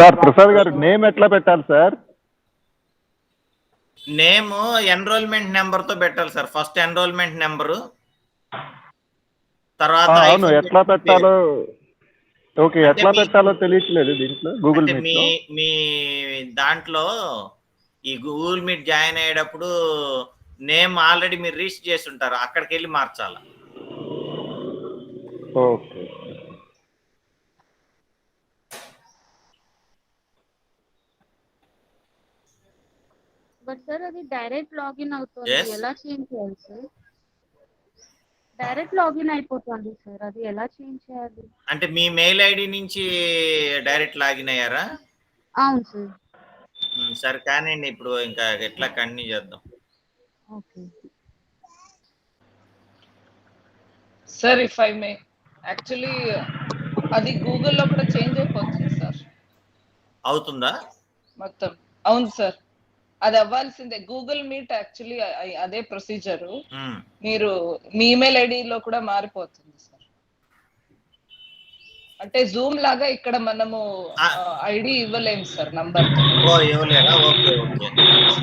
Sir Prasad గారు name ఎట్లా పెట్టాలి సార్? నేమ్ ఎన్రోల్మెంట్ నెంబర్ తో పెట్టాలి సార్. ఫస్ట్ ఎన్రోల్మెంట్ నెంబరు, తర్వాత అవును ఎట్లా పెట్టాలో. ఓకే, ఎట్లా పెట్టాలో తెలియట్లేదు దీంట్లో గూగుల్ అంటే మీట్ మీ లో. మీ దాంట్లో ఈ గూగుల్ మీట్ జాయిన్ అయ్యేటప్పుడు నేమ్ ఆల్రెడీ మీరు రిజిస్టర్ చేసి ఉంటారు, అక్కడికి వెళ్ళి మార్చాలి. ఓకే. బట్ సార్ అది డైరెక్ట్ లాగిన్ అవుతుంది, Yes. ఎలా చేంజ్ చేయాలి సార్? డైరెక్ట్ లాగిన్ అయిపోతుంది సార్, అది ఎలా చేంజ్ చేయాలి? అంటే మీ మెయిల్ ఐడి నుంచి డైరెక్ట్ లాగిన్ అయ్యారా? అవును సార్. సరే కానీ ఇప్పుడు ఇంకా ఎట్లా కంటిన్యూ చేద్దాం. Okay sir, if I may, actually అది గూగుల్లో కూడా చేంజ్ అయిపోతుంది సార్. అవుతుందా మొత్తం? అవును సార్, అది అవ్వాల్సిందే. గూగుల్ మీట్ యాక్చువల్లీ అదే ప్రొసీజరు. మీరు మీ ఈమెయిల్ ఐడిలో కూడా మారిపోతుంది సార్. అంటే జూమ్ లాగా ఇక్కడ మనము ఐడి ఇవ్వలేము సార్ నంబర్. ఓ ఇవ్వలేరా? Okay okay.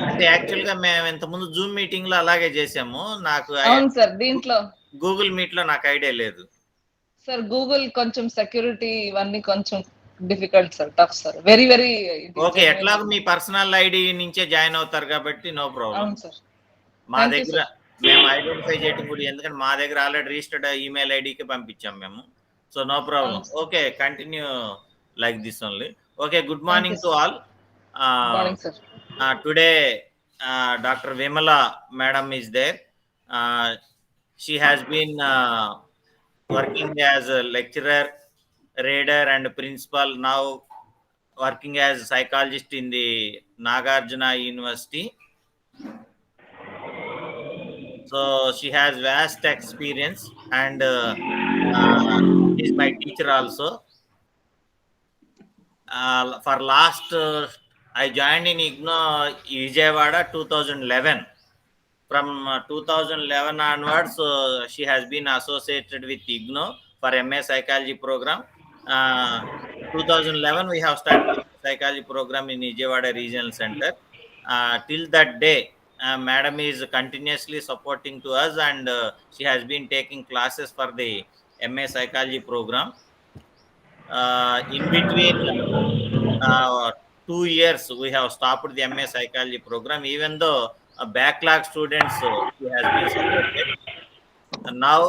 అంటే యాక్చువల్ గా మేము ఇంత ముందు జూమ్ మీటింగ్ లో అలాగే చేసాము. నాకు అవును సార్, దీంట్లో గూగుల్ మీట్ లో నాకు ఐడియా లేదు సార్. గూగుల్ కొంచెం సెక్యూరిటీ ఇవన్నీ కొంచెం difficult sir, tough sir, very very. Okay, ఎట్లాగో మీ పర్సనల్ ఐడి నుంచే జాయిన్ అవుతారు కాబట్టి నో ప్రాబ్లం. అవును సార్. మా దగ్గర మేము ఐడెంటిఫై చేయడం కూడా, ఎందుకంటే మా దగ్గర ఆల్రెడీ రిజిస్టర్డ్ ఈమెయిల్ ఐడికి పంపించాం మేము. So no problem. Okay, continue like this only. Okay, good morning to all. Today Dr. Vimala madam is there. She has been working as a lecturer, reader and principal, now working as a psychologist in the Nagarjuna University. So she has vast experience and is my teacher also. For last I joined in IGNOU Vijayawada 2011. From 2011 onwards, she has been associated with IGNOU for MA Psychology program. 2011 we have started psychology program in Vijayawada Regional Center. Till that day, madam is continuously supporting to us, and she has been taking classes for the MA Psychology program. In between 2 years we have stopped the MA Psychology program, even though backlog students she has been supported. And now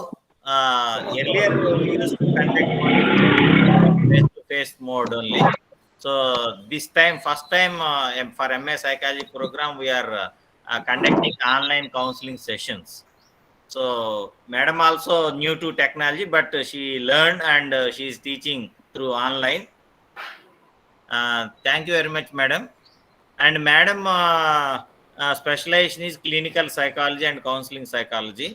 earlier we used to conduct face-to-face mode only. So this time, first time for MA Psychology program, we are conducting online counseling sessions. So madam also new to technology, but she learned and she is teaching through online. Thank you very much, madam. And madam specialization is clinical psychology and counseling psychology.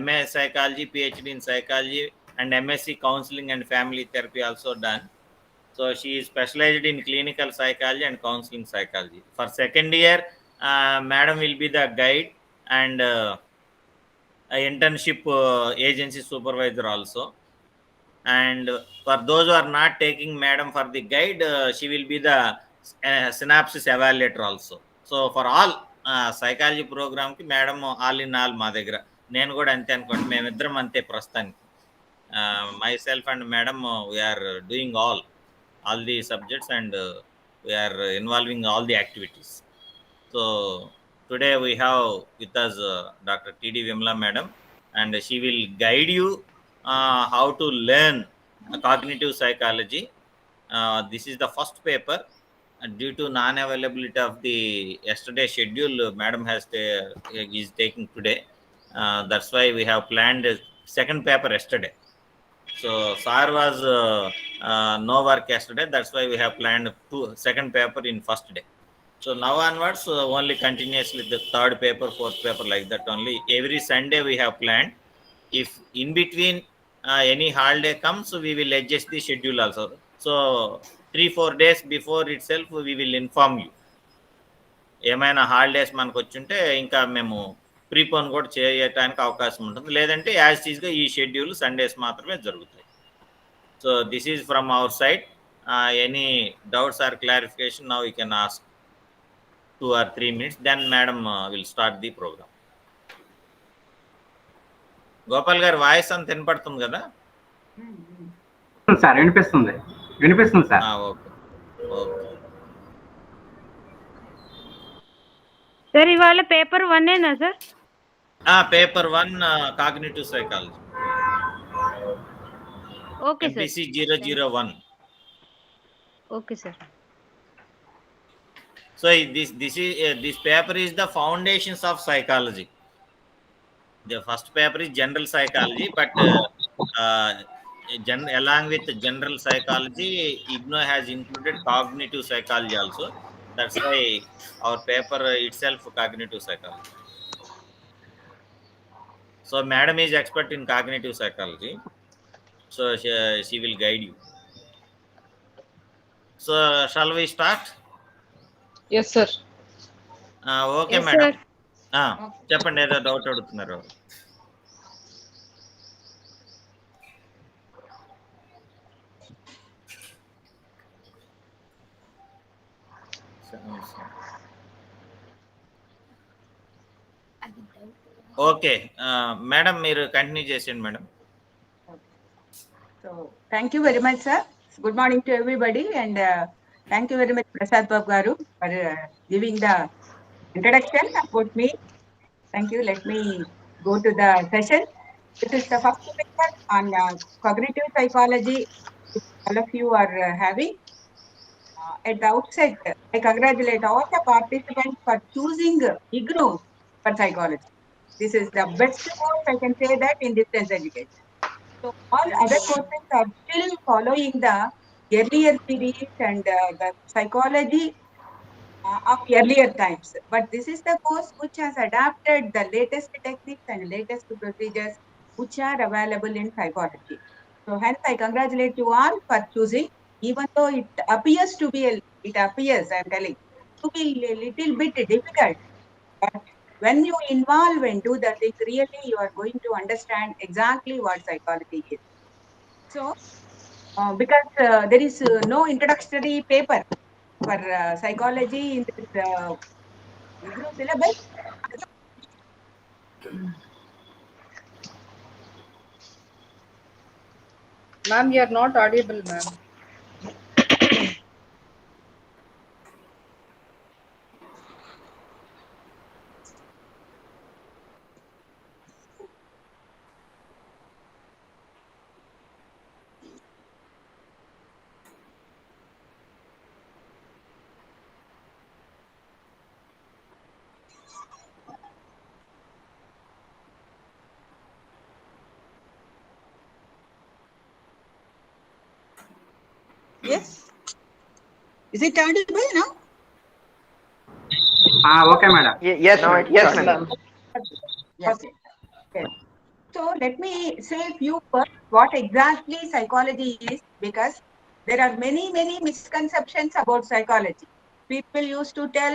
MA psychology, PhD in psychology, and MSc counseling and family therapy also done. So she is specialized in clinical psychology and counseling psychology. For second year, madam will be the guide and internship agency supervisor also. And for those who are not taking madam for the guide, she will be the synopsis evaluator also. So for all psychology program ki madam all in all మా దగ్గర. నేను కూడా అంతే అనుకోండి, మేమిద్దరం అంతే ప్రస్తుతానికి. Myself and madam we are doing all the subjects and we are involving all the activities. So today we have with us Dr. T.D. Vimala madam, and she will guide you how to learn cognitive psychology. This is the first paper. Due to non-availability of the yesterday schedule, madam is taking today. That's why we have planned second paper yesterday. So sir was no work yesterday. That's why we have planned second paper in first day. So now onwards, only continuously the third paper, fourth paper, like that only. Every Sunday we have planned. If in between any holiday comes, we will adjust the schedule also. So 3-4 days before itself we will inform you. ఏమైనా holidays మనకు వచ్చుంటే ఇంకా మేము prepone కూడా చేయడానికి అవకాశం ఉంటుంది, లేదంటే యాజ్ ఈజ్గా ఈ షెడ్యూల్ సండేస్ మాత్రమే జరుగుతాయి. So this is from our side. Any doubts or clarification, now you can ask 2 or 3 minutes, then madam will start the program. Gopal గారి వాయిస్ అంత వినపడుతుంది కదా? సార్ వినిపిస్తుంది సార్. ఓకే ఓకే సార్ ఇవాళ paper 1 sir? Paper 1 cognitive psychology. Okay sir. MPC 001. Okay sir. So this paper is the foundations of psychology. The first paper is general psychology, but along with general psychology, IGNOU has included cognitive psychology also. That's why our paper itself cognitive psychology. So madam is expert in cognitive psychology, so she will guide you. So shall we start? Yes sir. Okay Yes, madam. sir. చెప్పండి, ఏదో doubt అడుగుతున్నారు. Okay madam, మీరు continue చేసేయండి madam. So thank you very much, sir. Good morning to everybody, and thank you very much, Prasad Babu garu, for giving the introduction about me. Thank you. Let me go to the session. This is the first paper on cognitive psychology which all of you are having. At the outset, I congratulate all the participants for choosing IGNOU for psychology. This is the best course, I can say that, in distance education. So all other courses are still following the earlier series and the psychology of earlier times. But this is the course which has adapted the latest techniques and latest procedures which are available in psychology. So hence I congratulate you all for choosing, even though it appears, I am telling, to be a little bit difficult. But when you involve and do the thing, really you are going to understand exactly what psychology is. So, because there is no introductory paper for psychology in this IGNOU syllabus. Ma'am, you are not audible, ma'am. Yes. Is it audible now? Okay, madam. Yes, ma'am. Yes. Okay. So let me say a few words what exactly psychology is, because there are many misconceptions about psychology. People used to tell,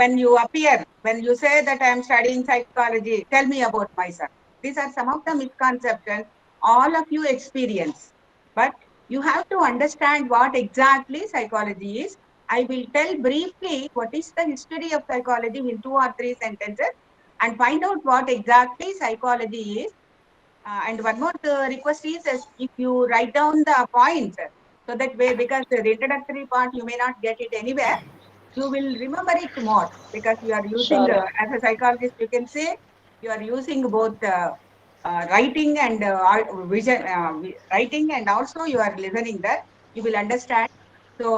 when you appear, when you say that I am studying psychology, tell me about myself. These are some of the misconceptions all of you experience. But you have to understand what exactly psychology is. I will tell briefly what is the history of psychology in 2 or 3 sentences and find out what exactly psychology is. And one more request is, if you write down the points, so that way, because the introductory part you may not get it anywhere, you will remember it more, because you are using, Sure. as a psychologist, you can say you are using both writing and writing, and also you are listening that you will understand. So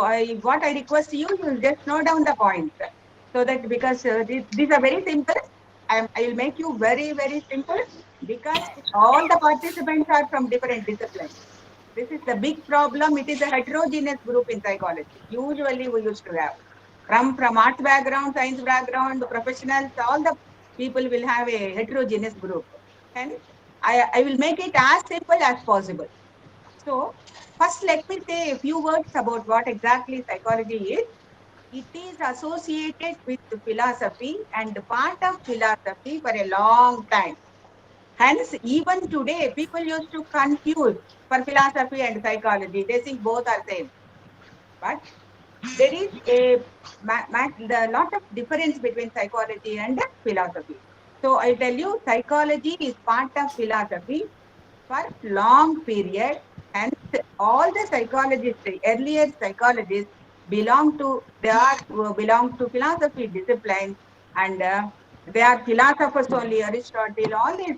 what I request you will just note down the points, so that, because these are very simple. I will make you very simple, because all the participants are from different disciplines. This is the big problem. It is a heterogeneous group in psychology. Usually we used to have from art background, science background, professionals, all the people will have a heterogeneous group. And I will make it as simple as possible. So first let me say a few words about what exactly psychology is. It is associated with philosophy and part of philosophy for a long time. Hence, even today, people used to confuse for philosophy and psychology. They think both are same. But there is a lot of difference between psychology and philosophy. So I tell you, psychology is part of philosophy for long period, and all the psychologists, the earlier psychologists, belong to philosophy disciplines, and they are philosophers only. Aristotle, all these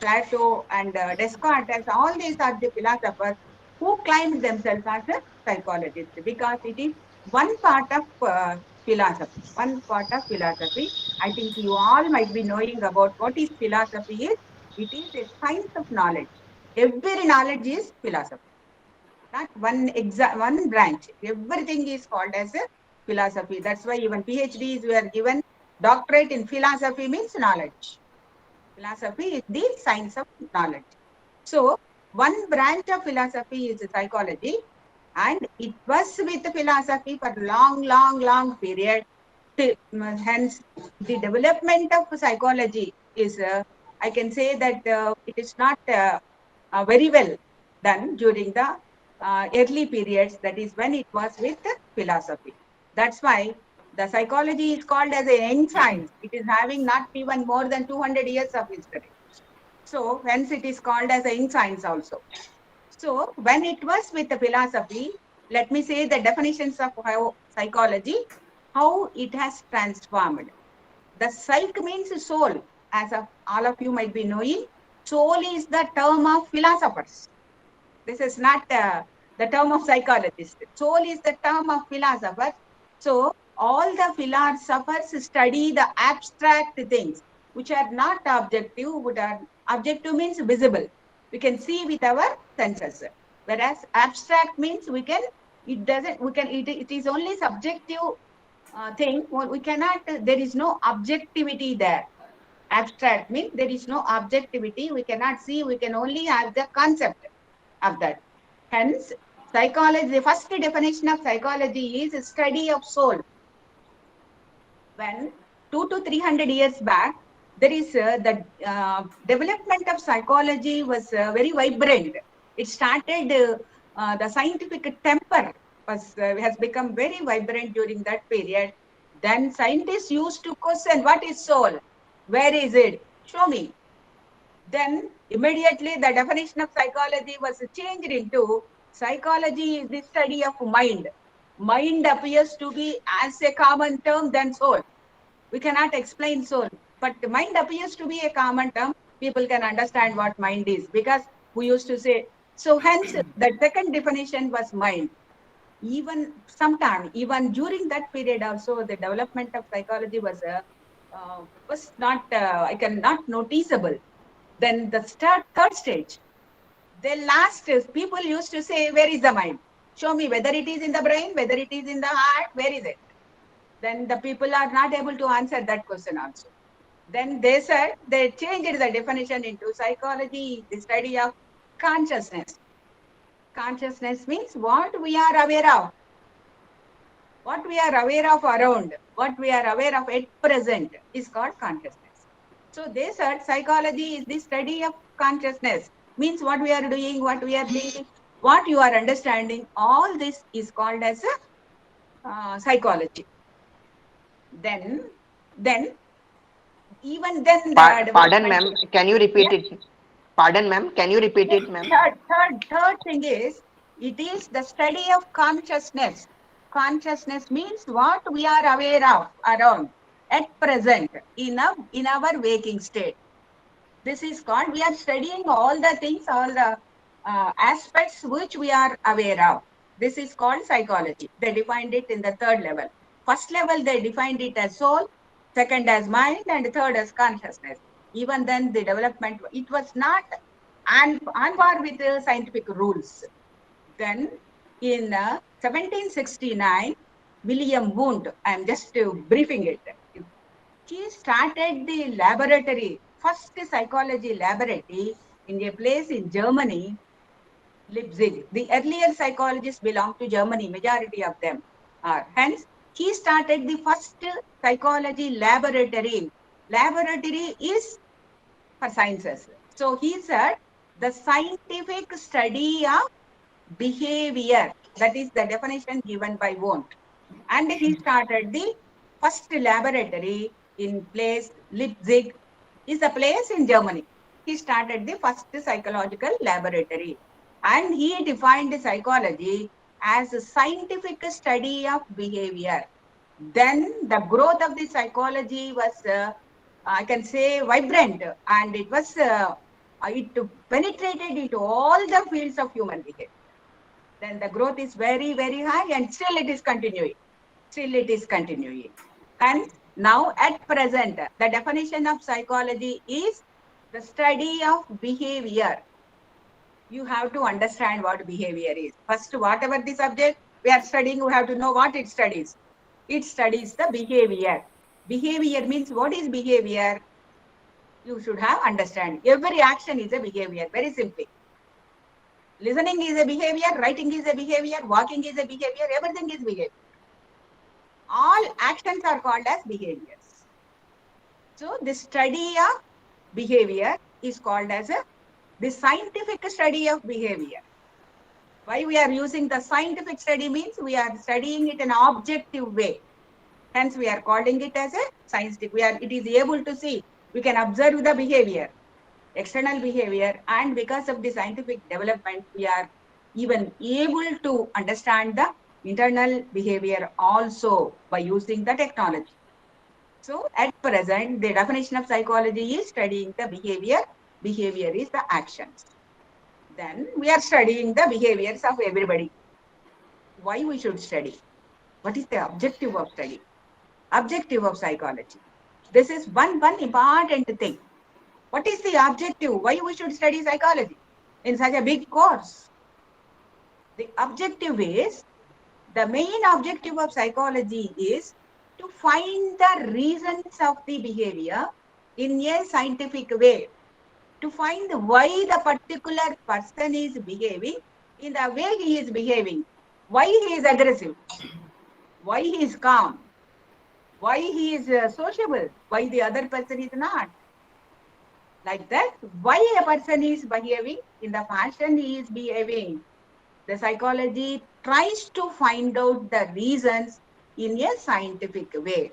Plato and Descartes, all these are the philosophers who claim themselves as a psychologist, because it is one part of philosophy. One part of philosophy. I think you all might be knowing about what is philosophy is. It is a science of knowledge. Every knowledge is philosophy, not one branch. Everything is called as a philosophy. That's why even PhDs were given doctorate in philosophy, means knowledge. Philosophy is the science of knowledge. So one branch of philosophy is psychology, and it was with philosophy for long period. Hence, the development of psychology is, I can say that it is not very well done during the early periods. That is when it was with philosophy. That's why the psychology is called as a young science. It is having not even more than 200 years of history. So hence it is called as a young science also. So when it was with the philosophy, let me say the definitions of how psychology, how it has transformed. The psyche means soul, as of all of you might be knowing. Soul is the term of philosophers. This is not the term of psychologists. Soul is the term of philosophers. So all the philosophers study the abstract things which are not objective, but are objective means visible. We can see with our senses. Whereas abstract means it is only subjective thing. We cannot, there is no objectivity there. Abstract means there is no objectivity. We cannot see, we can only have the concept of that. Hence, psychology, the first definition of psychology is study of soul. When 200 to 300 years back, there is the development of psychology was very vibrant. It started, the scientific temper has become very vibrant during that period. Then scientists used to question, what is soul? Where is it? Show me. Then immediately the definition of psychology was changed into psychology is the study of mind. Mind appears to be as a common term than soul. We cannot explain soul, but the mind appears to be a common term. People can understand what mind is, because we used to say, so hence the second definition was mind. Even sometime, even during that period also, the development of psychology was not, I can not noticeable. Then the third stage, the last is people used to say, where is the mind? Show me whether it is in the brain, whether it is in the heart, where is it? Then the people are not able to answer that question also. Then they said, they changed the definition into psychology, the study of consciousness. Consciousness means what we are aware of. What we are aware of around, what we are aware of at present is called consciousness. So they said psychology is the study of consciousness. Means what we are doing, what we are thinking, what you are understanding, all this is called as a psychology. Then even then the Pardon, ma'am. Can you repeat yeah. it? Pardon, ma'am. Can you repeat it, ma'am? Third thing is, it is the study of consciousness. Consciousness means what we are aware of around at present in our waking state. This is called, we are studying all the things, all the aspects which we are aware of. This is called psychology. They defined it in the third level. First level, they defined it as soul, second as mind, and third as consciousness. Even then, the development, it was not on par with the scientific rules. Then in 1769, William Wundt, I am just briefing it, he started the laboratory, first psychology laboratory in a place in Germany, Leipzig. The earlier psychologists belong to Germany, majority of them are. Hence, he started the first psychology laboratory. Laboratory is for sciences. So he said the scientific study of behavior. That is the definition given by Wundt. And he started the first laboratory in place, Leipzig is a place in Germany. He started the first psychological laboratory. And he defined psychology as a scientific study of behavior. Then the growth of the psychology was, I can say, vibrant, and it penetrated into all the fields of human behavior. Then the growth is very, very high, and still it is continuing. Still it is continuing. And now at present, the definition of psychology is the study of behavior. You have to understand what behavior is. First, whatever the subject we are studying, we have to know what it studies. It studies the behavior. Behavior means, what is behavior? You should have understand. Every action is a behavior, very simply. Listening is a behavior, writing is a behavior, walking is a behavior, everything is behavior. All actions are called as behaviors. So the study of behavior is called as the scientific study of behavior. Why we are using the scientific study means we are studying it in an objective way. Hence we are calling it as a scientific. It is able to see, we can observe the behavior, external behavior, and because of the scientific development, we are even able to understand the internal behavior also by using the technology. So at present, the definition of psychology is studying the behavior. Behavior is the actions. Then we are studying the behaviors of everybody. Why we should study? What is the objective of study? Objective of psychology. This is one important thing. What is the objective? Why we should study psychology in such a big course? The objective is, the main objective of psychology is to find the reasons of the behavior in a scientific way, to find why the particular person is behaving in the way he is behaving, why he is aggressive, why he is calm, why he is sociable, why the other person is not. Like that, why a person is behaving in the fashion he is behaving. The psychology tries to find out the reasons in a scientific way.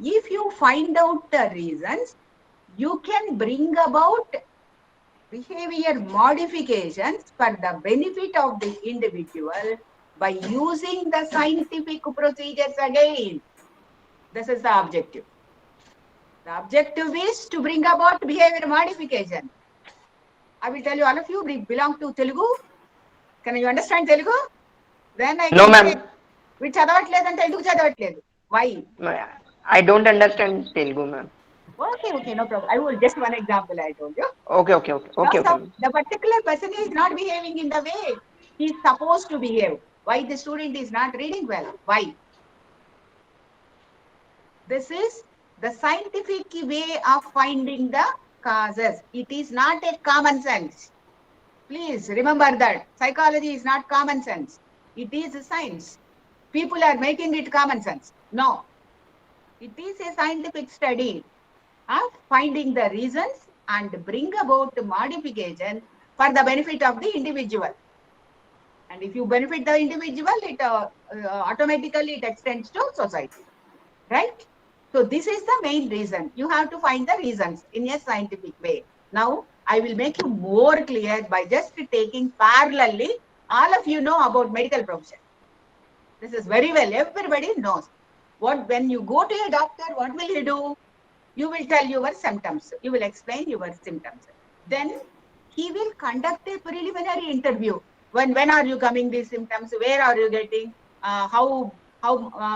If you find out the reasons, you can bring about behavior modifications for the benefit of the individual by using the scientific procedures again. This is the objective. The objective is to bring about behavior modification. I will tell you, all of you belong to Telugu. Can you understand Telugu? Then I No, can say, ma'am. we chadavatledante enduku chadavatledu. Why? I don't understand Telugu, ma'am. Okay, no problem. I will just one example I told you. Okay. Because the particular person is not behaving in the way he is supposed to behave. Why the student is not reading well? Why? This is the scientific way of finding the causes. It is not a common sense. Please remember that psychology is not common sense. It is a science. People are making it common sense. No, it is a scientific study of finding the reasons and bring about the modification for the benefit of the individual. And if you benefit the individual, it automatically it extends to society, right? So this is the main reason. You have to find the reasons in a scientific way. Now, I will make you more clear by just taking parallelly. All of you know about medical profession. This is very well, everybody knows. When you go to a doctor, what will he do? You will tell your symptoms. You will explain your symptoms. Then he will conduct a preliminary interview. When are you coming these symptoms? Where are you getting?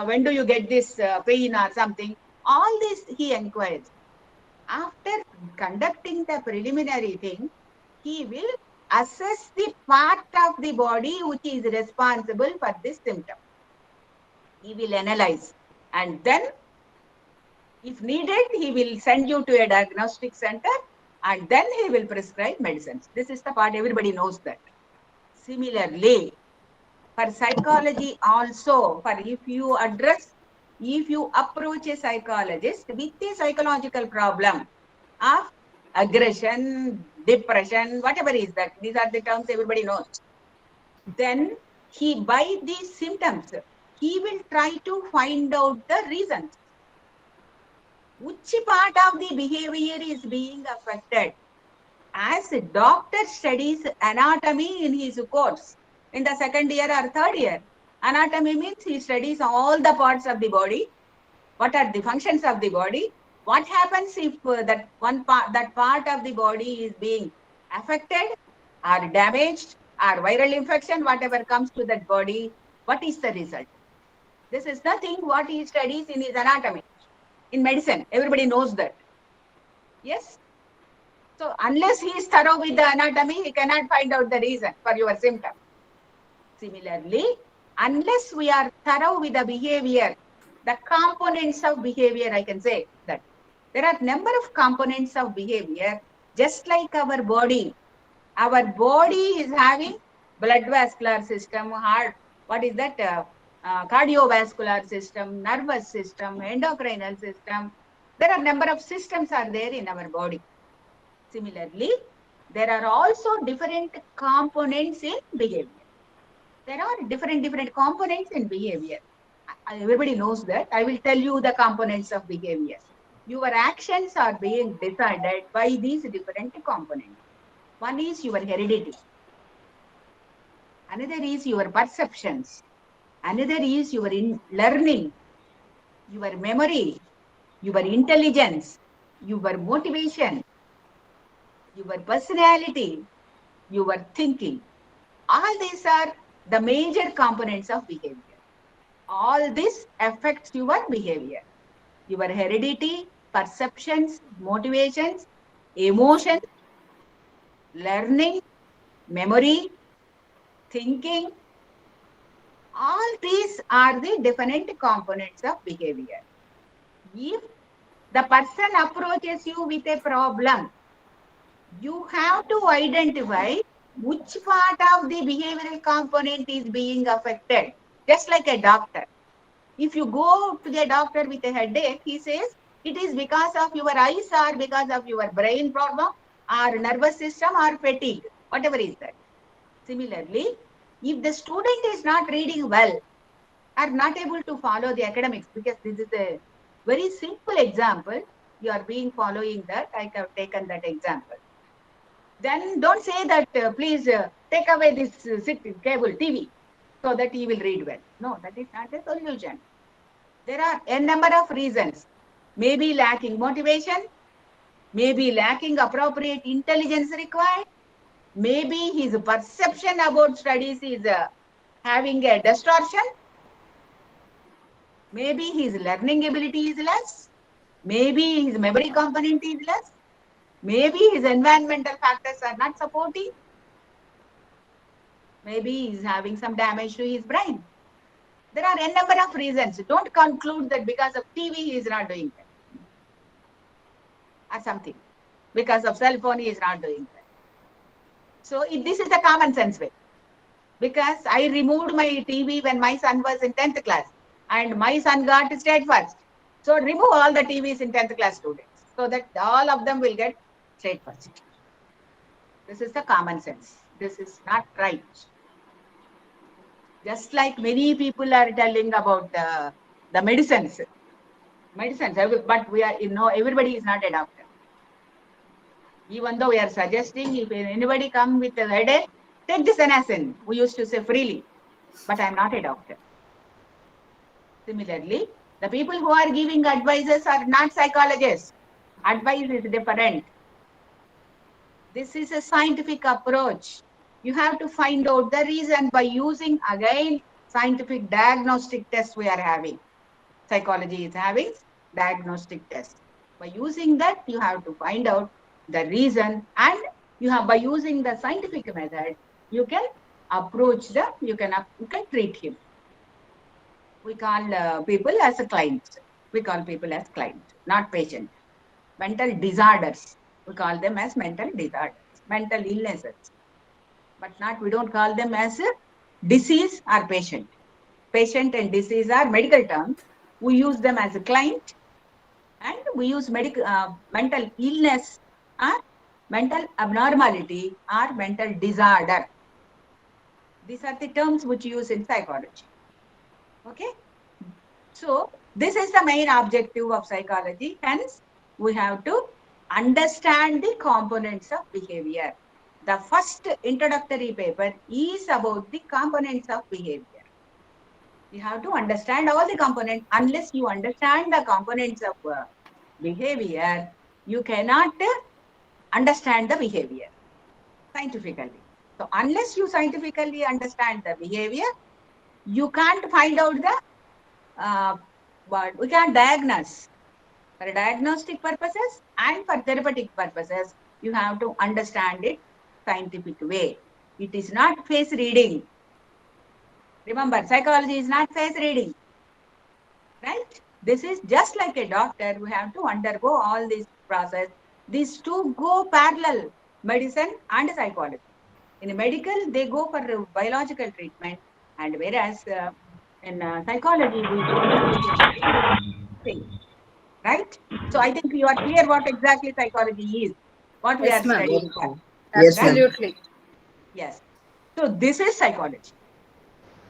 When do you get this pain or something? All this he inquires. After conducting the preliminary thing, he will assess the part of the body which is responsible for this symptom. He will analyze, and then if needed, he will send you to a diagnostic center, and then he will prescribe medicines. This is the part everybody knows that. Similarly, for psychology also, if you approach a psychologist with a psychological problem of aggression, depression, whatever is that, these are the terms everybody knows. Then by these symptoms, he will try to find out the reasons. Which part of the behavior is being affected? As a doctor studies anatomy in his course, in the second year or third year, anatomy means he studies all the parts of the body. What are the functions of the body? What happens if that part of the body is being affected or damaged or viral infection, whatever comes to that body, what is the result? This is nothing what he studies in his anatomy. In medicine, everybody knows that. Yes? So unless he is thorough with the anatomy, he cannot find out the reason for your symptom. Similarly, unless we are thorough with the behavior, the components of behavior, I can say that there are number of components of behavior, just like our body. Our body is having blood vascular system, heart, what is that? Cardiovascular system, nervous system, endocrinal system. There are number of systems are there in our body. Similarly, there are also different components in behavior. There are different components in behavior. Everybody knows that. I will tell you the components of behavior. Your actions are being decided by these different components. One is your heredity. Another is your perceptions. Another is your learning, your memory, your intelligence, your motivation, your personality, your thinking. All these are the major components of behavior. All this affects your behavior. Your heredity, perceptions, motivations, emotions, learning, memory, thinking. All these are the different components of behavior. If the person approaches you with a problem, you have to identify which part of the behavioral component is being affected. Just like a doctor. If you go to the doctor with a headache, he says it is because of your eyes or because of your brain problem or nervous system or fatigue, whatever is that. Similarly, if the student is not reading well or not able to follow the academics, because this is a very simple example, you are being following that, I have taken that example. Then don't say that, please take away this cable TV so that he will read well. No, that is not a solution. There are a number of reasons. Maybe lacking motivation, maybe lacking appropriate intelligence required, maybe his perception about studies is having a distortion, maybe his learning ability is less, maybe his memory component is less, maybe his environmental factors are not supporting, maybe he's having some damage to his brain. There are a number of reasons. Don't conclude that because of TV he is not doing that. Or something. Because of cell phone he is not doing that. So this is a common sense way. Because I removed my TV when my son was in 10th class. And my son got state first. So remove all the TVs in 10th class students. So that all of them will get state first. This is the common sense. This is not right. Just like many people are telling about the medicines, but we are, everybody is not a doctor. Even though we are suggesting, if anybody come with a headache, take this anacin. We used to say freely, but I am not a doctor. Similarly, the people who are giving advices are not psychologists. Advice is different. This is a scientific approach. You have to find out the reason by using, again, scientific diagnostic tests we are having. Psychology is having diagnostic tests. By using that, you have to find out the reason, and by using the scientific method, you can approach you can treat him. We call people as a client. We call people as client, not patient. Mental disorders, we call them as mental disorders, mental illnesses. But we don't call them as a disease or patient. Patient and disease are medical terms. We use them as a client, and we use mental illness or mental abnormality or mental disorder. These are the terms which you use in psychology. Okay. So this is the main objective of psychology. Hence, we have to understand the components of behavior. The first introductory paper is about the components of behavior. You have to understand all the components. Unless you understand the components of behavior, you cannot understand the behavior scientifically. So unless you scientifically understand the behavior, you can't find out the but we can diagnose. For diagnostic purposes and for therapeutic purposes, you have to understand it scientific way. It is not face reading. Remember, psychology is not face reading, right? This is just like a doctor. We have to undergo all this process. These two go parallel, medicine and psychology. In medical, they go for biological treatment, and whereas in psychology, we go for right? So I think you are clear what exactly psychology is, what we Yes, are ma'am. studying for. Yes, ma'am. Absolutely. Yes. So this is psychology.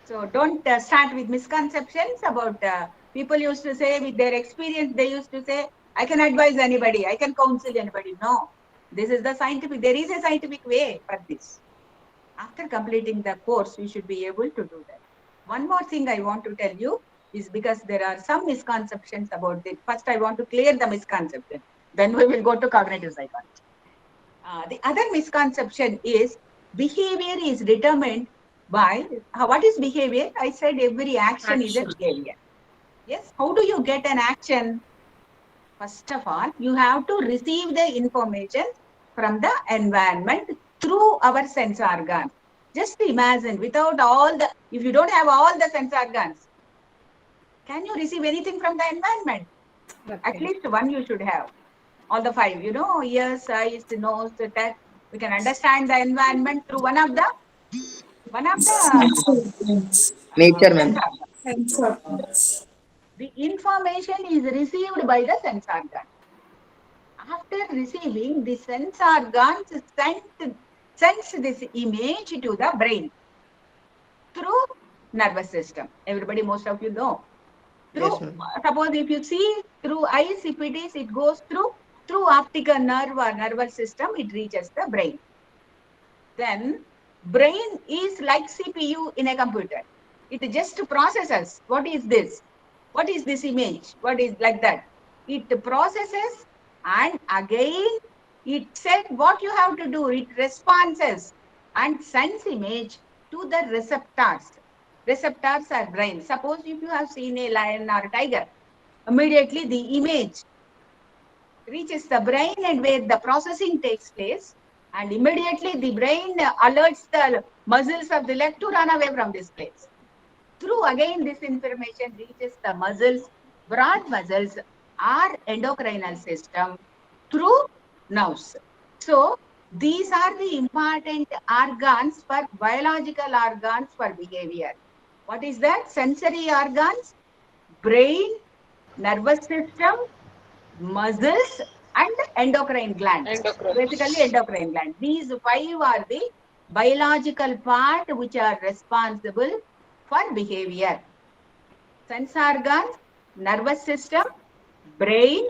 So don't start with misconceptions about people used to say with their experience, they used to say, I can advise anybody, I can counsel anybody. No, this is the scientific, there is a scientific way for this. After completing the course, you should be able to do that. One more thing I want to tell you is because there are some misconceptions about it. First, I want to clear the misconception. Then we will go to cognitive psychology. The other misconception is behavior is determined by what is behavior? I said every action is a behavior. Yes. How do you get an action? First of all, you have to receive the information from the environment through our sense organs. Just imagine, without all the, if you don't have all the sense organs, can you receive anything from the environment? Okay. At least one you should have. All the five, ears, eyes, nose, touch. We can understand the environment through one of the Nature, ma'am. sense organs. The information is received by the sense organ. After receiving, the sense organs sends this image to the brain through nervous system. Everybody, most of you know. Through, Yes, ma'am. suppose if you see through eyes, if it is, it goes through optical nerve or nervous system, it reaches the brain. Then brain is like CPU in a computer. It just processes. What is this? What is this image? What is like that? It processes and again it said what you have to do. It responses and sends image to the receptors. Receptors are brain. Suppose if you have seen a lion or a tiger, immediately the image reaches the brain and where the processing takes place, and immediately the brain alerts the muscles of the leg to run away from this place. Through again this information reaches the muscles, broad muscles or endocrinal system through nerves. So these are the important organs for biological organs for behavior. What is that? Sensory organs, brain, nervous system, muscles and endocrine glands. Endocrine. Basically endocrine glands. These five are the biological part which are responsible for behavior. Sense organs, nervous system, brain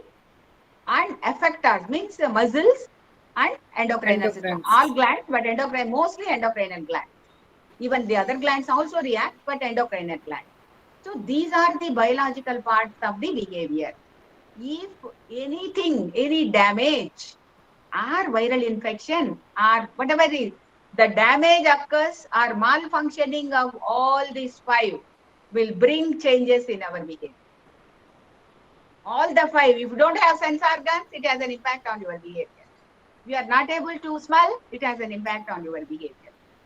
and effectors means the muscles and endocrine system. All glands, but endocrine, mostly endocrine glands. Even the other glands also react, but endocrine glands. So these are the biological parts of the behavior. If anything, any damage or viral infection or whatever is, the damage occurs or malfunctioning of all these five will bring changes in our behavior. All the five, if you don't have sense organs, it has an impact on your behavior. If you are not able to smell, it has an impact on your behavior.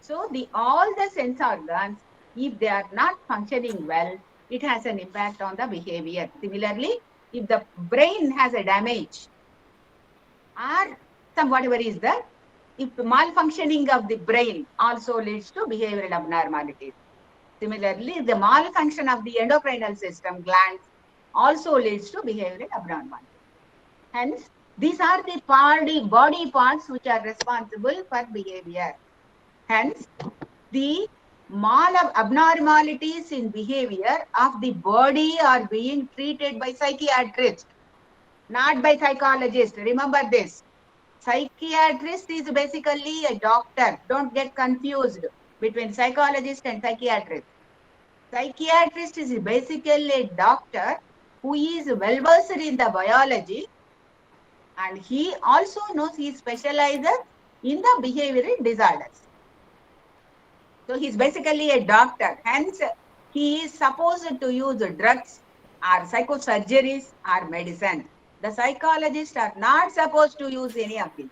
So all the sense organs, if they are not functioning well, it has an impact on the behavior. Similarly, if the brain has a damage or some whatever is that, if malfunctioning of the brain also leads to behavioral abnormalities. Similarly, the malfunction of the endocrinal system glands also leads to behavioral abnormalities. Hence, these are the body parts which are responsible for behavior. Hence, the Small abnormalities in behavior of the body are being treated by psychiatrists, not by psychologists. Remember this. Psychiatrist is basically a doctor. Don't get confused between psychologist and psychiatrist. Psychiatrist is basically a doctor who is well versed in the biology, and he also knows, he specializes in the behavioral disorders. So he's basically a doctor. Hence, he is supposed to use drugs or psychosurgeries or medicine. The psychologists are not supposed to use any of these.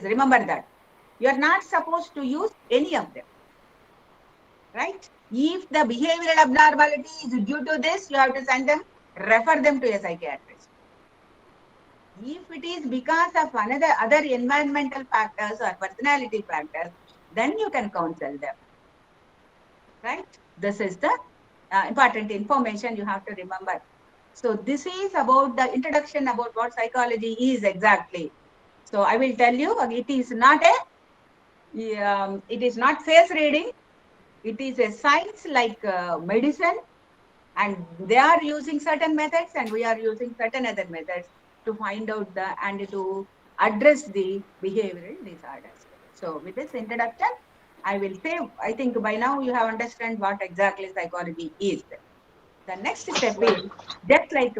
Remember that. You are not supposed to use any of them. Right? If the behavioral abnormality is due to this, you have to refer them to a psychiatrist. If it is because of other environmental factors or personality factors, then you can counsel them. Right? This is the important information you have to remember. So this is about the introduction about what psychology is exactly. So I will tell you, it is not face reading. It is a science like medicine, and they are using certain methods and we are using certain other methods to find out and to address the behavioral disorders. So with this introduction, I will say, I think by now you have understood what exactly psychology is. The next step is just like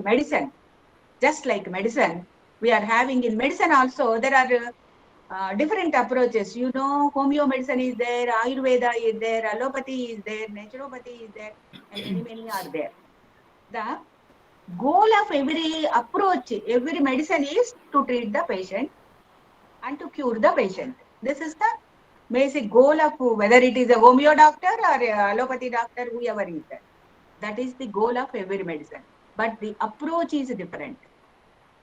medicine, we are having in medicine also, there are different approaches. You know, homeo medicine is there, Ayurveda is there, allopathy is there, naturopathy is there, and many are there. The goal of every approach, every medicine is to treat the patient and to cure the patient. This is the basic goal of whether it is a homeo doctor or a allopathy doctor, whoever is there. That is the goal of every medicine. But the approach is different.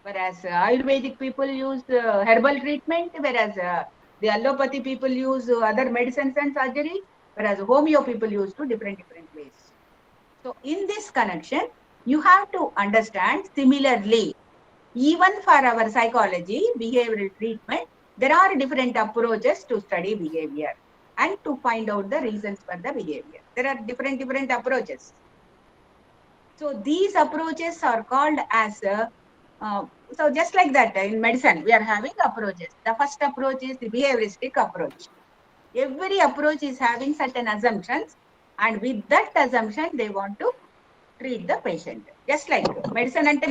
Whereas Ayurvedic people use herbal treatment, whereas the allopathy people use other medicines and surgery, whereas homeo people use to different ways. So in this connection, you have to understand similarly, even for our psychology, behavioral treatment, there are different approaches to study behavior and to find out the reasons for the behavior. There are different approaches. So these approaches are called as, so just like that in medicine, we are having approaches. The first approach is the behavioristic approach. Every approach is having certain assumptions, and with that assumption, they want to treat the patient. Just like medicine and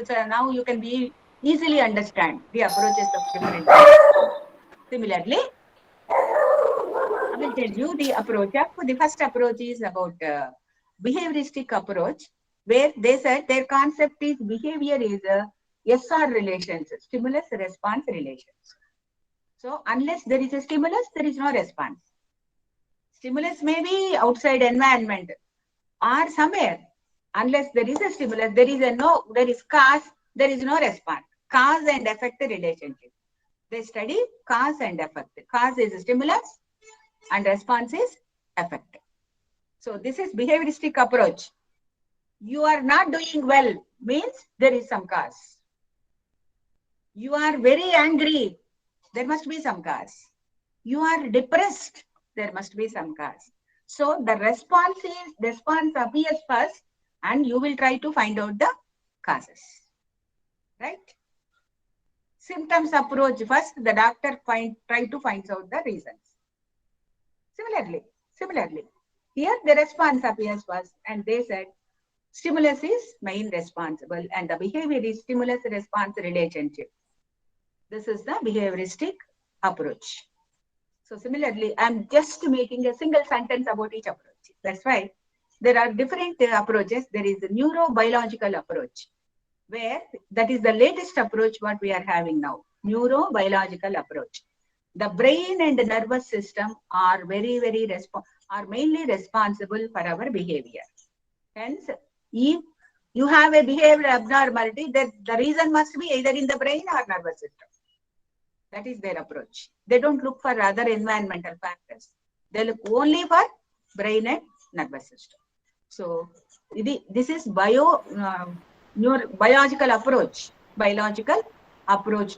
so now you can be easily understand the approaches of different types. Similarly, I will tell you the approach. The first approach is about behavioristic approach, where they said their concept is behavior is a SR relations, stimulus response relations. So unless there is a stimulus, there is no response. Stimulus may be outside environment or somewhere. Unless there is a stimulus, there is cause, there is no response. Cause and effect relationship. They study cause and effect. Cause is stimulus and response is effect. So this is behavioristic approach. You are not doing well means there is some cause. You are very angry, there must be some cause. You are depressed, there must be some cause. So the response appears first, and you will try to find out the causes. Right? Symptoms approach first, the doctor try to find out the reasons. Similarly, here the response appears first, and they said stimulus is main responsible, and the behavior is stimulus-response relationship. This is the behavioristic approach. So similarly, I'm just making a single sentence about each approach. That's why there are different approaches. There is a neurobiological approach, where that is the latest approach what we are having now. Neurobiological approach. The brain and the nervous system are mainly responsible for our behavior. Hence, if you have a behavioral abnormality, the reason must be either in the brain or nervous system. That is their approach. They don't look for other environmental factors. They look only for brain and nervous system. So this is biological approach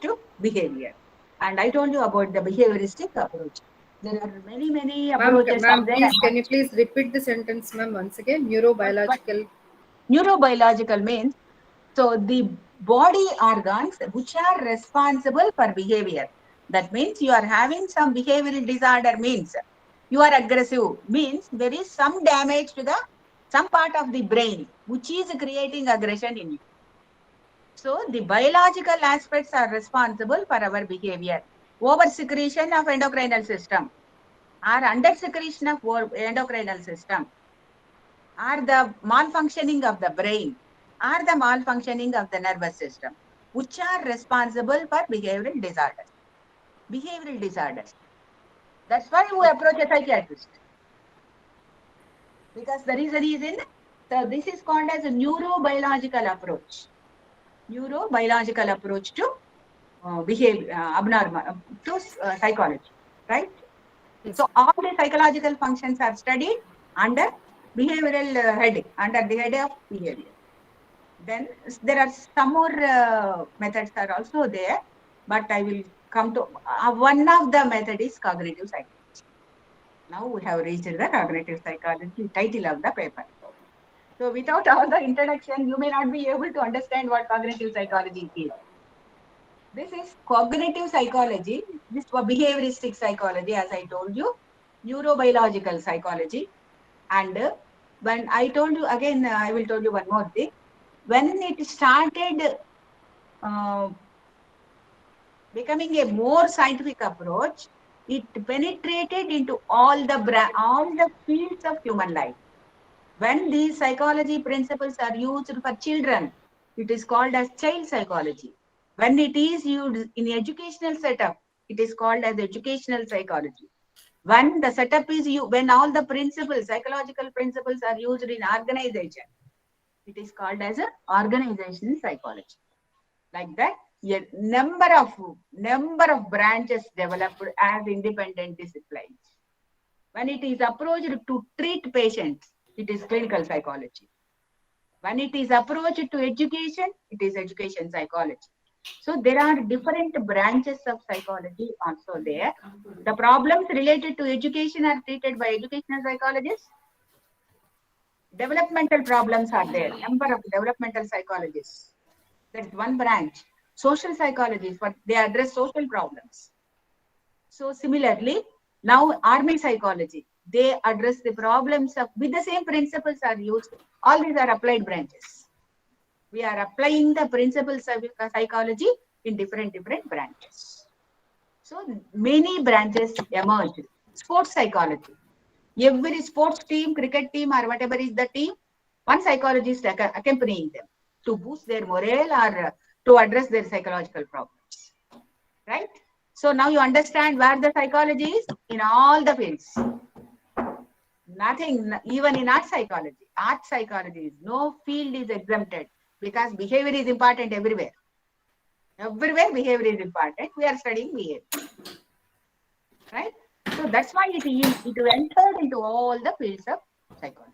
to behavior. And I told you about the behavioristic approach. There are many Ma'am, approaches are there. please, can you please repeat the sentence, ma'am, once again? Neurobiological. Neurobiological means, so the body organs which are responsible for behavior. That means you are having some behavioral disorder, means you are aggressive, means there is some damage to the some part of the brain which is creating aggression in you. So the biological aspects are responsible for our behavior. Over secretion of endocrinal system or under secretion of endocrinal system, or the malfunctioning of the brain, or the malfunctioning of the nervous system, which are responsible for behavioral disorders. Behavioral disorders. That's why we approach a psychiatrist. Because there is a reason. So this is called as a neurobiological approach. Neurobiological approach to abnormal, to psychology, right? Yes. So all the psychological functions are studied under behavioral head, under the head of behavior. Then there are some more methods are also there, but I will come to one of the method is cognitive psychology. Now we have reached the cognitive psychology title of the paper. So without all the introduction, you may not be able to understand what cognitive psychology is. This is cognitive psychology, this was behavioristic psychology, as I told you, neurobiological psychology. And when I told you again, I will tell you one more thing. When it started becoming a more scientific approach, it penetrated into all the fields of human life. When these psychology principles are used for children, it is called as child psychology. When it is used in educational setup, it is called as educational psychology. When the setup is when all the principles, psychological principles are used in organization, it is called as an organizational psychology. Like that, a number of branches developed as independent disciplines. When it is approached to treat patients, it is clinical psychology. When it is approached to education, it is education psychology. So there are different branches of psychology also there. The problems related to education are treated by educational psychologists. Developmental problems are there. Number of developmental psychologists. That's one branch. Social psychologists, but they address social problems. So similarly, now army psychology, they address the problems of, with the same principles are used. All these are applied branches. We are applying the principles of psychology in different branches. So many branches emerged. Sports psychology. Every sports team, cricket team, or whatever is the team, one psychologist accompanying them to boost their morale or to address their psychological problems. Right? So now you understand where the psychology is in all the fields. Nothing, even in art psychology, no field is exempted because behavior is important everywhere. Everywhere behavior is important. We are studying behavior. Right? So that's why it entered into all the fields of psychology.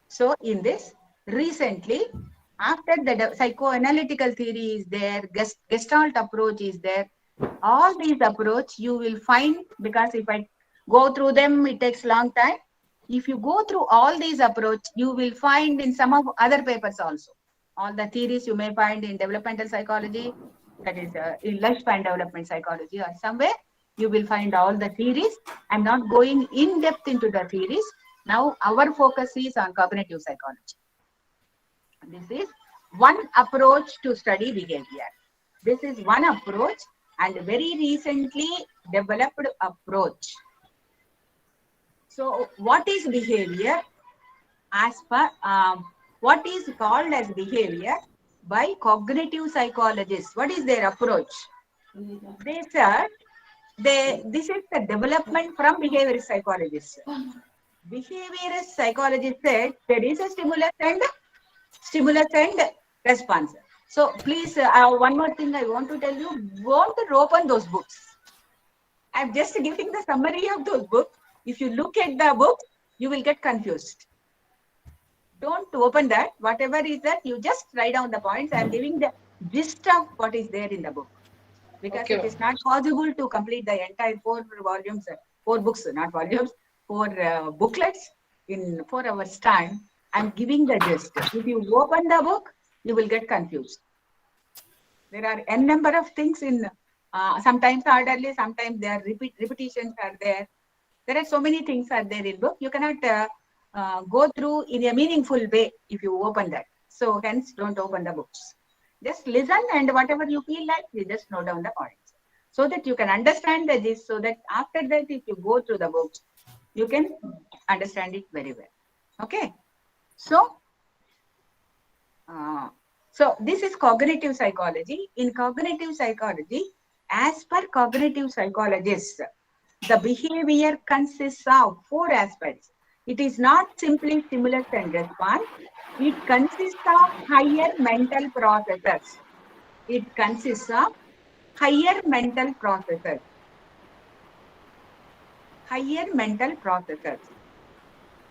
So in this, recently, after the psychoanalytical theory is there, Gestalt approach is there, all these approach you will find, because if I go through them, it takes long time. If you go through all these approach, you will find in some of other papers also. All the theories you may find in developmental psychology, that is in lifespan development psychology, or somewhere you will find all the theories. I'm not going in depth into the theories. Now our focus is on cognitive psychology. This is one approach to study behavior. This is one approach and very recently developed approach. So what is behavior? As per what is called as behavior by cognitive psychologists? What is their approach? They said this is the development from behavioral psychologists. Behaviorist psychologists said there is a stimulus and response. So please, one more thing I want to tell you, don't open those books. I'm just giving the summary of those books. If you look at the book, you will get confused. Don't open that. Whatever is that, you just write down the points. I'm giving the gist of what is there in the book. Because it is not possible to complete the entire 4 volumes 4 books, not volumes, 4 booklets in 4 hours time. I'm giving the gist. If you open the book, you will get confused. There are n number of things in, sometimes orderly, sometimes there are repetitions are there. There are so many things are there in book. You cannot go through in a meaningful way if you open that. So hence, don't open the books. Just listen, and whatever you feel like, you just note down the points, so that you can understand the gist. So that after that, if you go through the books, you can understand it very well. Okay. So, so this is cognitive psychology. In cognitive psychology, as per cognitive psychologists, the behavior consists of 4 aspects. It is not simply stimulus and response. It consists of higher mental processes. It consists of higher mental processes. Higher mental processes.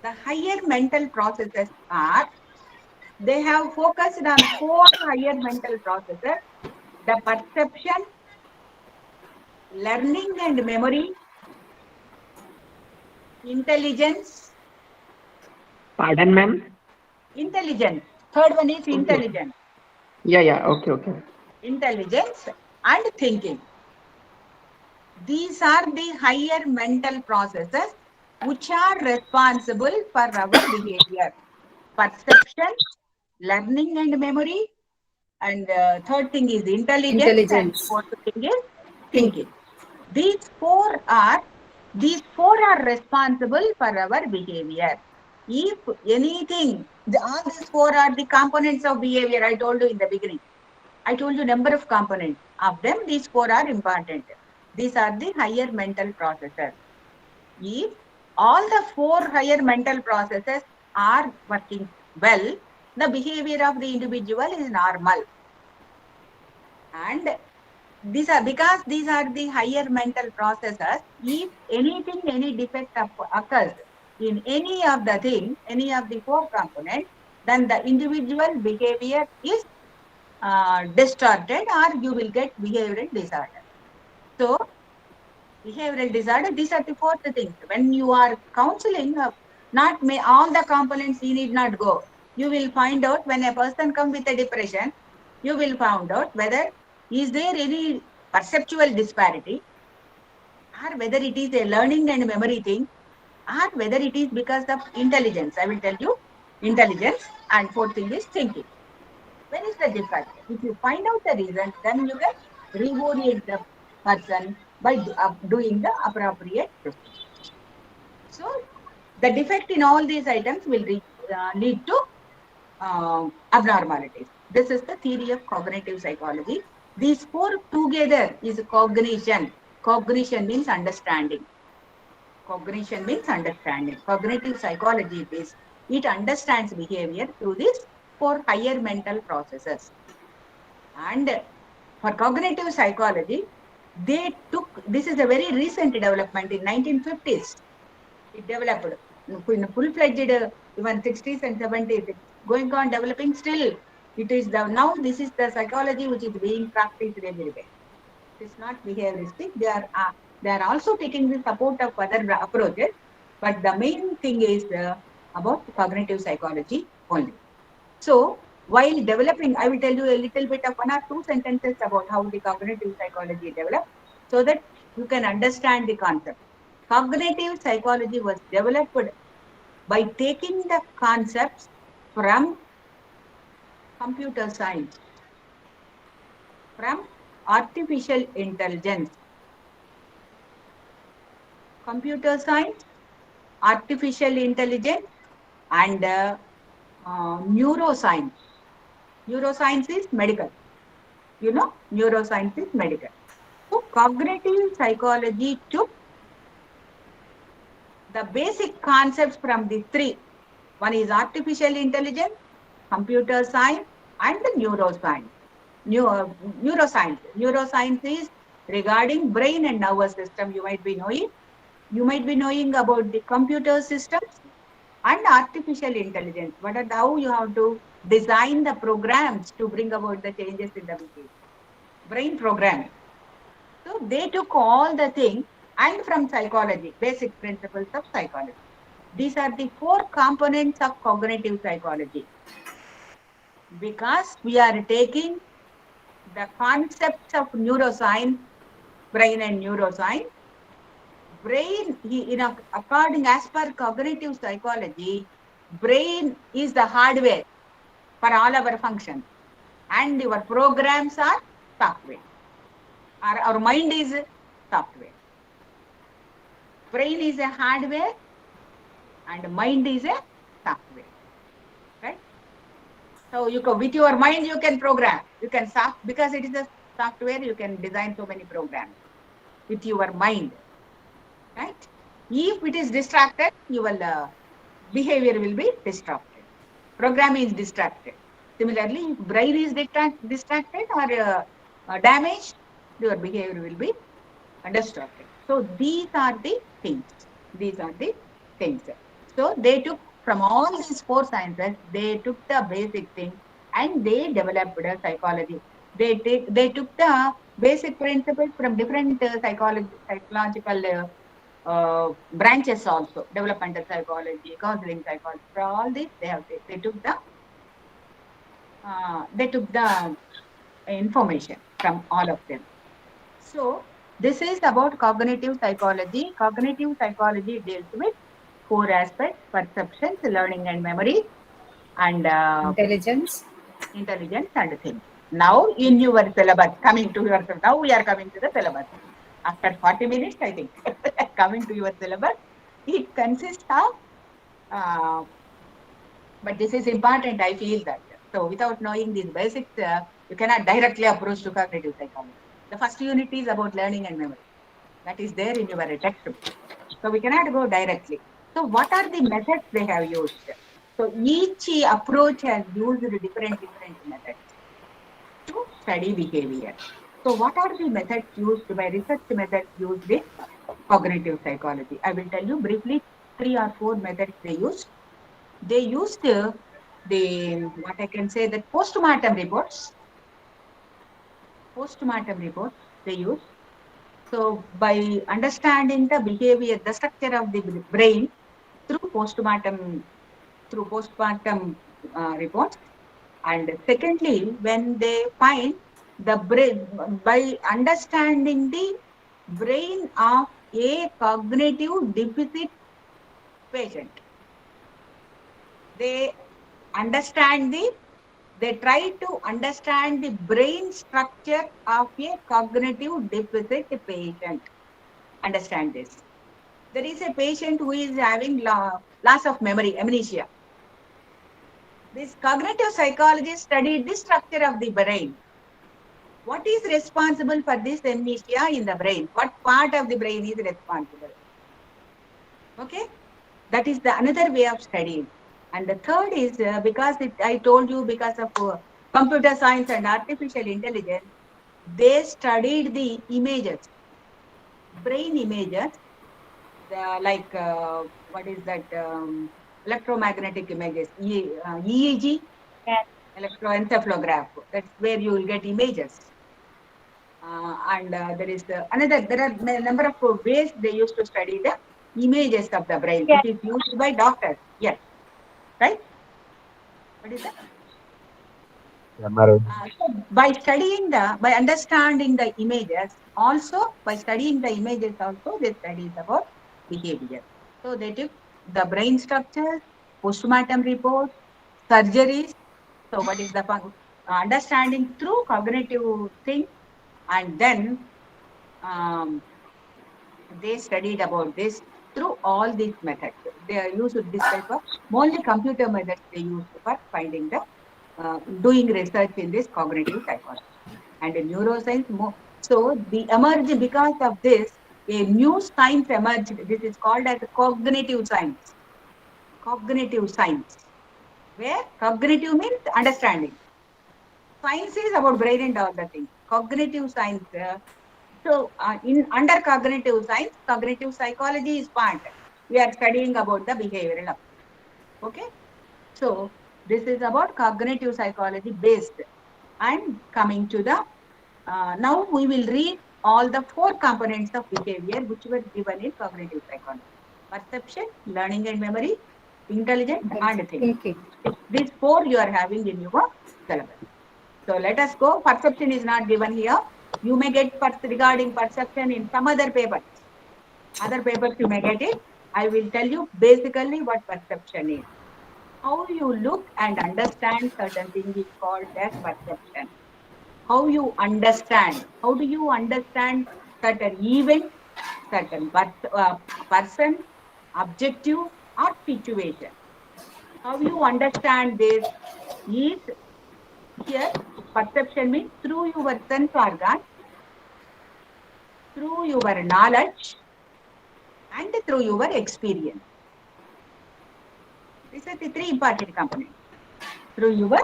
The higher mental processes are, they have focused on 4 higher mental processes: the perception, learning and memory, intelligence. Pardon, ma'am? Intelligence. Third one is intelligence. Yeah, okay. Intelligence and thinking. These are the higher mental processes which are responsible for our behavior. Perception, learning and memory, and third thing is intelligence, and fourth thing is thinking. These four are responsible for our behavior. If anything, all these 4 are the components of behavior. I told you in the beginning. I told you number of components. Of them, these 4 are important. These are the higher mental processes. If all the 4 higher mental processes are working well, the behavior of the individual is normal. And these are, because these are the higher mental processes, if anything, any defect occurs in any of the thing, any of the 4 components, then the individual behavior is distorted, or you will get behavioral disorder. So, behavioral disorder, these are the 4th things. When you are counseling, not all the components you need not go. You will find out when a person comes with a depression, you will find out whether is there any perceptual disparity, or whether it is a learning and memory thing, or whether it is because of intelligence. I will tell you intelligence, and 4th thing is thinking. When is the defect? If you find out the reason, then you can reorient the person by doing the appropriate procedure. So, the defect in all these items will lead to abnormalities. This is the theory of cognitive psychology. These 4 together is cognition. Cognition means understanding. Cognition means understanding. Cognitive psychology is, it understands behavior through these 4 higher mental processes. And for cognitive psychology, they took, this is a very recent development in 1950s. It developed in full-fledged, even 60s and 70s, it's going on developing still. It is the, now this is the psychology which is being practiced everywhere. It is not behavioristic. They are also taking the support of other approaches, but the main thing is about cognitive psychology only. So, while developing, I will tell you a little bit of 1 or 2 sentences about how the cognitive psychology developed, so that you can understand the concept. Cognitive psychology was developed by taking the concepts from computer science, from artificial intelligence, computer science, artificial intelligence, and neuroscience. Neuroscience is medical. You know, neuroscience is medical. So, cognitive psychology took the basic concepts from the 3. One is artificial intelligence, computer science, and the neuroscience. Neuroscience. Neuroscience is regarding brain and nervous system. You might be knowing. You might be knowing about the computer systems and artificial intelligence. What are how you have to design the programs to bring about the changes in the behavior. Brain programming. So they took all the things and from psychology, basic principles of psychology. These are the 4 components of cognitive psychology. Because we are taking the concepts of neuroscience, brain and neuroscience. Brain, according as per cognitive psychology, brain is the hardware for all our functions, and your programs are software. Our mind is software. Brain is a hardware and mind is a software. Right? So with your mind you can program. You can because it is a software, you can design so many programs with your mind. Right? If it is distracted, your behavior will be disrupted. Program is distracted. Similarly, if brain is distracted or damaged, your behavior will be disrupted. So these are the things. So they took from all these 4 sciences, they took the basic things and they developed a psychology. They took the basic principles from different psychological branches also, developmental psychology, counseling psychology. For all this, they took the information from all of them. So this is about cognitive psychology. Cognitive psychology deals with 4 aspects: perceptions, learning and memory, and Intelligence. intelligence and thinking. Now in your syllabus, now we are coming to the syllabus. After 40 minutes, I think, coming to your syllabus, it consists of, but this is important, I feel that. So without knowing these basics, you cannot directly approach to cognitive psychology. The first unit is about learning and memory. That is there in your textbook. So we cannot go directly. So what are the methods they have used? So each approach has used different methods to study behavior. So what are the methods used by research methods used in cognitive psychology? I will tell you briefly 3 or 4 methods they used. They used what I can say, that postmortem reports they use. So by understanding the behavior, the structure of the brain through postmortem reports. And secondly, when they find the brain, by understanding the brain of a cognitive deficit patient, they try to understand the brain structure of a cognitive deficit patient. Understand this. There is a patient who is having loss of memory, amnesia. This cognitive psychologist studied the structure of the brain. What is responsible for this amnesia in the brain? What part of the brain is responsible? Okay, that is the another way of studying. And the third is because I told you, because of computer science and artificial intelligence, they studied the images, brain images, like what is that, electromagnetic images, EEG, electroencephalograph. That's where you will get images. And there are a number of ways they used to study the images of the brain. It is used by doctors. Yes. Right? What is that? So by understanding the images, they studied about behavior. So they took the brain structures, postmortem reports, surgeries. So what is the understanding through cognitive thing, and then they studied about this through all these methods. They are used this type of only computer methods they used for finding the doing research in this cognitive psychology and neuroscience. So because of this, a new science emerged. This is called as cognitive science. Cognitive science, where cognitive means understanding. Science is about brain and all the things. Cognitive science. Under cognitive science, cognitive psychology is part. We are studying about the behavioral approach. Okay. So this is about cognitive psychology based. And coming to the now we will read all the 4 components of behavior which were given in cognitive psychology: perception, learning and memory, intelligence, and thinking. These 4 you are having in your syllabus. So let us go. Perception is not given here. You may get regarding perception in some other papers. Other papers you may get it. I will tell you basically what perception is. How you look and understand certain things is called as perception. How you understand, how do you understand certain event, certain person, objective, or situation? How you understand this is here. Perception means through your sense organ, through your knowledge, and through your experience. These are the 3 important components. Through your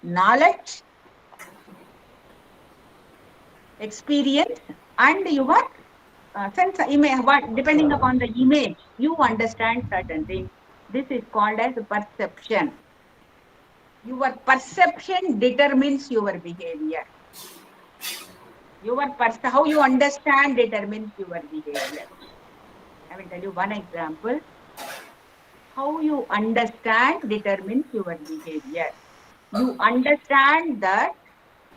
knowledge, experience, and your sense image. Depending upon the image, you understand certain things. This is called as perception. Your perception determines your behavior. How you understand determines your behavior. I will tell you one example. How you understand determines your behavior. You understand that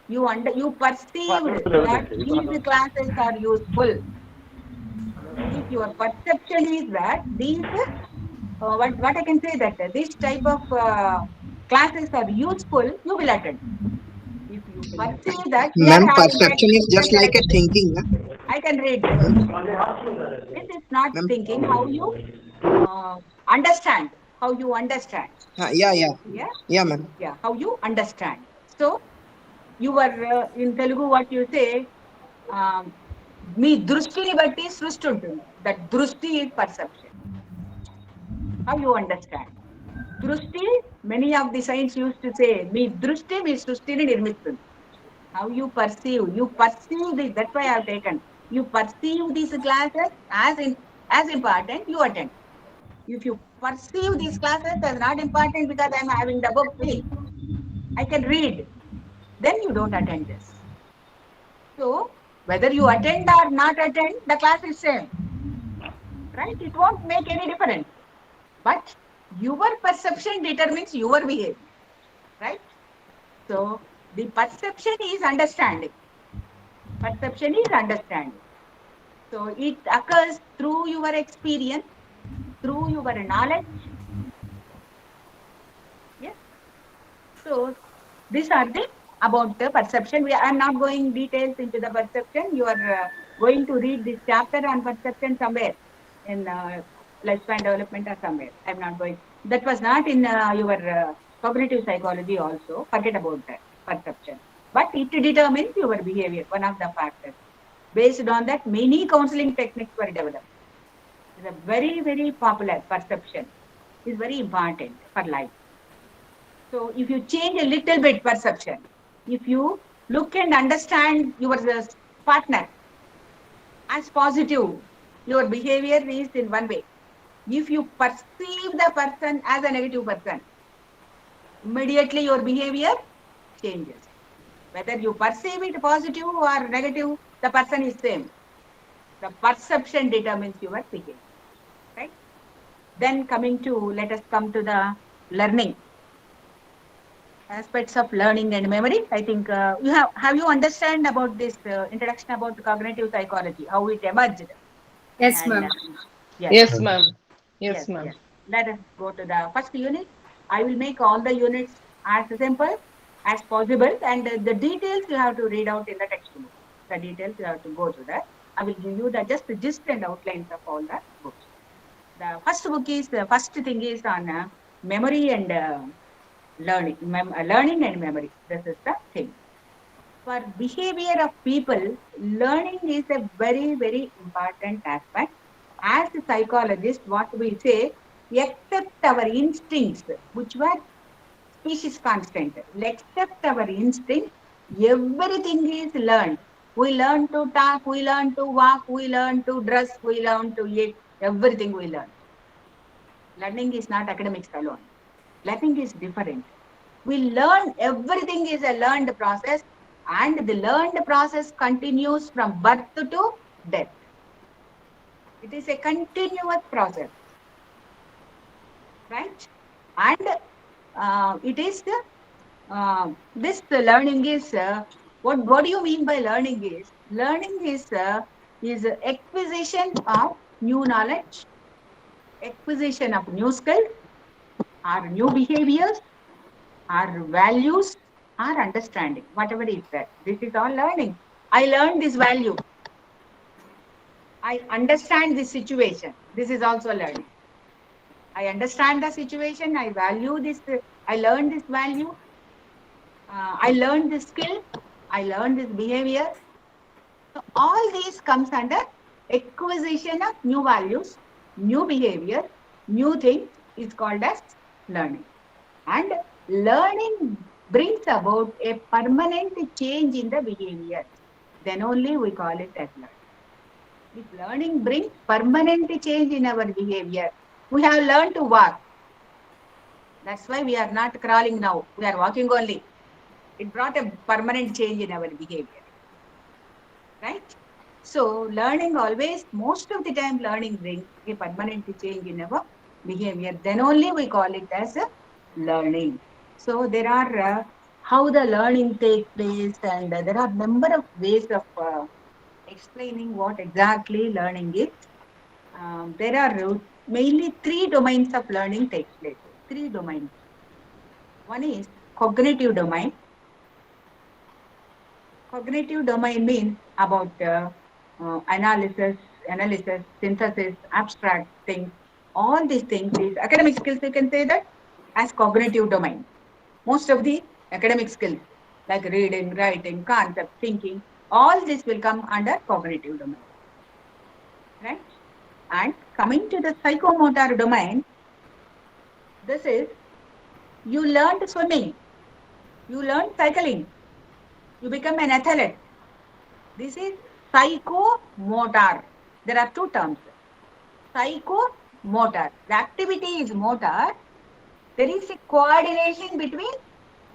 you perceive that these classes are useful. If your perception is that these, what I can say that this type of classes are useful, you will attend. If you perceive that Ma'am, perception is just like a thinking. I can read this. This is not thinking. How you understand. How you understand. Yeah, ma'am. Yeah, how you understand. So, you were in Telugu, what you say, మీ దృష్టిని బట్టి సృష్టి ఉంటుంది. That దృష్టి is perception. How you understand. దృష్టి, many of the science used to say, మీ దృష్టి మీ సృష్టిని నిర్మిస్తుంది. How you perceive this. That's why I have taken. You perceive these classes as important, you attend. If you perceive these classes as not important because I am having the book feel, I can read, then you don't attend this. So, whether you attend or not attend, the class is same. Right? It won't make any difference. But your perception determines your behavior. Right? So, the perception is understanding. Perception is understanding. So, it occurs through your experience, through your knowledge. Yes. So, these are the about the perception. I am not going details into the perception. You are going to read this chapter on perception somewhere in lifespan development or somewhere. I am not going. That was not in your cognitive psychology also. Forget about that perception. But it determines your behavior, one of the factors. Based on that, many counseling techniques were developed. It's a very, very popular perception. It's very important for life. So, if you change a little bit perception, if you look and understand your partner as positive, your behavior is in one way. If you perceive the person as a negative person, immediately your behavior changes. Whether you perceive it positive or negative, the person is same. The perception determines your behavior. Right? Then let us come to the learning. Aspects of learning and memory. I think you have you understand about this introduction about cognitive psychology, how it emerged? Yes, ma'am. Yes, ma'am. Yes, ma'am. Yes. Let us go to the first unit. I will make all the units as simple as possible, and the details you have to read out in the textbook. The details you have to go to that. I will give you just the gist and outlines of all the books. The first thing is on memory and learning and memory. This is the thing. For behavior of people, learning is a very, very important aspect. As a psychologist, what we say, except our instincts, which were species constant, except our instincts, everything is learned. We learn to talk, we learn to walk, we learn to dress, we learn to eat, everything we learn. Learning is not academics alone. Learning is different. We learn, everything is a learned process. And the learned process continues from birth to death. It is a continuous process, right? And it is this learning is what do you mean by learning is? Learning is acquisition of new knowledge, acquisition of new skills, or new behaviors, or values, or understanding, whatever is that. This is all learning. I learned this value. I understand this situation. This is also learning. I understand the situation. I value this. I learn this value. I learned this skill. I learned this behavior. So all these comes under acquisition of new values, new behavior, new things is called as learning. And learning brings about a permanent change in the behavior. Then only we call it as learning. If learning brings permanent change in our behavior, we have learned to walk. That's why we are not crawling now. We are walking only. It brought a permanent change in our behavior. Right? So learning always, most of the time learning brings a permanent change in our behavior. Then only we call it as a learning. So there are how the learning takes place, and there are number of ways of explaining what exactly learning is. There are mainly 3 domains of learning takes place. 3 domains. One is cognitive domain. Cognitive domain means about analysis, synthesis, abstract things. All these things is academic skills. You can say that as cognitive domain. Most of the academic skills like reading, writing, concept, thinking, all this will come under cognitive domain. Right? And coming to the psychomotor domain, this is you learned swimming, you learned cycling, you become an athlete. This is psychomotor. There are 2 terms. Psychomotor. The activity is motor. There is a coordination between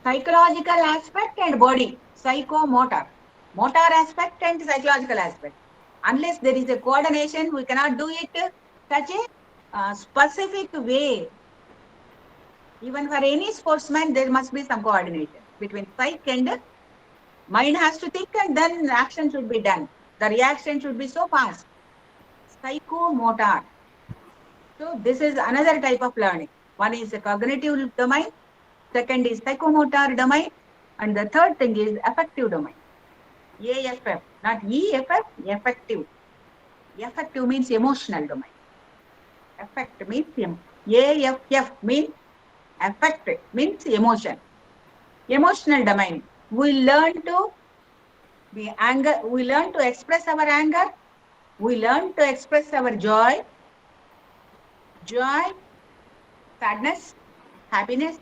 psychological aspect and body. Psychomotor. Motor aspect and psychological aspect. Unless there is a coordination, we cannot do it such a specific way. Even for any sportsman, there must be some coordination between psych and mind has to think, and then action should be done. The reaction should be so fast. Psychomotor. So this is another type of learning. One is a cognitive domain, second is psychomotor domain, and the third thing is affective domain. AFF, not EFF, effective. Affective means emotional domain. Affect means AFF means affect means emotion. Emotional domain. We learn to be anger. We learn to express our anger. We learn to express our joy, sadness, happiness,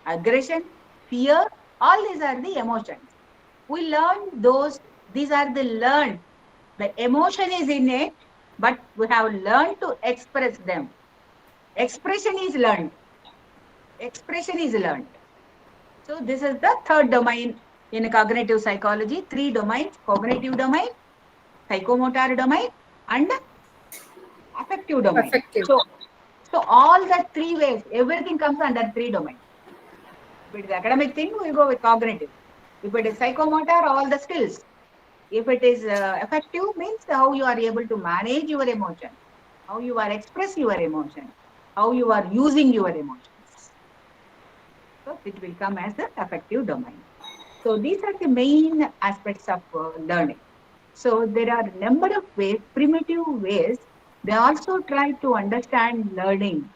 aggression, fear. All these are the emotions. We learn those. These are the learned. The emotion is innate, but we have learned to express them. Expression is learned. Expression is learned. So this is the third domain in cognitive psychology. 3 domains: cognitive domain, psychomotor domain, and affective domain. Affective. So all the 3 ways, everything comes under 3 domains. If it is academic thing, we go with cognitive. If it is psychomotor, all the skills. If it is affective, means how you are able to manage your emotion, how you are express your emotion, how you are using your emotions. So it will come as the affective domain. So these are the main aspects of learning. So there are a number of ways, primitive ways. They also try to understand learning.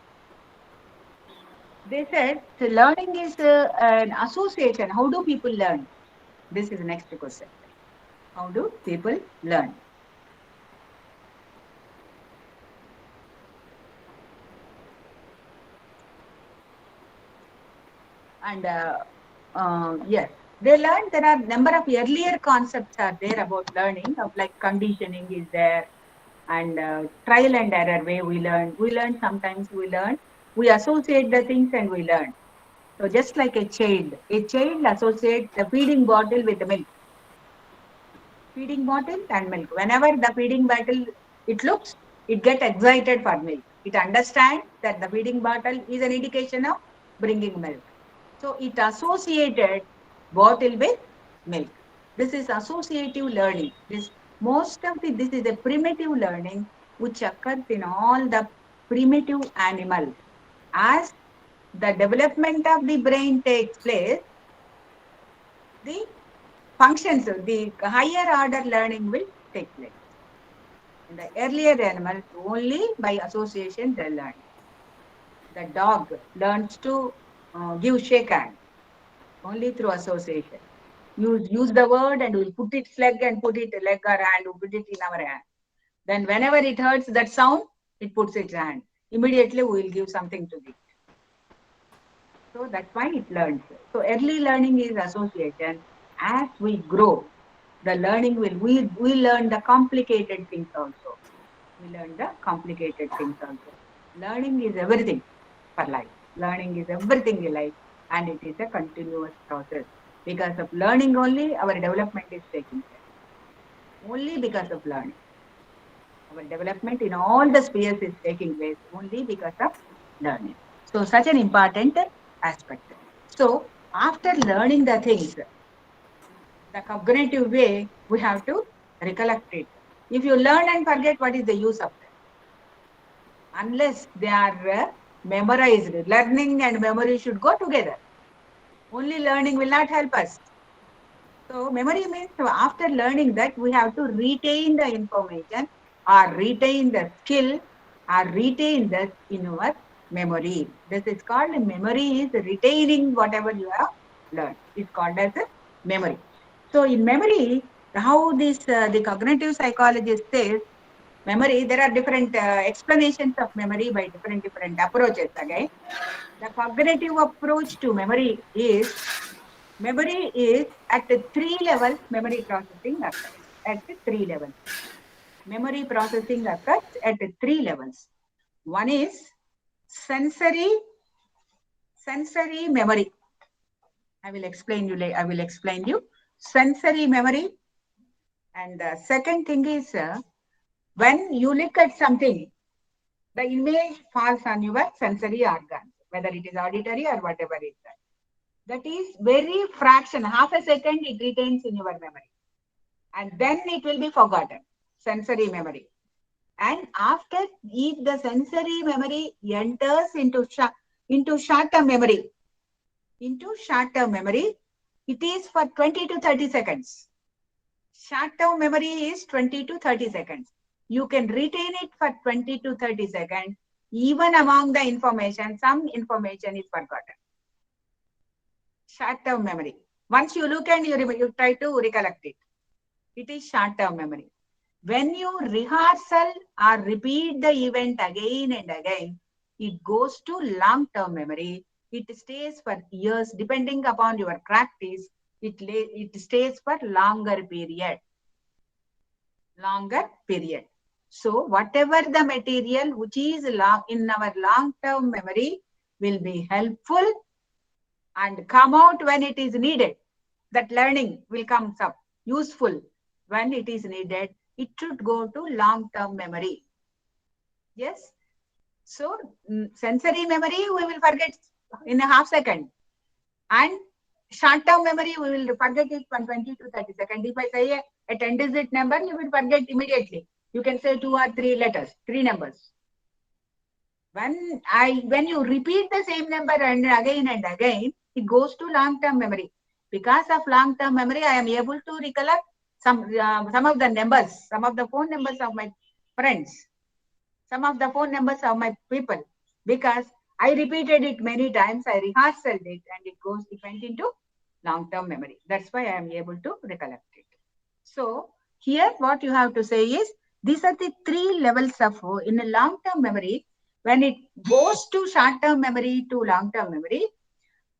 They said so learning is an association. How do people learn? This is the next question. How do people learn? And yes, they learn. There are number of earlier concepts are there about learning, of like conditioning is there, and trial and error way we learn. We learn sometimes. We associate the things and we learn. So just like a child associates the feeding bottle with the milk. feeding bottle and milk. Whenever the feeding bottle it looks, it gets excited for milk. It understands that the feeding bottle is an indication of bringing milk. So it associated bottle with milk. This is associative learning. This is a primitive learning which occurs in all the primitive animals. As the development of the brain takes place, the functions, the higher order learning will take place. In the earlier animals, only by association they learn. The dog learns to give shake hand only through association. You use the word and we'll put its leg and put it leg or hand, we'll put it in our hand. Then whenever it hurts that sound, it puts its hand. Immediately we will give something to it. So that's why it learns. So early learning is association. As we grow, the learning we learn the complicated things also. We learn the complicated things also. Learning is everything for life. Learning is everything in life, and it is a continuous process. Because of learning only, our development is taking place. Only because of learning. Our development in all the spheres is taking place only because of learning. So such an important aspect. So after learning the things, the cognitive way, we have to recollect it. If you learn and forget, what is the use of them? Unless they are memorized. Learning and memory should go together. Only learning will not help us. So memory means after learning that we have to retain the information or retain the skill or retain that in our memory. This is called memory, is retaining whatever you have learned. It's called as a memory. So in memory, how this the cognitive psychologist says, memory, there are different explanations of memory by different approaches again. The cognitive approach to memory is at the 3 levels, memory processing occurs. At the 3 levels. Memory processing occurs at the 3 levels. One is sensory memory. I will explain you. Sensory memory. And the second thing is when you look at something, the image falls on your sensory organs, whether it is auditory or whatever it is. That is very fraction, half a second it retains in your memory. And then it will be forgotten, sensory memory. And after the sensory memory enters into short-term memory, it is for 20 to 30 seconds. Short-term memory is 20 to 30 seconds. You can retain it for 20 to 30 seconds. Even among the information, some information is forgotten. Short-term memory. Once you look and you try to recollect it. It is short-term memory. When you rehearsal or repeat the event again and again, it goes to long-term memory. It stays for years, depending upon your practice. It stays for longer period. So whatever the material which is in our long-term memory will be helpful and come out when it is needed. That learning will come up useful when it is needed. It should go to long-term memory. Yes. So sensory memory we will forget in a half second, and short-term memory we will forget it from 20 to 30 seconds. If I say a 10-digit number, you will forget immediately. You can say 2 or 3 letters, 3 numbers. When you repeat the same number and again, it goes to long-term memory. Because of long-term memory, I am able to recollect some of the numbers, some of the phone numbers of my friends, some of the phone numbers of my people, because I repeated it many times, I rehearsed it, and it went into long-term memory. That's why I am able to recollect it. So here what you have to say is, these are the 3 levels of in a long-term memory. When it goes to short-term memory to long-term memory,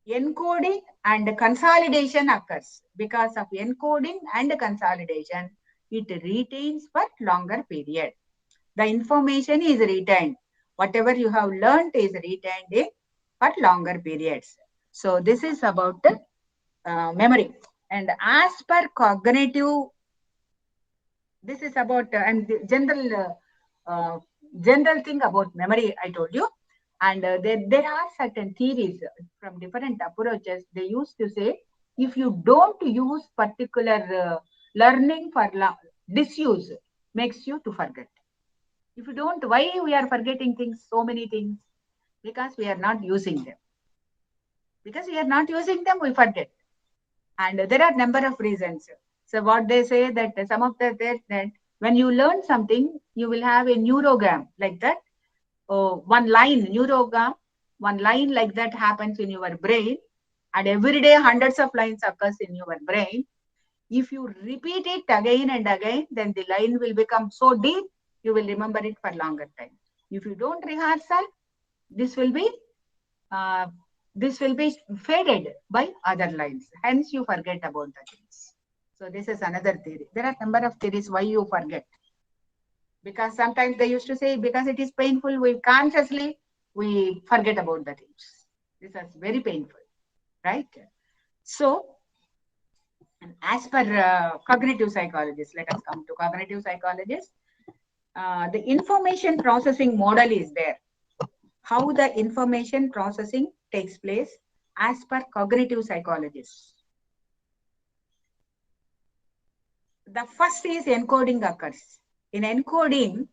encoding and consolidation occurs. Because of encoding and consolidation, it retains for longer period. The information is retained. Whatever you have learned is retained for longer periods. So this is about memory. And as per cognitive This is about and the general thing about memory I told you. And there are certain theories from different approaches. They used to say, if you don't use particular learning for disuse makes you to forget. If you don't, why we are forgetting things, so many things? Because we are not using them. Because we are not using them, we forget. And there are number of reasons. So what they say that some of that when you learn something, you will have a neurogram like that. One line neurogram, one line like that happens in your brain, and every day hundreds of lines occurs in your brain. If you repeat it again and again, then the line will become so deep, you will remember it for longer time. If you don't rehearsal, this will be faded by other lines. Hence, you forget about the things. So this is another theory. There are number of theories why you forget. Because sometimes they used to say, because it is painful, we forget about the things. This is very painful, right? So, as per cognitive psychologists, let us come to cognitive psychologists. The information processing model is there. How the information processing takes place as per cognitive psychologists. The first is encoding occurs. In encoding,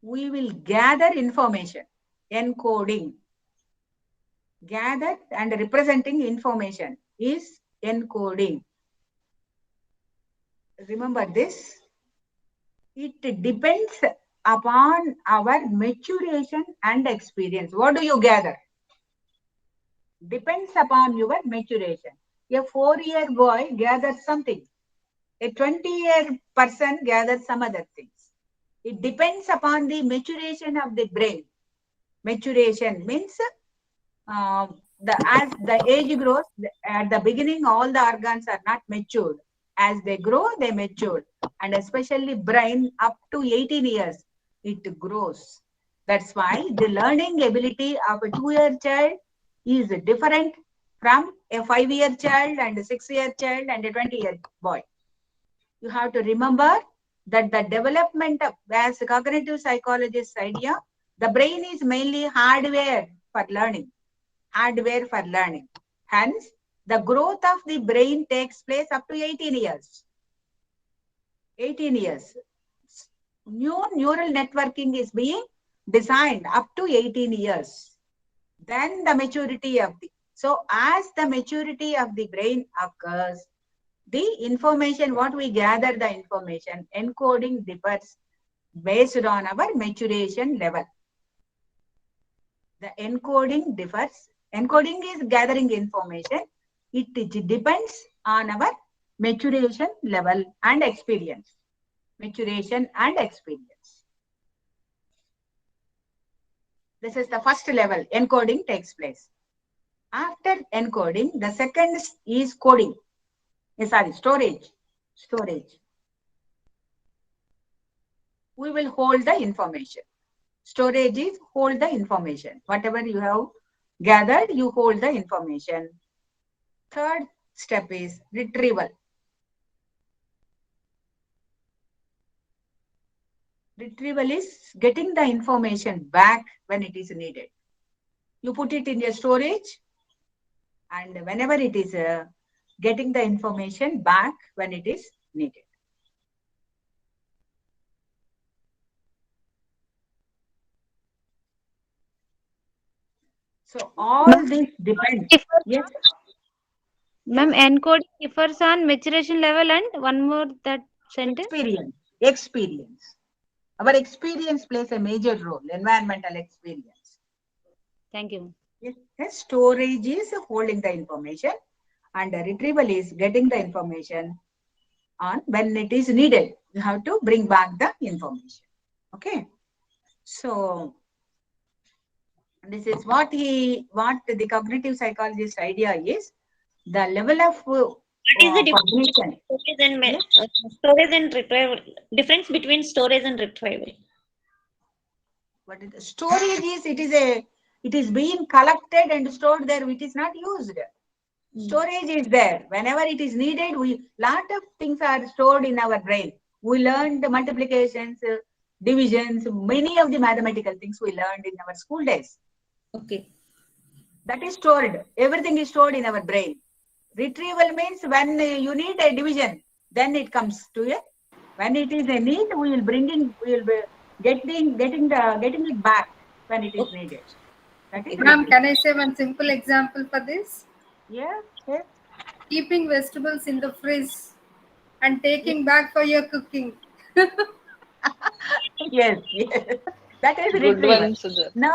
we will gather information. Encoding. Gathered and representing information is encoding. Remember this. It depends upon our maturation and experience. What do you gather? Depends upon your maturation. A 4-year boy gathers something. A 20-year person gathers some other things. It depends upon the maturation of the brain. Maturation means as the age grows, at the beginning, all the organs are not matured. As they grow, they mature. And especially brain, up to 18 years, it grows. That's why the learning ability of a 2-year child is different from a 5-year child and a 6-year child and a 20-year boy. You have to remember that the development of, as a cognitive psychologist's idea, the brain is mainly hardware for learning. Hardware for learning. Hence, the growth of the brain takes place up to 18 years. 18 years. New neural networking is being designed up to 18 years. Then the maturity of the... So, as the maturity of the brain occurs, the information, what we gather the information, encoding differs based on our maturation level. The encoding differs. Encoding is gathering information. It depends on our maturation level and experience. Maturation and experience. This is the first level. Encoding takes place. After encoding, the second is coding. Storage. Storage. We will hold the information. Storage is hold the information. Whatever you have gathered, you hold the information. Third step is retrieval. Retrieval is getting the information back when it is needed. You put it in your storage, and whenever it is getting the information back when it is needed. So all this depends. Yes. Ma'am, encoding differs on maturation level and one more that sentence. Experience. Our experience plays a major role. Environmental experience. Thank you. Yes. Storage is holding the information, and retrieval is getting the information on when it is needed. You have to bring back the information. Okay. So this is what the cognitive psychologist idea is. The level of what is the cognition. Storage and retrieval? Difference between storage and retrieval. What is the storage is? It is being collected and stored there. It is not used. Storage is there. Whenever it is needed, lot of things are stored in our brain. We learned the multiplications, divisions, many of the mathematical things we learned in our school days. Okay. That is stored. Everything is stored in our brain. Retrieval means when you need a division, then it comes to you. When it is a need, we will be getting it back when it is needed. That is Ma'am, retrieval. can I say one simple example for this? Yeah. Yes. Keeping vegetables in the fridge and taking back for your cooking. Yes, yes. That is Good retrieval. one, Sujat. No,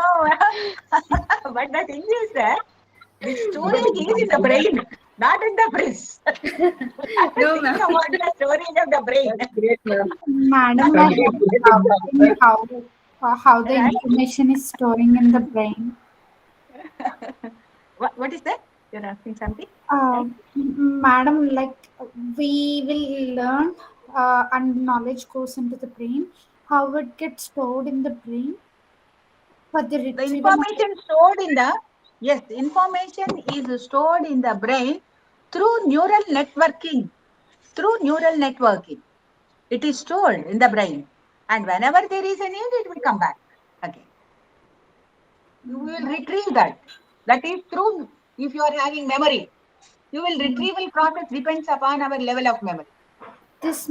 but the thing is that the storage is in the brain, not in the fridge. No, Think ma'am. about the storage of the brain. Great, ma'am. Madam, I have doubting how the Right? information is storing in the brain. What is that? You're asking something? Madam, like we will learn and knowledge goes into the brain. How it gets stored in the brain for the The retrieval? information stored in the, yes, information is stored in the brain through neural networking. Through neural networking. It is stored in the brain. And whenever there is a need, it will come back again. You will retrieve that. That is through, if you are having memory, you will retrieval process depends upon our level of memory. This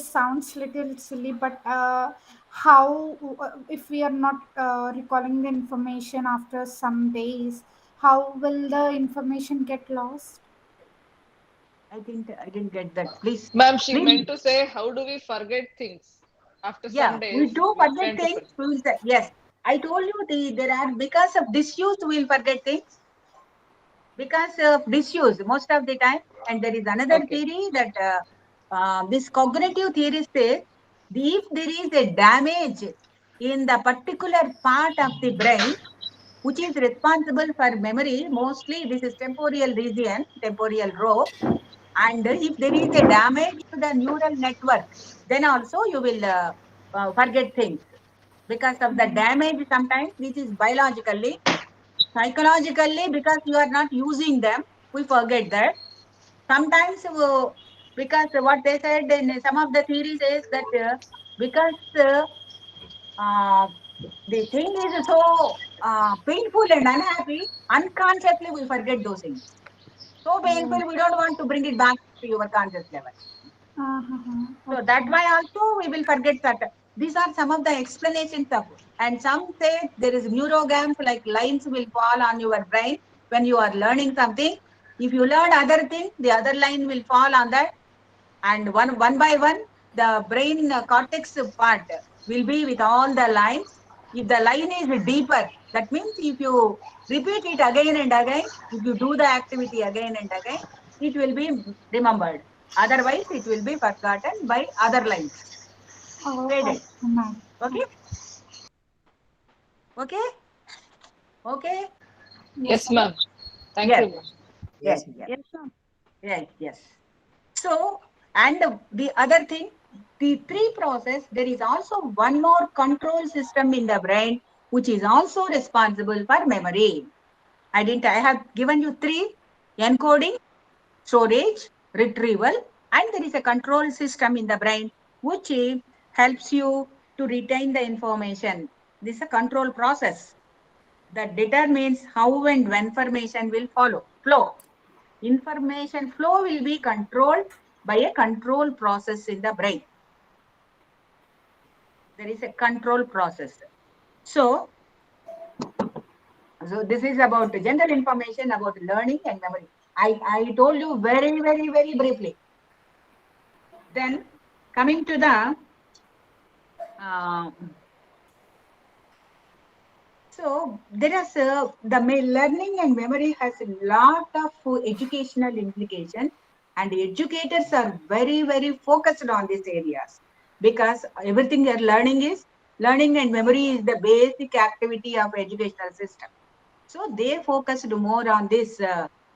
sounds little silly, but how if we are not recalling the information after some days, how will the information get lost? I didn't get that. Please. Ma'am, she Please. meant to say, how do we forget things? After Yeah, some we days, do we forget tend to things. forget. We will say, yes, I told you there are, because of disuse, we will forget things. Because of disuse, most of the time. And there is another Okay. theory that this cognitive theory says, if there is a damage in the particular part of the brain, which is responsible for memory, mostly this is temporal region, temporal row. And if there is a damage to the neural network, then also you will forget things. Because of the damage sometimes, this is biologically, psychologically, because you are not using them, we forget that. Sometimes because what they said in some of the theories is that because the thing is so painful and unhappy, unconsciously we forget those things. So painful, we don't want to bring it back to your conscious level. So that's why also we will forget that. These are some of the explanations of, and some say there is neurograms like lines will fall on your brain when you are learning something. If you learn other thing, the other line will fall on that. And one by one, the brain cortex part will be with all the lines. If the line is deeper, that means if you repeat it again and again, if you do the activity again and again, it will be remembered. Otherwise, it will be forgotten by other lines. Faded. Ma'am. Okay? Okay? Okay? Yes, ma'am. Thank Yes. you, ma'am. Yes. Yes. Yes. Yes. So, and the other thing, the three process, there is also one more control system in the brain, which is also responsible for memory. I have given you three: encoding, storage, retrieval, and there is a control system in the brain, which helps you to retain the information. This is a control process that determines how and when information will flow. Information flow will be controlled by a control process in the brain. There is a control process. So this is about general information about learning and memory. I told you very, very, very briefly. Then coming to the so there is the learning and memory has a lot of educational implications, and educators are very, very focused on these areas because everything they're learning is learning and memory is the basic activity of educational system. So they focused more on this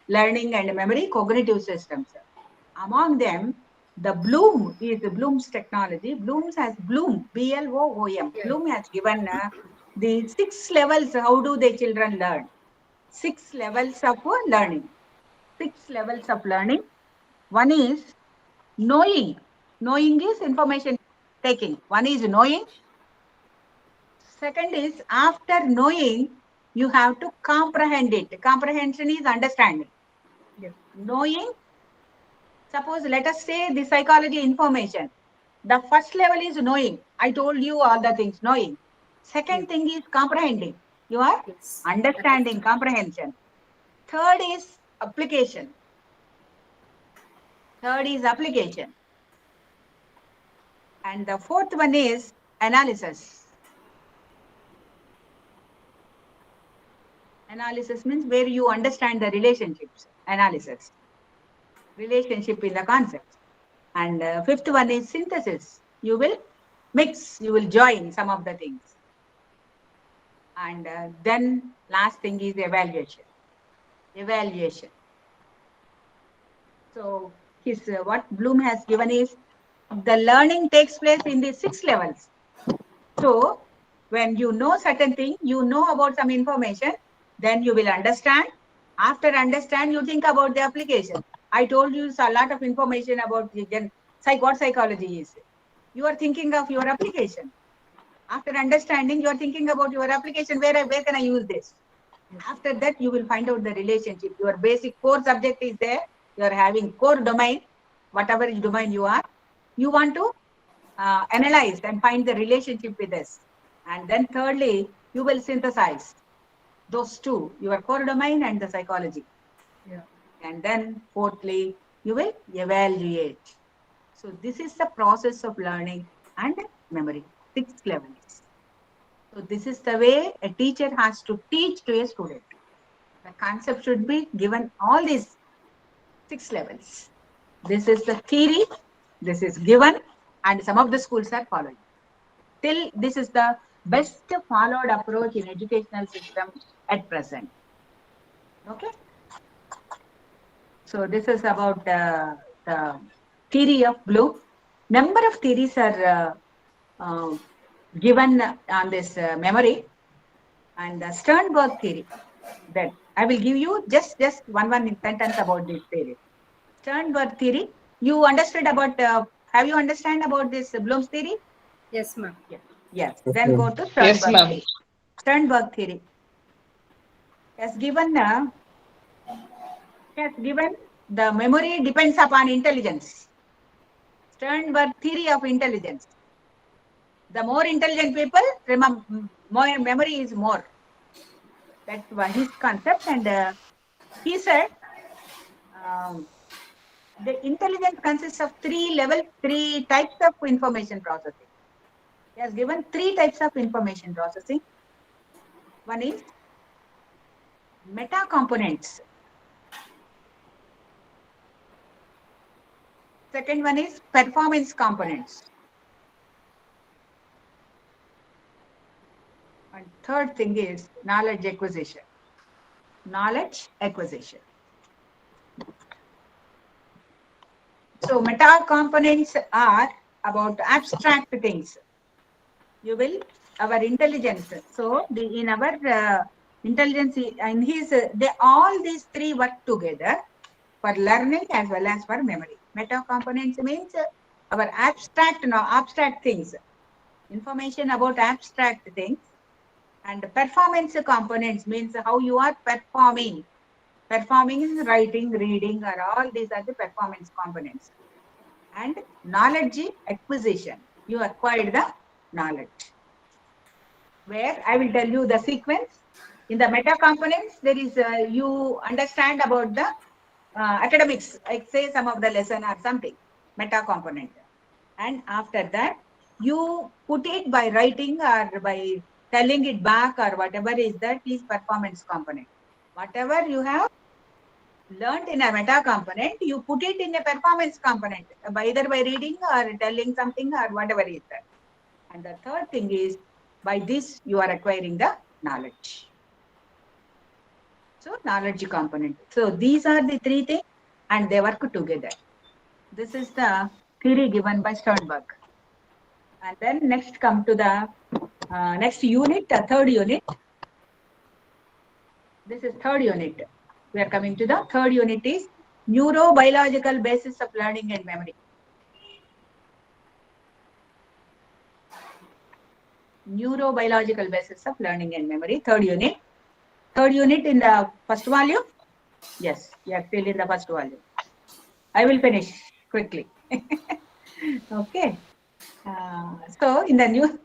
learning and memory cognitive systems. Among them, the Bloom's technology. Bloom's has Bloom. Bloom has given the 6 levels. How do the children learn? 6 levels of learning. 6 levels of learning. One is knowing. Knowing is information taking. One is knowing. Second is after knowing, you have to comprehend it. Comprehension is understanding. Yes. Knowing, suppose let us say the psychology information. The first level is knowing. I told you all the things, knowing. Second thing is comprehending. You are understanding, comprehension. Third is application. Third is application. And the fourth one is analysis. Analysis means where you understand the relationships. Analysis. Relationship in the concept. And fifth one is synthesis. You will mix, you will join some of the things. And then last thing is evaluation. Evaluation. So his what Bloom has given is the learning takes place in the 6 levels. So when you know certain thing, you know about some information, then you will understand. After understand, you think about the application. I told you a lot of information about what psychology is. You are thinking of your application. After understanding, you are thinking about your application. Where can I use this? After that, you will find out the relationship. Your basic core subject is there. You are having core domain, whatever domain you are. You want to analyze and find the relationship with this. And then thirdly, you will synthesize those two, your core domain and the psychology. Yeah. And then fourthly, you will evaluate. So this is the process of learning and memory, 6 levels. So this is the way a teacher has to teach to a student. The concept should be given all these 6 levels. This is the theory, this is given, and some of the schools are following. Till this is the best followed approach in educational system at present. Okay. So this is about the theory of Bloom. Number of theories are given on this memory, and the Sternberg theory. Then I will give you just one sentence about this theory. Sternberg theory. You understood about? Have you understand about this Bloom's theory? Yes, ma'am. Yeah. Yes. Then go to Sternberg. Yes, ma'am. Theory. Sternberg theory has given the memory depends upon intelligence. Sternberg theory of intelligence. The more intelligent people, remember, more memory is more. That's his concept, and he said the intelligence consists of 3 types of information processing. He has given 3 types of information processing. One is meta components. Second one is performance components. And third thing is knowledge acquisition. Knowledge acquisition. So meta components are about abstract things. You will our intelligence. So in our intelligence, in his all these 3 work together for learning as well as for memory. Meta components means our abstract things, information about abstract things, and performance components means how you are performing. Performing is writing, reading, or all these are the performance components. And knowledge acquisition. You acquired the knowledge. Where I will tell you the sequence. In the meta components, there is you understand about the academics, like say some of the lesson or something, meta component. And after that, you put it by writing or by telling it back or whatever is that is performance component. Whatever you have learned in a meta component, you put it in a performance component, either by reading or telling something or whatever is that. And the third thing is, by this you are acquiring the knowledge. So knowledge component. So these are the 3 things and they work together. This is the theory given by Sternberg. And then next come to the next unit, the 3rd unit. This is 3rd unit. We are coming to the third unit is neurobiological basis of learning and memory. Neurobiological basis of learning and memory, third unit. Third unit in the first volume? Yes, you are still in the first volume. I will finish quickly. Okay. So in the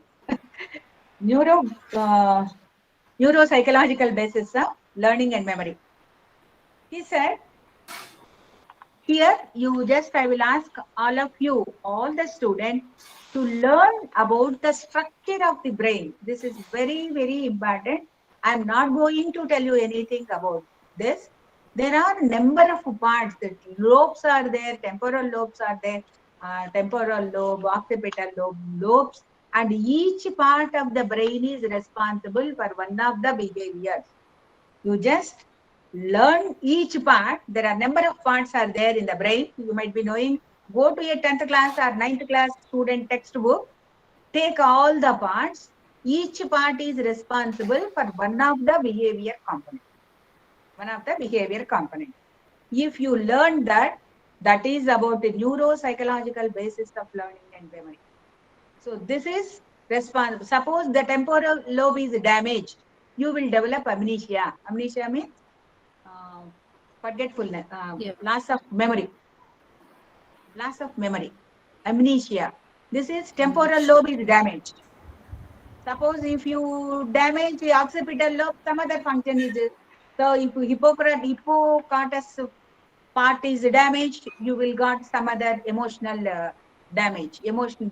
neuropsychological basis of learning and memory. He said, here I will ask all of you, all the students, to learn about the structure of the brain. This is very, very important. I am not going to tell you anything about this. There are a number of parts. The lobes are there, temporal lobes are there, temporal lobe, occipital lobe, lobes, and each part of the brain is responsible for one of the behaviors. You just learn each part. There are number of parts are there in the brain. You might be knowing. Go to a 10th class or 9th class student textbook. Take all the parts. Each part is responsible for one of the behavior components. One of the behavior components. If you learn that, that is about the neuropsychological basis of learning and memory. So this is responsible. Suppose the temporal lobe is damaged, you will develop amnesia. Amnesia means forgetfulness, loss of memory. Loss of memory. Amnesia. This is temporal lobe is damaged. Suppose if you damage the occipital lobe, some other function is. So if hippocampus part is damaged, you will got some other emotional damage, emotional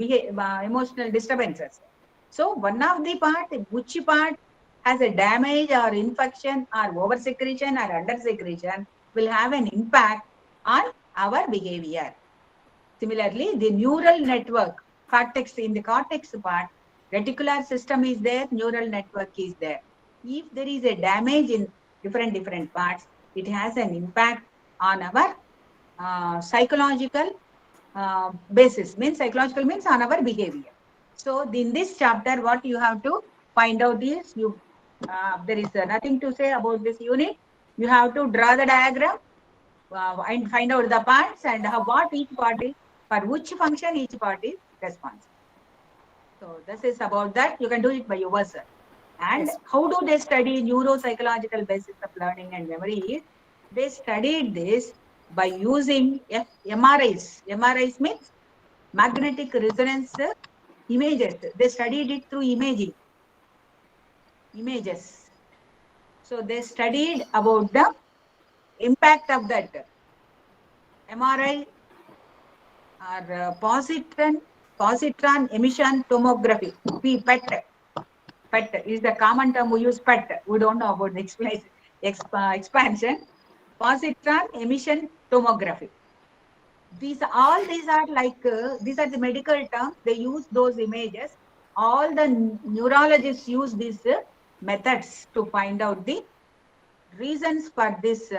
disturbances. So one of the part, which part has a damage or infection or oversecretion or undersecretion will have an impact on our behavior. Similarly, the neural network, cortex, in the cortex part, reticular system is there, neural network is there. If there is a damage in different parts, it has an impact on our psychological basis. Psychological means on our behavior. So in this chapter, what you have to find out is, there is nothing to say about this unit. You have to draw the diagram and find out the parts and what each part is, for which function each part is responsible. So this is about that. You can do it by yourself. And how do they study neuropsychological basis of learning and memory? They studied this by using MRIs. MRIs means magnetic resonance images. They studied it through imaging. Images. So they studied about the impact of that MRI or positron emission tomography. PET. PET is the common term we use. PET. We don't know about the expansion. Positron emission tomography. All these are like these are the medical terms. They use those images. All the neurologists use these methods to find out the reasons for this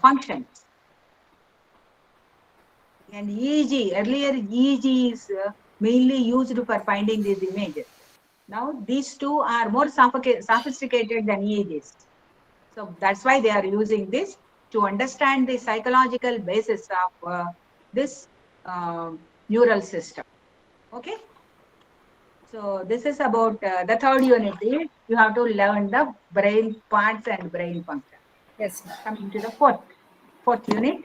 functions. And EEG, earlier EEG is mainly used for finding these images. Now these two are more sophisticated than EEGs. So that's why they are using this to understand the psychological basis of this neural system. Okay. So this is about the third unit. You have to learn the brain parts and brain function. Yes. Coming to the fourth unit.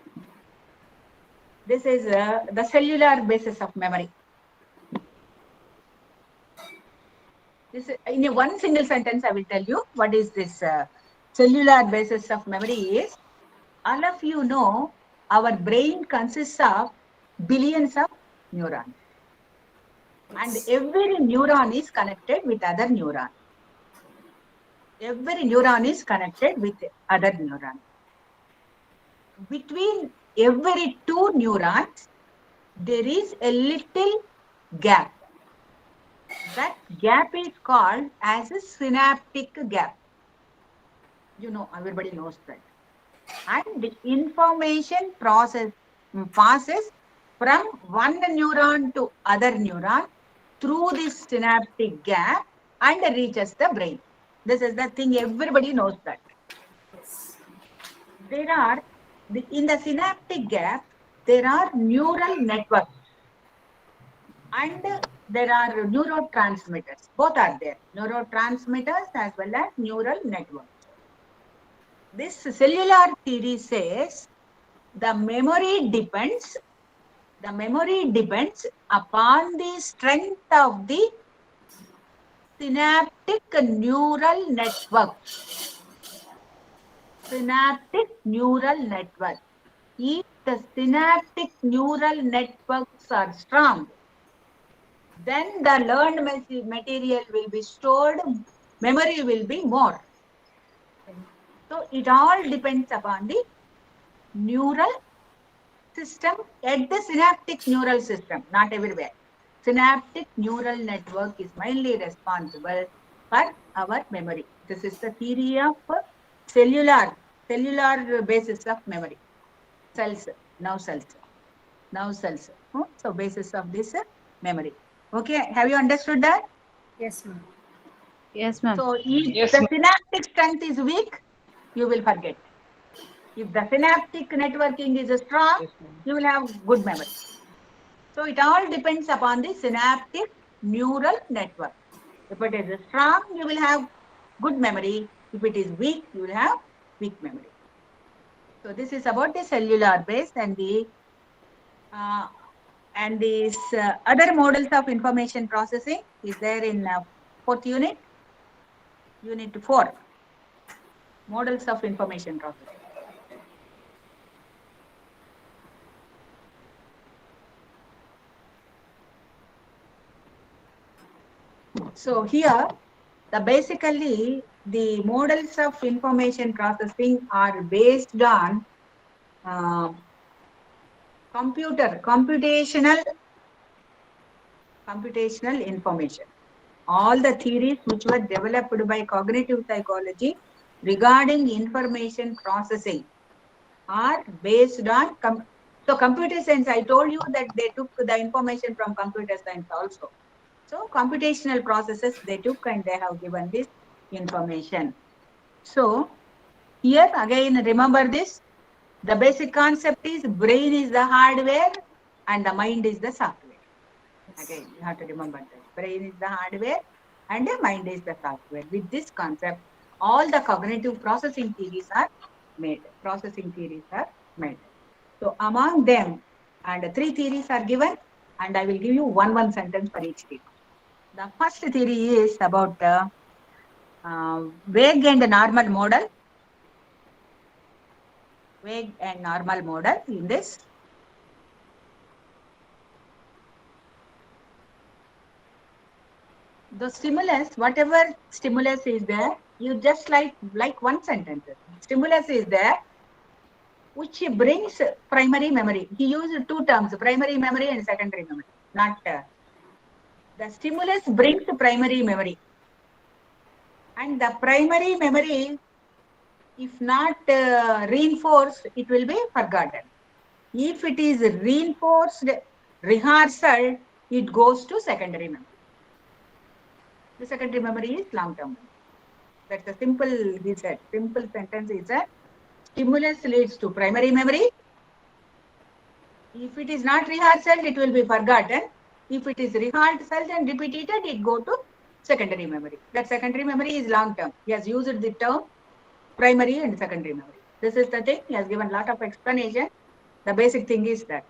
This is the cellular basis of memory. This is, in one single sentence, I will tell you what is this cellular basis of memory is. All of you know our brain consists of billions of neurons. And every neuron is connected with other neuron. Every neuron is connected with other neuron. Between every two neurons, there is a little gap. That gap is called as a synaptic gap. You know, everybody knows that. And the information passes from one neuron to other neuron through this synaptic gap and reaches the brain. This is the thing, everybody knows that. there are, in the synaptic gap, there are neural networks and there are neurotransmitters. Both are there, neurotransmitters as well as neural networks. This cellular theory says the memory depends upon the strength of the synaptic neural network. Synaptic neural network. If the synaptic neural networks are strong, then the learned material will be stored, memory will be more. So it all depends upon the neural system at the synaptic neural system, not everywhere. Synaptic neural network is mainly responsible for our memory. This is the theory of cellular basis of memory. Cells, now cells. So basis of this memory. Okay, have you understood that? Yes, ma'am. Yes, ma'am. So if the synaptic strength is weak, you will forget. If the synaptic networking is strong, you will have good memory. So it all depends upon the synaptic neural network. If it is strong, you will have good memory. If it is weak, you will have weak memory. So this is about the cellular base and these other models of information processing is there in fourth unit, unit 4, models of information processing. So here, basically the models of information processing are based on computational information. All the theories which were developed by cognitive psychology regarding information processing are based on so computer science. I told you that they took the information from computer science also. So computational processes they took and they have given this information. So here again, remember this, the basic concept is brain is the hardware and the mind is the software. Again, you have to remember that brain is the hardware and the mind is the software. With this concept, all the cognitive processing theories are made. So among them, and 3 theories are given, and I will give you one sentence for each theory. The first theory is about vague and normal model. Vague and normal model in this. The stimulus, whatever stimulus is there, you just like one sentence. Stimulus is there, which brings primary memory. He used 2 terms, primary memory and secondary memory. Not the stimulus brings primary memory, and the primary memory, if not reinforced, it will be forgotten. If it is reinforced, rehearsal, it goes to secondary memory. The secondary memory is long-term memory. That's a simple, he said, simple sentence is that stimulus leads to primary memory. If it is not rehearsal, it will be forgotten. If it is rehearsal and repeated, it go to secondary memory. That secondary memory is long-term. He has used the term primary and secondary memory. This is the thing. He has given a lot of explanation. The basic thing is that.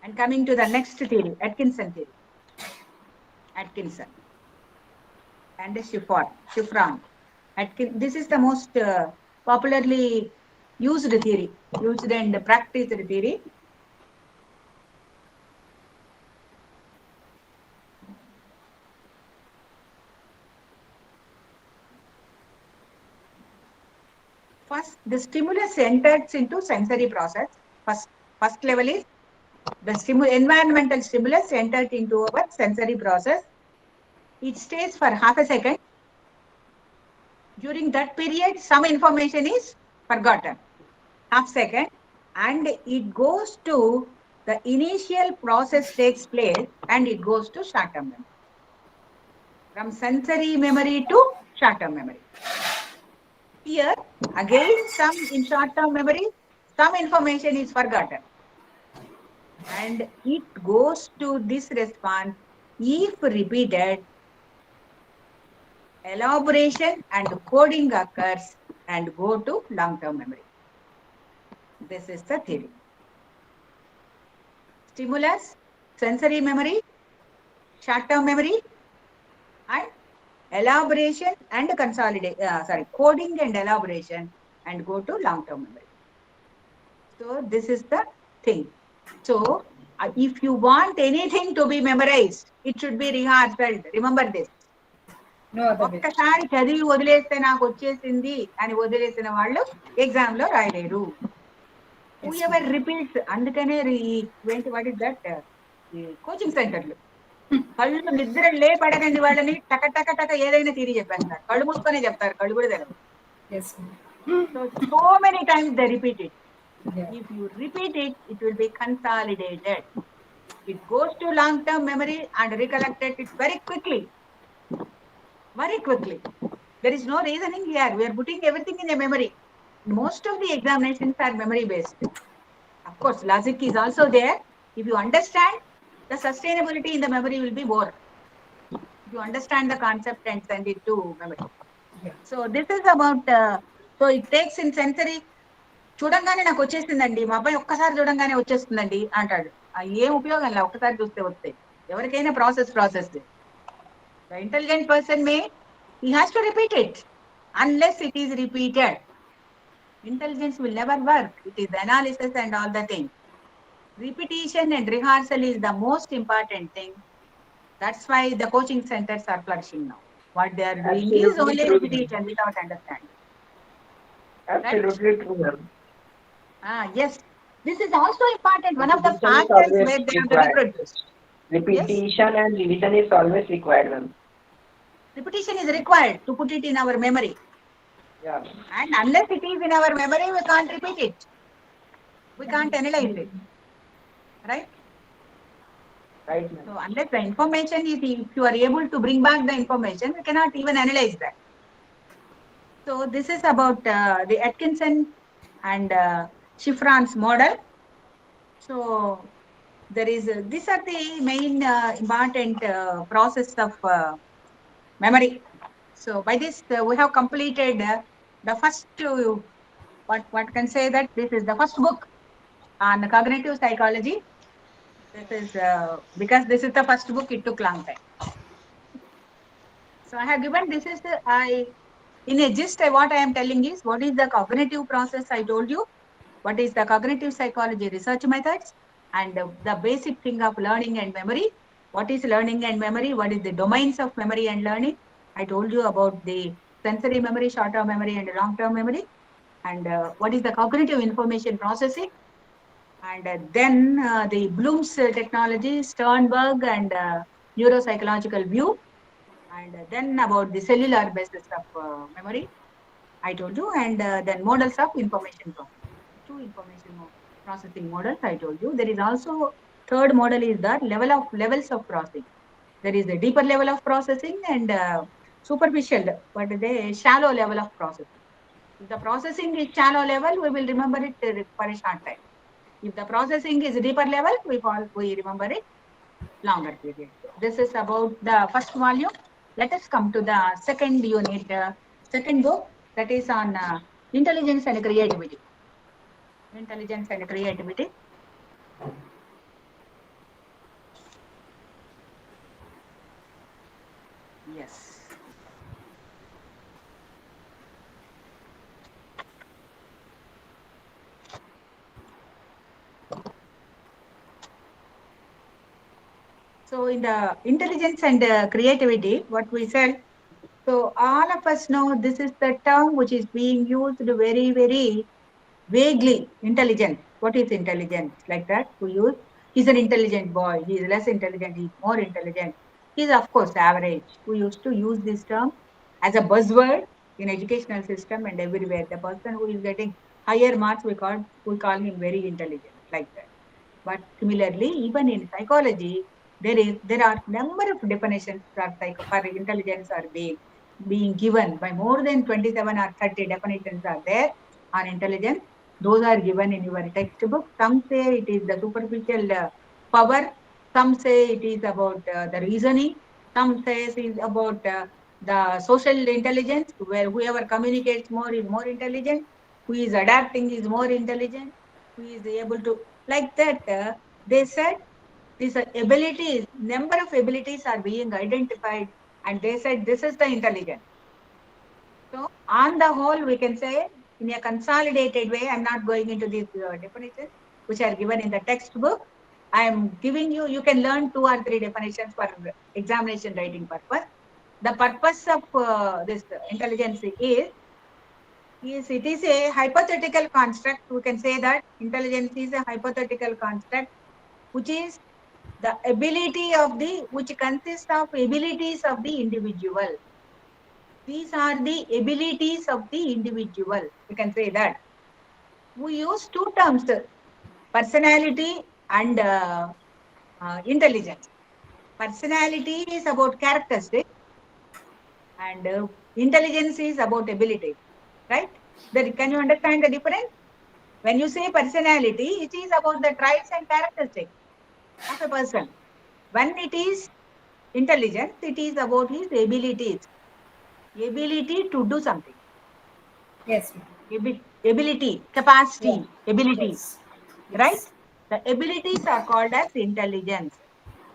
And coming to the next theory, Atkinson theory. Atkinson and Chiffron. This is the most popularly used theory, used and practiced theory. First, the stimulus enters into sensory process. First level is the environmental stimulus entered into our sensory process. It stays for half a second. During that period, some information is forgotten. Half second, and it goes to the initial process takes place, and it goes to short-term memory. From sensory memory to short-term memory. Here, again, some in short-term memory, some information is forgotten. And it goes to this response if repeated, elaboration and coding occurs and go to long-term memory. This is the theory. Stimulus, sensory memory, short-term memory, and elaboration and coding and elaboration and go to long-term memory. So this is the thing. So if you want anything to be memorized, it should be rehearsed. Remember this. No other way. ఒక్కసారి చదివి వదిలేస్తే నాకు వచ్చేసింది అని వదిలేసిన వాళ్ళు exam లో రాయలేరు. Whoever repeats, అందుకనే వాట్ ఇస్ దట్ కోచింగ్ సెంటర్లు కళ్ళు నిద్ర లేపడకండి వాళ్ళని టక టక టక ఏదైనా తీరి చెప్పేస్తారు. కళ్ళు మూసుకొనే చెప్తారు, కళ్ళు కూడా తెలవు. So many times they repeat it. If you repeat it, it will be consolidated. It goes to long-term memory and recollected it very quickly. Very quickly. There is no reasoning here. We are putting everything in a memory. Most of the examinations are memory based. Of course, logic is also there. If you understand, the sustainability in the memory will be more. If you understand the concept and send it to memory. So this is about, so it takes in sensory. చూడంగానే నాకు వచ్చేసిందండి, మా అబ్బాయి ఒక్కసారి చూడంగానే వచ్చేస్తుందండి అంటాడు. ఏం ఉపయోగం లే, ఒక్కసారి చూస్తే వస్తాయి. ఎవరికైనా process The intelligent person he has to repeat it. Unless it is repeated, intelligence will never work. It is analysis and all the things. Repetition and rehearsal is the most important thing. That's why the coaching centers are flourishing now. What they are doing is only repetition without understanding. Absolutely true, ma'am. Yes. This is also important. One of the factors where they have to reproduce. Repetition and revision is always required, ma'am. Repetition is required to put it in our memory. Yeah. And unless it is in our memory, we can't repeat it. We can't analyze it. Right? Right, ma'am. So unless the information is, if you are able to bring back the information, we cannot even analyze that. So this is about the Atkinson and Schifrin's model. So there is, these are the main important process of memory. So by this we have completed the first, what can say that this is the first book on cognitive psychology. This is because this is the first book, it took long time. So I have given, this is in a gist, what I am telling is what is the cognitive process I told you, what is the cognitive psychology research methods, and the basic thing of learning and memory. What is learning and memory? What is the domains of memory and learning? I told you about the sensory memory, short-term memory, and long-term memory. And what is the cognitive information processing? And then the Bloom's technology, Sternberg, and neuropsychological view. And then about the cellular basis of memory, I told you. And then models of information processing. 2 information processing models I told you. There is also third model is the levels of processing. There is a deeper level of processing and superficial, but the shallow level of processing. If the processing is shallow level, we will remember it for a short time. If the processing is deeper level, we remember it longer period. This is about the first volume. Let us come to the second unit, second book, that is on intelligence and creativity. Intelligence and creativity. Yes. So in the intelligence and creativity, what we said, so all of us know this is the term which is being used very, very vaguely. Intelligence. What is intelligence? Like that we use. He's an intelligent boy. He is less intelligent. He's more intelligent. He's of course average. We used to use this term as a buzzword in educational system and everywhere. The person who is getting higher marks, we call him very intelligent, like that. But similarly, even in psychology, there are number of definitions for intelligence are being being given by more than 27 or 30 definitions are there on intelligence. Those are given in your textbook. Some say it is the superficial power. Some say it is about the reasoning. Some says it is about the social intelligence, where whoever communicates more is more intelligent, who is adapting is more intelligent, who is able to, like that. They said these abilities, number of abilities are being identified, and they said this is the intelligence. So on the whole, we can say in a consolidated way, I'm not going into these definitions which are given in the textbook. I am giving you, you can learn 2 or 3 definitions for examination writing purpose. The purpose of this intelligence is it is a hypothetical construct. We can say that intelligence is a hypothetical construct, which is the ability of the, which consists of abilities of the individual. These are the abilities of the individual. We can say that. We use 2 terms, personality and intelligence. Personality is about characteristics, and intelligence is about ability, right? Can you understand the difference? When you say personality, it is about the traits and characteristics of a person. When it is intelligence, it is about his abilities. Ability to do something. Yes. Ability, capacity, Yeah. ability, Yes. right? The abilities are called as intelligence.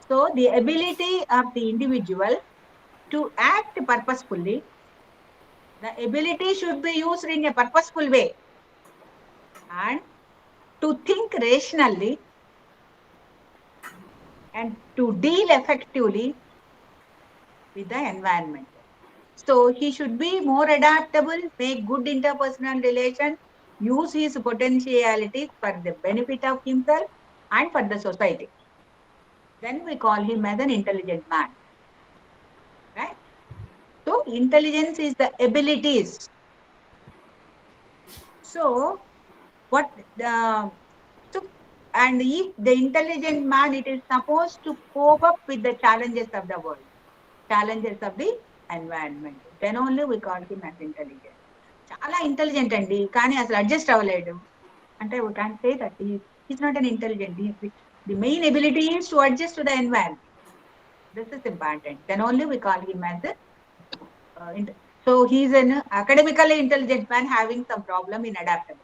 So the ability of the individual to act purposefully, the ability should be used in a purposeful way, and to think rationally, and to deal effectively with the environment. So he should be more adaptable, make good interpersonal relations, use his potentialities for the benefit of himself and for the society. Then we call him as an intelligent man. Right? So intelligence is the abilities. So what the and if the intelligent man, it is supposed to cope up with the challenges of the world, challenges of the environment. Then only we call him as intelligent. Chala intelligent andi, కానీ అసలు adjust అవ్వలేడు అంటే we can't say that he's not an intelligent. The main ability is to adjust to the environment. This is important. Then only we call him as so he's an academically intelligent man having some problem in adaptability.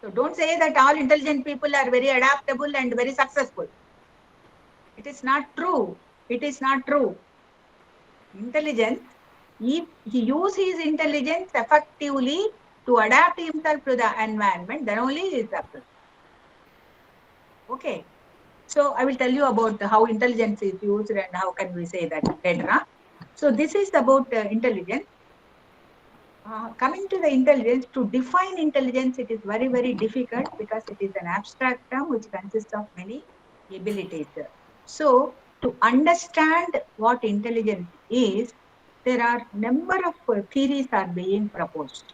So don't say that all intelligent people are very adaptable and very successful. It is not true. It is not true. Intelligence, if he uses his intelligence effectively to adapt himself to the environment, then only he is successful. Okay. So I will tell you about how intelligence is used and how can we say that later. So this is about intelligence. Coming to the intelligence, to define intelligence, it is very, very difficult because it is an abstract term which consists of many abilities. So to understand what intelligence is, there are number of theories are being proposed.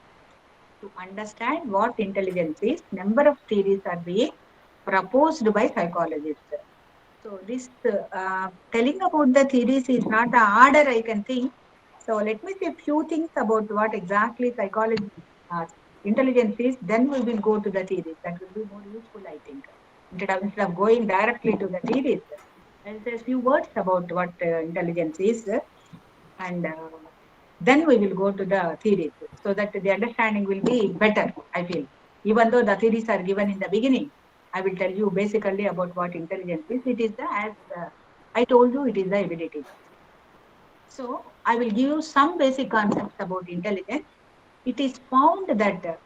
To understand what intelligence is, number of theories are being proposed by psychologists. So this telling about the theories is not the order I can think. So let me say a few things about what exactly psychology intelligence is. Then we will go to the theories. That will be more useful, I think. Instead of going directly to the theories, I'll say a few words about what intelligence is, and then we will go to the theories, so that the understanding will be better, I feel. Even though the theories are given in the beginning, I will tell you basically about what intelligence is. It is the, as I told you, it is the ability. So I will give you some basic concepts about intelligence. It is found that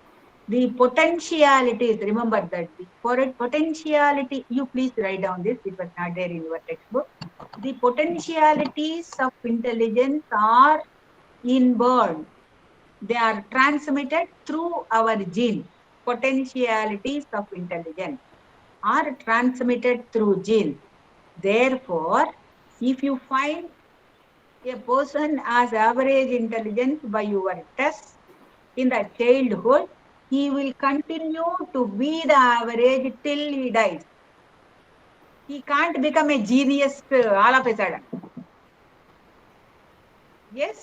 the potentialities, remember that for a potentiality, you please write down this, it was not there in your textbook. The potentialities of intelligence are inborn. They are transmitted through our genes. Potentialities of intelligence are transmitted through genes. Therefore, if you find a person has average intelligence by your tests in the childhood, he will continue to be the average till he dies. He can't become a genius all of a sudden. Yes,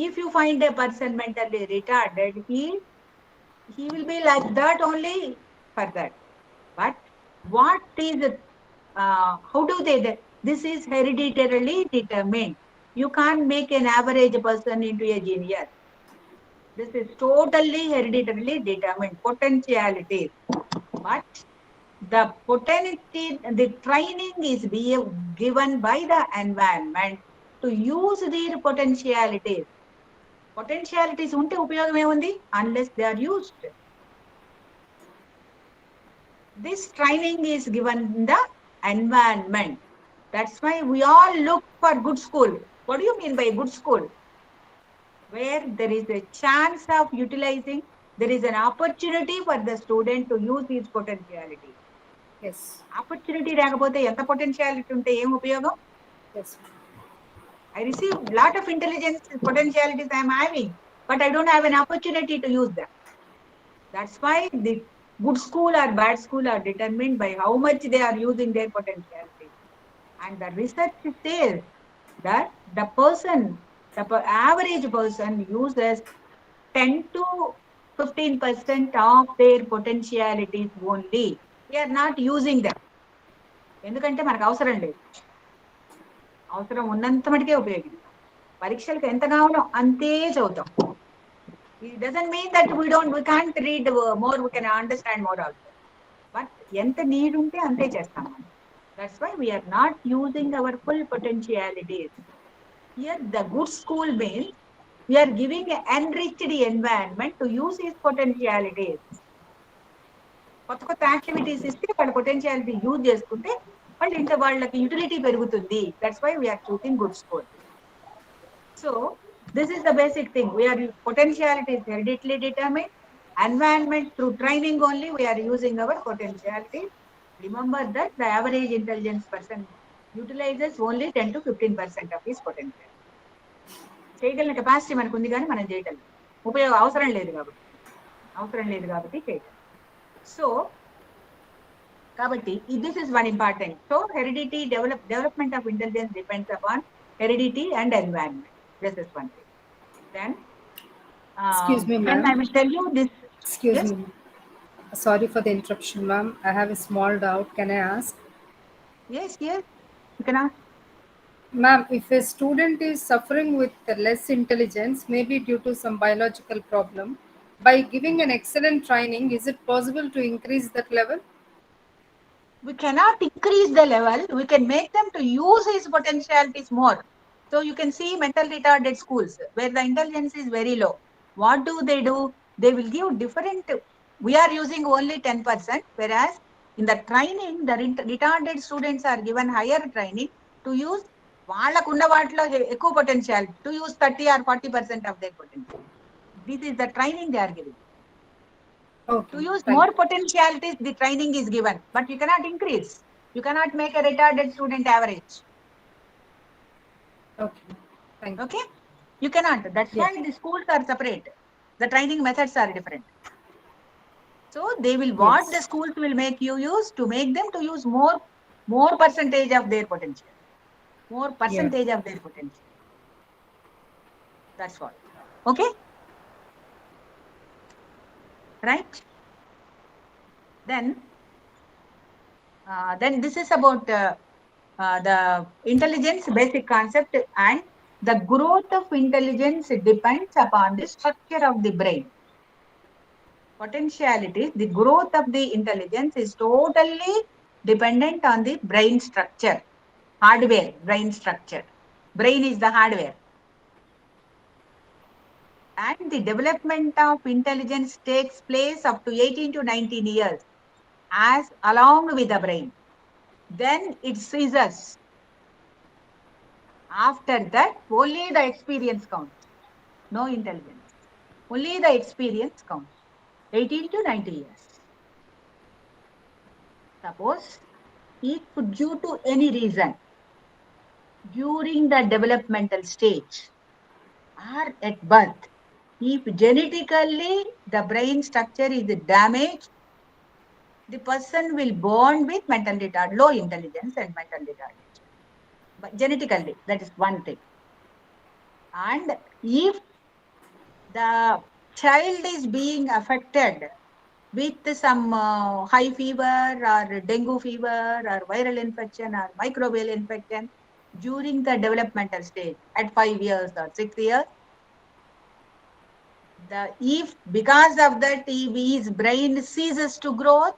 if you find a person mentally retarded, he will be like that only for that. But what is how do they? This is hereditarily determined. You can't make an average person into a genius. This is totally hereditarily determined potentialities. But the potential, the training is being given by the environment to use their potentialities. Potentialities unte upayogam emundi unless they are used. This training is given in the environment. That's why we all look for good school. What do you mean by good school? Where there is a chance of utilizing, there is an opportunity for the student to use his potentiality. Yes. Opportunity లేకపోతే ఎంత potentiality ఉంటే ఏం ఉపయోగం? Yes. I receive lot of intelligence potentialities I am having, but I don't have an opportunity to use them. That's why the good school or bad school are determined by how much they are using their potentiality. And the research says that the average person uses 10 to 15% of their potentialities only. We are not using them. ఎందుకంటే మనకు అవసరం లేదు, అవసరం ఉన్నంత మటుకే ఉపయోగిస్తాం. పరీక్షలకు ఎంత కావాలో అంతే చదువుతాం. It doesn't mean that we can't read more, we can understand more also. But ఎంత need ఉంటే అంతే చేస్తాం. That's why we are not using our full potentialities. Here the good school means we are giving an enriched environment to use his potentialities. కొత్త కొత్త activities ఇస్తే వాళ్ళ potentiality use చేసుకుంటే వాళ్ళు ఇంకా వాళ్ళకి యూటిలిటీ పెరుగుతుంది. That's why we are choosing good school. So this is the basic thing. We are potentiality is hereditary determined. Environment through training only we are using our potentiality. Remember that the average intelligence person utilizes only 10 to 15% of his potential. చేయగలిగిన capacity మనకు ఉంది కానీ మనం చేయగలం, ఉపయోగం అవసరం లేదు కాబట్టి చేయగలం. సో కాబట్టి this is one important. So heredity, development of intelligence depends upon heredity and environment. This is one thing. Then Excuse me, ma'am. I will tell you this. Excuse Yes? me. Sorry for the interruption, ma'am. I have a small doubt. Can I ask? Yes, you can ask. Ma'am, if a student is suffering with less intelligence, maybe due to some biological problem, by giving an excellent training, is it possible to increase that level? We cannot increase the level. We can make them to use his potentialities more. So you can see mental retarded schools where the intelligence is very low. What do? They will give different. We are using only 10%, whereas in the training, the retarded students are given higher training to use వాళ్ళకున్న వాటిలో ఎక్కువ potential, to use 30 or 40% of their potential. This is the training they are giving. Okay. To use more potentialities, the training is given, but you cannot increase. You cannot make a retarded student average. Okay. Thank you. Okay? You cannot. That's why the schools are separate. The training methods are different. So they will, what the schools will make you use to make them to use more percentage of their potential. More percentage of their potential. That's what. Okay? Right? Then this is about the intelligence basic concept, and the growth of intelligence depends upon the structure of the brain. Potentialities, the growth of the intelligence is totally dependent on the brain structure, hardware, brain structure. Brain is the hardware. And the development of intelligence takes place up to 18 to 19 years, as along with the brain. Then it ceases. After that, only the experience counts. No intelligence. Only the experience counts. 18 to 90 years. Suppose if due to any reason, during the developmental stage or at birth, if genetically the brain structure is damaged, the person will born with mental retard, low intelligence and mental retardation. But genetically, that is one thing. And if the child is being affected with some high fever or dengue fever or viral infection or microbial infection during the developmental stage at 5 years or 6 years, if because of that if his brain ceases to grow,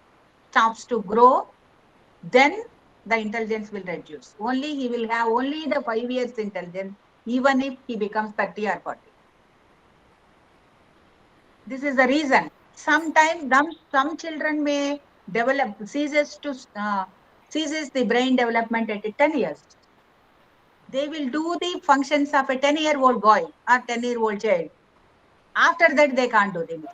stops to grow, then the intelligence will reduce. Only he will have only the 5 years intelligence, even if he becomes 30 or 40. This is the reason. Sometimes some children may develop ceases the brain development at 10 years. They will do the functions of a 10-year-old boy or 10-year-old child. After that, they can't do anything.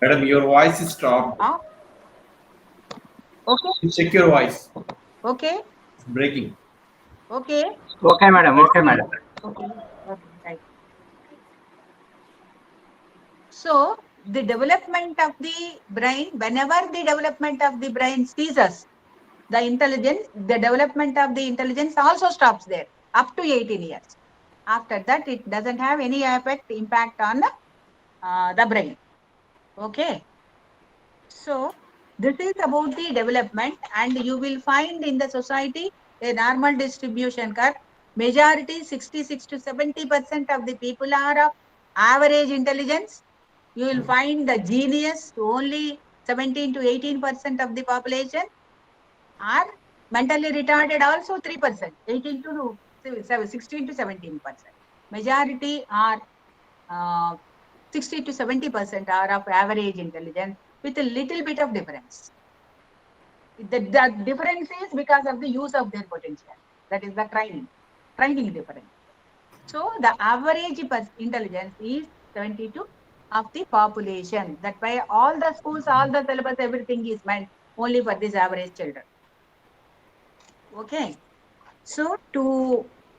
Madam, your voice is stopped. Okay. Check your voice. Okay. It's breaking. Okay. Okay, madam. Okay, madam. Okay. Okay. Right. So the development of the brain, whenever the development of the brain ceases, the development of the intelligence also stops there up to 18 years. After that, it doesn't have any impact on the brain. Okay. So this is about the development, and you will find in the society a normal distribution curve. Majority 66 to 70% of the people are of average intelligence. You will find the genius only 17 to 18% of the population are mentally retarded also 3%, 18 to 16 to 17%. Majority are 60 to 70% are of average intelligence with a little bit of difference. The difference is because of the use of their potential. That is the training difference. So the average intelligence is 72 of the population. That why all the schools, all the syllabus, everything is meant only for these average children. Okay. So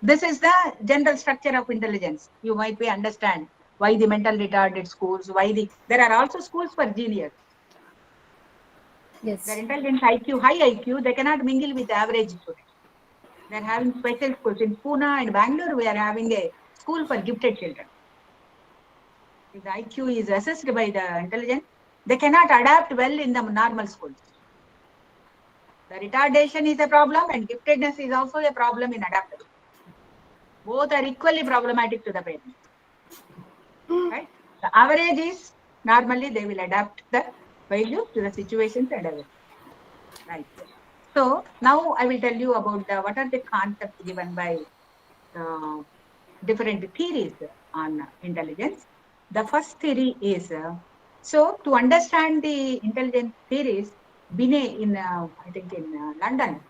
this is the general structure of intelligence. You might be understand why the mental retarded schools, there are also schools for genius. Yes. Their intelligence IQ, high IQ, they cannot mingle with average students. They're having special schools. In Pune and Bangalore, we are having a school for gifted children. If the IQ is assessed by the intelligence, they cannot adapt well in the normal schools. The retardation is a problem and giftedness is also a problem in adaptability. Both are equally problematic to the parents. Right? The average is normally they will adapt the value to the situations and everything. Right. So now I will tell you about what are the concepts given by different theories on intelligence. The first theory is so to understand the intelligence theories, Binet in I think in London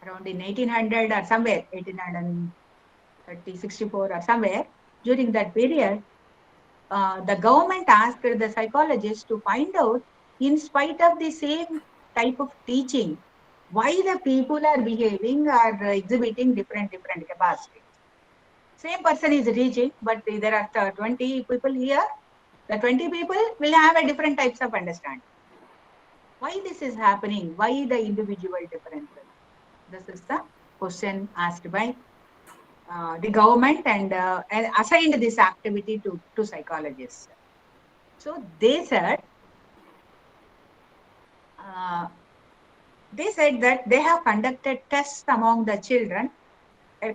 around in 1800 or somewhere 1830, 64 or somewhere during that period, the government asked the psychologists to find out, in spite of the same type of teaching, why the people are behaving or exhibiting different capacities. Same person is teaching, but there are 20 people here. The 20 people will have a different types of understanding. Why this is happening? Why the individual differences? This is the question asked by the government and assigned this activity to psychologists. So they said that they have conducted tests among the children,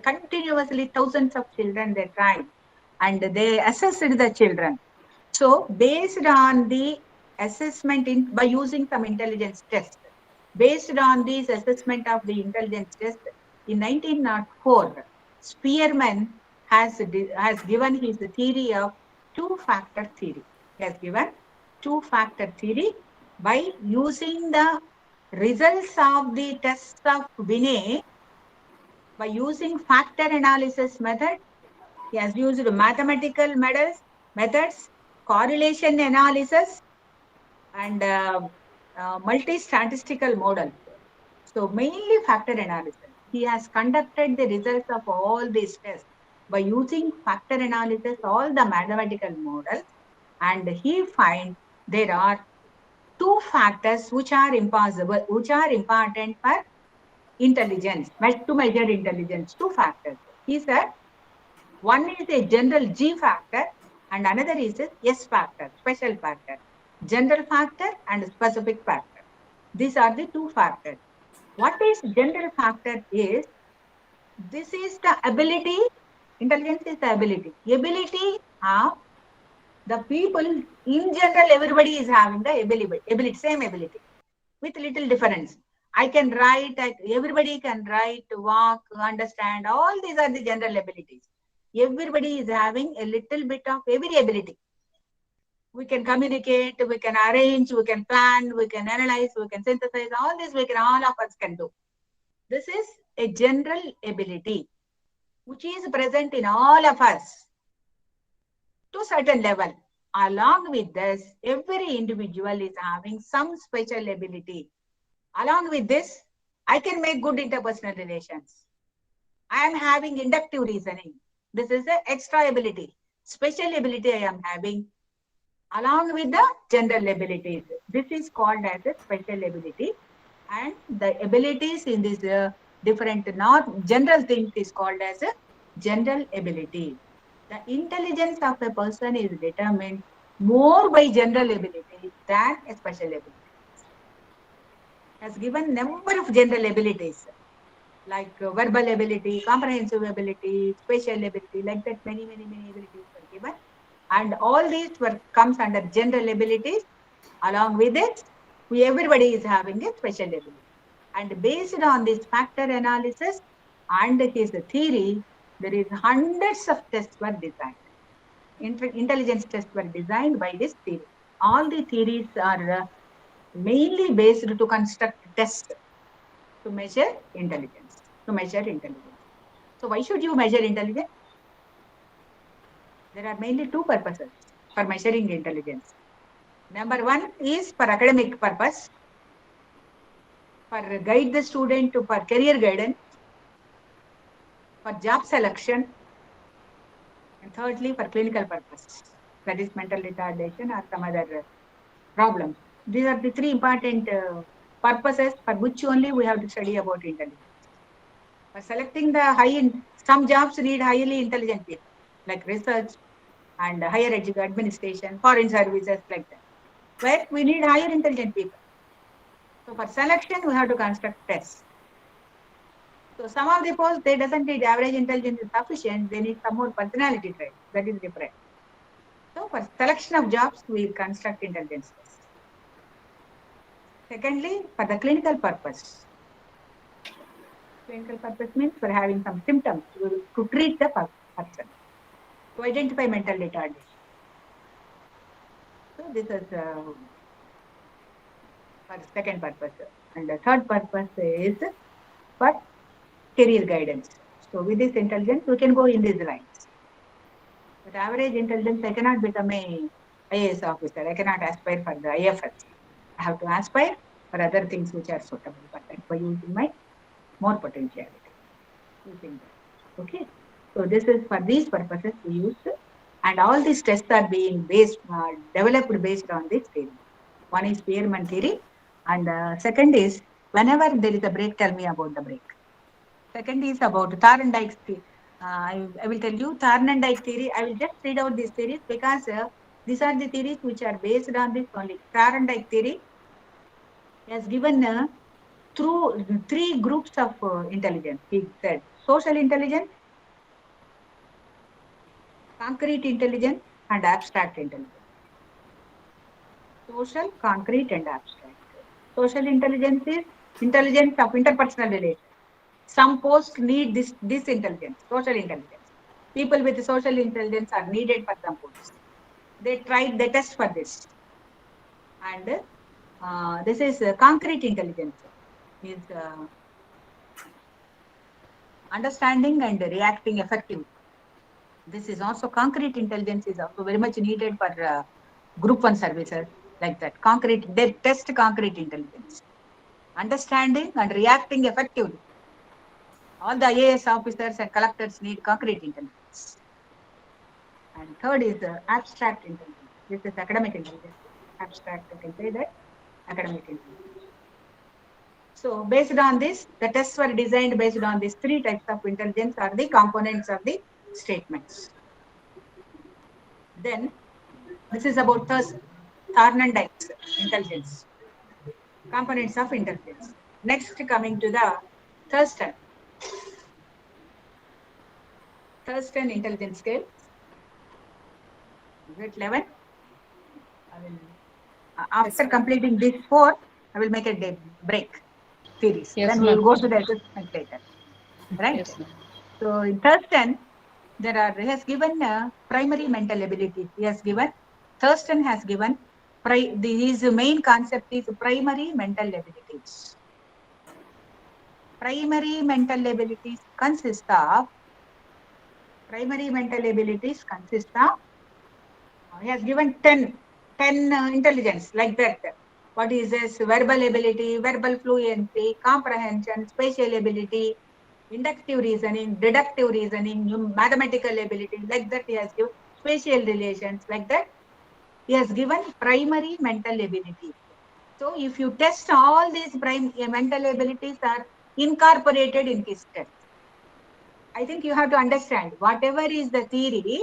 continuously thousands of children they tried, and they assessed the children. So based on the assessment by using some intelligence test, based on this assessment of the intelligence test in 1904, Spearman has given his theory of two-factor theory. He has given two-factor theory by using the results of the tests of Binet, by using factor analysis method. He has used mathematical methods, correlation analysis, and multi-statistical models. So mainly factor analysis. He has conducted the results of all these tests by using factor analysis, all the mathematical models, and he finds there are two factors which are impossible, which are important for intelligence, to measure intelligence. Two factors. He said one is a general G factor and another is a S factor, special factor. General factor and specific factor. These are the two factors. What is general factor is, this is the ability, intelligence is the ability of the people in general. Everybody is having the ability, same ability, with little difference. I can write, everybody can write, walk, understand, all these are the general abilities. Everybody is having a little bit of every ability. We can communicate, we can arrange, we can plan, we can analyze, we can synthesize, all this all of us can do. This is a general ability which is present in all of us to a certain level. Along with this, every individual is having some special ability. Along with this, I can make good interpersonal relations. I am having inductive reasoning. This is the extra ability. Special ability I am having along with the general abilities. This is called as a special ability. And the abilities in this different, not general things, is called as a general ability. The intelligence of a person is determined more by general ability than a special ability. Has given number of general abilities like verbal ability, comprehensive ability, spatial ability, like that many abilities were given. And all these comes under general abilities. Along with it, everybody is having a special ability. And based on this factor analysis and his theory, there is hundreds of tests were designed. Intelligence tests were designed by this theory. All the theories are mainly based to construct tests to measure intelligence. So why should you measure intelligence? There are mainly two purposes for measuring intelligence. Number one is for academic purpose, for guide the student for career guidance, for job selection, and thirdly for clinical purpose, that is mental retardation or some other problems. These are the three important purposes for which only we have to study about intelligence. For selecting the some jobs need highly intelligent people, like research and higher education, administration, foreign services, like that, where we need higher intelligent people. So for selection, we have to construct tests. So some of the posts, they doesn't need average intelligence is sufficient, they need some more personality traits, that is different. So for selection of jobs, we construct intelligence tests. Secondly, for the clinical purpose. Clinical purpose means for having some symptoms to treat the person, to identify mental retardation. So this is for second purpose. And the third purpose is for career guidance. So with this intelligence, we can go in these lines. With average intelligence, I cannot become a IAS officer. I cannot aspire for the IFS. I have to aspire for other things which are suitable for that by using my more potentiality. Okay. So this is for these purposes we use, and all these tests are being developed based on this theory. One is Spearman theory, and second is whenever there is a break, tell me about the break. Second is about Thorndike's theory. I will tell you Thorndike theory. I will just read out these theories because these are the theories which are based on this only. Thorndike theory has given through three groups of intelligence. He said social intelligence, concrete intelligence, and abstract intelligence. Social, concrete, and abstract. Social intelligence is intelligence of interpersonal relations. Some posts need this intelligence, social intelligence. People with social intelligence are needed for some posts. They test for this. And this is concrete intelligence. Is understanding and reacting effectively. This is also concrete intelligence is also very much needed for group 1 services, like that. They test concrete intelligence. Understanding and reacting effectively. All the IAS officers and collectors need concrete intelligence. intelligence. And third is abstract intelligence. This is academic intelligence. Abstract, you can say that, academic intelligence. So based on this, the tests were designed based on these three types of intelligence are the components of the statements. Then this is about Thorndike's intelligence, components of intelligence. Next, coming to the Thurston intelligence scale. Is it 11? After completing these 4, I will make a break series. Yes, then we will go to the assessment later. Right? Yes, so in Thurston, he has given primary mental abilities. He has given, Thurston has given, his main concept is primary mental abilities. Primary mental abilities consist of, he has given 10 intelligence like that. What is this? Verbal ability, verbal fluency, comprehension, spatial ability, inductive reasoning, deductive reasoning, mathematical ability, like that he has given, spatial relations, like that. He has given primary mental abilities. So if you test all these mental abilities are incorporated in his test. I think you have to understand, whatever is the theory,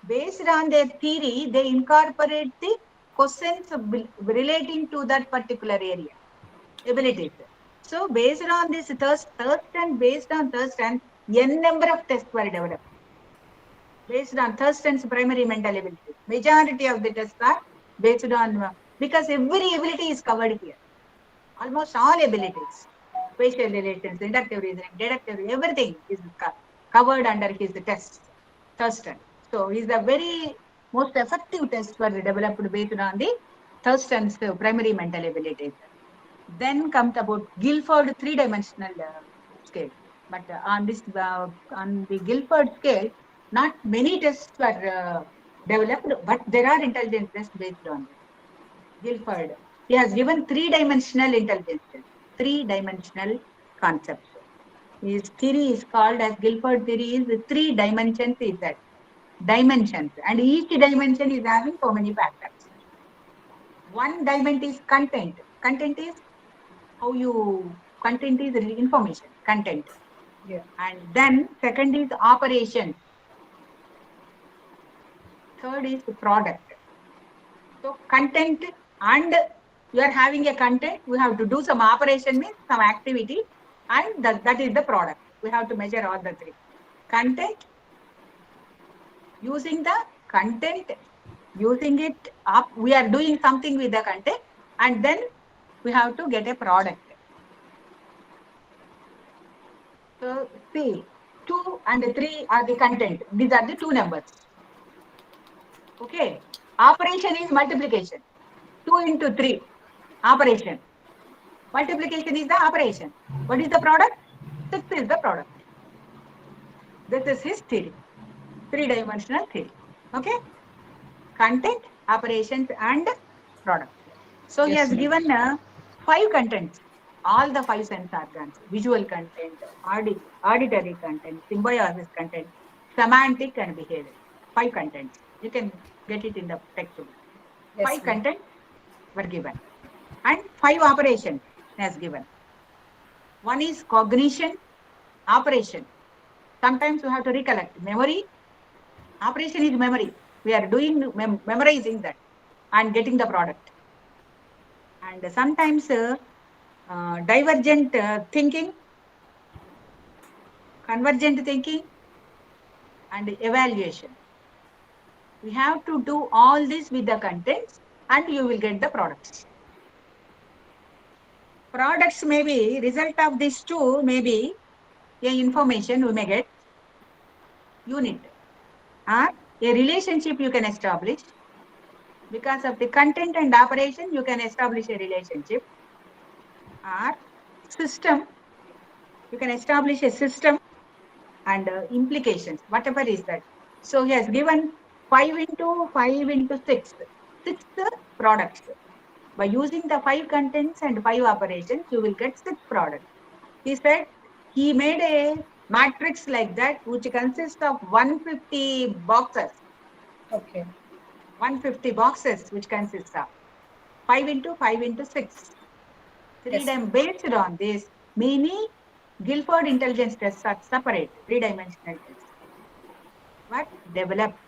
based on their theory, they incorporate the questions relating to that particular area, abilities. So based on this Thurston, n number of tests were developed. Based on Thurston's primary mental abilities. Majority of the tests are based on, because every ability is covered here. Almost all abilities, spatial relations, inductive reasoning, deductive, everything is covered under his test, Thurston. So he's the very most effective test for developed based on the Thurston's primary mental abilities. Then comes about Guilford three-dimensional scale. But on the Guilford scale, not many tests were developed, but there are intelligence tests based on this. Guilford, he has given three-dimensional intelligence, three-dimensional concepts. His theory is called as Guilford theory is 3 dimensions is that. Dimensions. And each dimension is having so many factors. One dimension is content. Content is content is information, content. Yeah. And then second is operation. Third is product. So content, and you are having a content, we have to do some operation, means some activity, and that is the product. We have to measure all the 3. Content, using the content, using it up, we are doing something with the content, and then we have to get a product. So see, 2 and 3 are the content. These are the 2 numbers. Okay. Operation is multiplication. 2 into 3. Operation. Multiplication is the operation. What is the product? 6 is the product. This is his theory. 3-dimensional theory. Okay. Content, operations, and product. So he has given 5 contents. All the 5 sense organs: visual content, auditory content, symbiosis content, semantic, and behavior. 5 contents. You can get it in the textbook. 5 contents were given. And 5 operations has given. One is cognition, operation. Sometimes you have to recollect. Memory, operation is memory. We are doing memorizing that and getting the product. And sometimes divergent thinking, convergent thinking, and evaluation. We have to do all this with the contents, and you will get the products. Products may be result of these 2, may be a information we may get, unit, or a relationship you can establish. Because of the content and operation, you can establish a relationship, or system. You can establish a system and implications, whatever is that. So he has given 5 into 5 into 6, 6 products. By using the 5 contents and 5 operations, you will get 6 products. He said he made a matrix like that, which consists of 150 boxes. Okay. 150 boxes, which consists of 5 into 5 into 6. 3 Yes. based on this, many Guilford intelligence tests are separate, 3-dimensional tests. But developed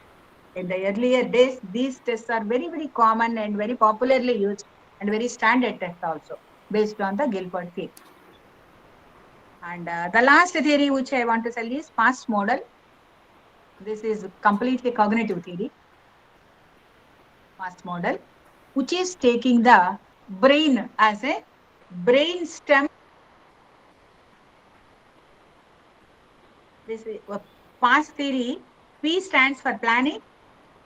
in the earlier days, these tests are very, very common and very popularly used and very standard tests also, based on the Guilford theory. And the last theory which I want to tell is past model. This is completely cognitive theory. Past model, which is taking the brain as a brain stem. This is past theory. P stands for planning.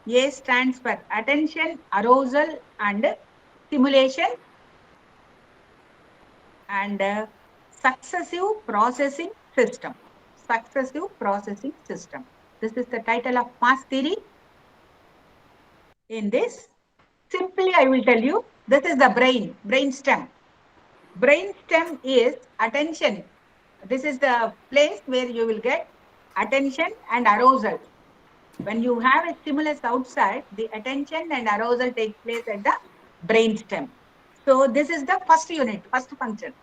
A stands for attention, arousal, and stimulation. And successive processing system. Successive processing system. This is the title of past theory. In this, simply I will tell you, this is the brain stem. Brain stem is attention. This is the place where you will get attention and arousal. When you have a stimulus outside, the attention and arousal take place at the brain stem. So this is the first unit, first function.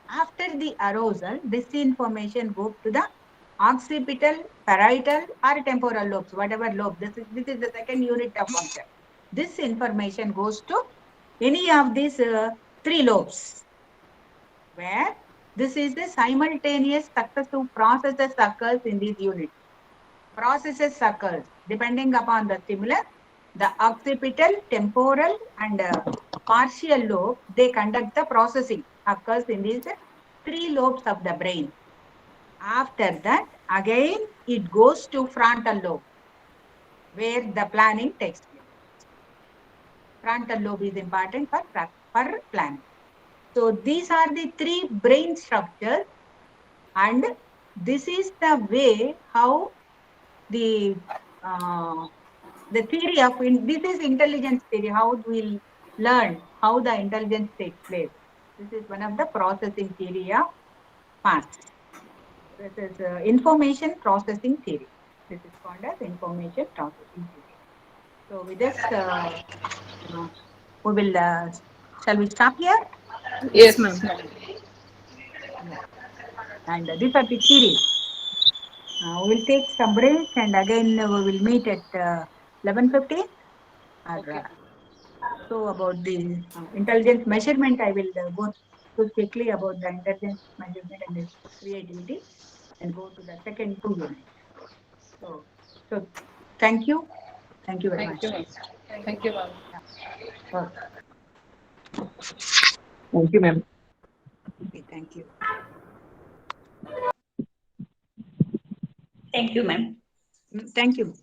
After the arousal, this information goes to the occipital, parietal, or temporal lobes, whatever lobe. This is the second unit of function. This information goes to any of these 3 lobes, where this is the simultaneous successive processes occurs in these units. Processes occurs depending upon the stimulus. The occipital, temporal, and partial lobe, they conduct the processing occurs in these 3 lobes of the brain. After that, again, it goes to frontal lobe, where the planning takes place. Frontal lobe is important for planning. So these are the 3 brain structures, and this is the way how the theory of this is intelligence theory. How we'll learn how the intelligence takes place. This is one of the processing theory of past. This is information processing theory. This is called as information processing theory. So with this, we will. Shall we stop here? Yes, ma'am. Yeah. And these are the theories. We will take some break, and again we will meet at 11:15. Okay. So about the intelligence measurement, I will go quickly about the intelligence measurement and the creativity, and go to the second 2 units. So thank you. Thank you very much. Thank you, ma'am. Thank you, ma'am. Okay. Thank you, ma'am. Okay, thank you. Thank you, ma'am. Thank you.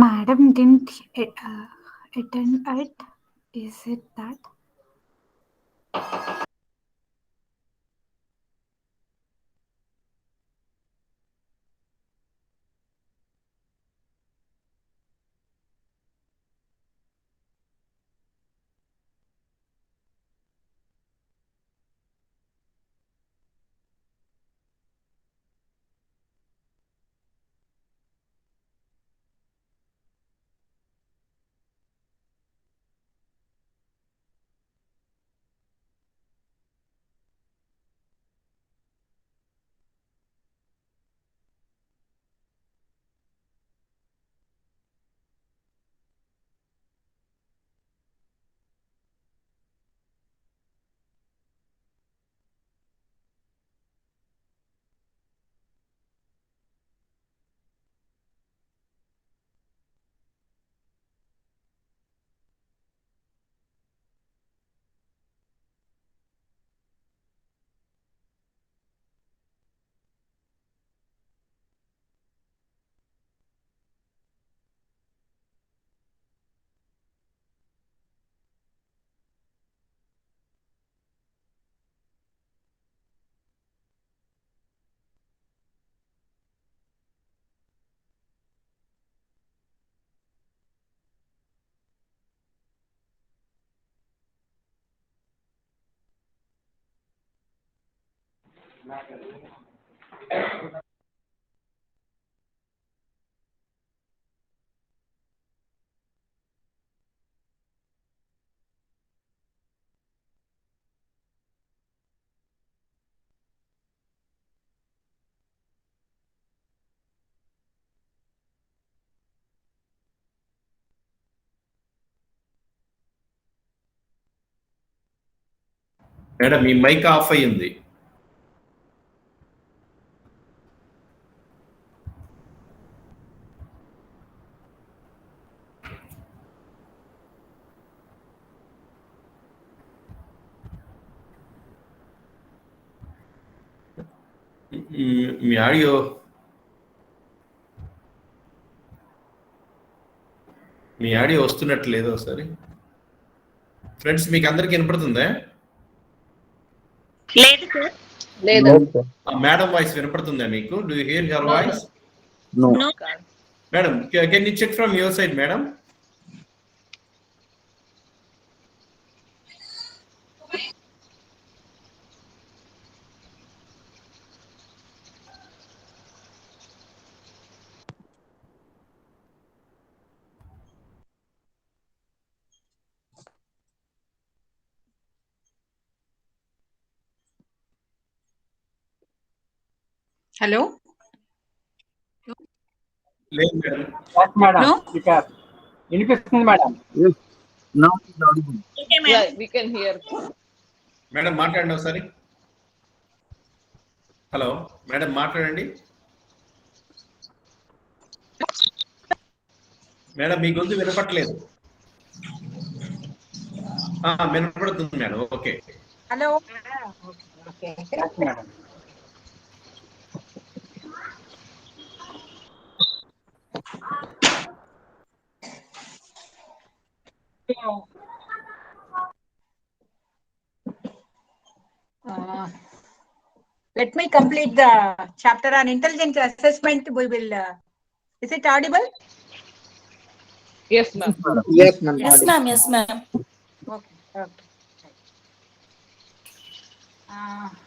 Madam didn't attend it. Is it that? Madam మీ mic ఆఫ్ అయ్యింది. మీ audio వస్తున్నట్లేదు. ఒకసారి friends మీకు అందరికి వినపడుతుందా? లేదు సార్. లేదు. మేడం వాయిస్ వినపడుతుందా మీకు? Do you hear her voice? No. Madam can you check from your side madam? Hello? లేదు మేడం. Madam No? వినిపిస్తుంది madam. Yes. Now it's audible. Yeah, we can hear. Madam మాట్లాడండి ఒకసారి. Hello madam మాట్లాడండి. Madam మీ గొంతు వినపట్లేదు. వినపడుతుంది madam. Okay. Hello? Okay. Madam Let me complete the chapter on intelligence assessment. We will. Is it audible? Yes, ma'am. Yes, ma'am. Yes, ma'am. Yes, ma'am. Okay. Okay.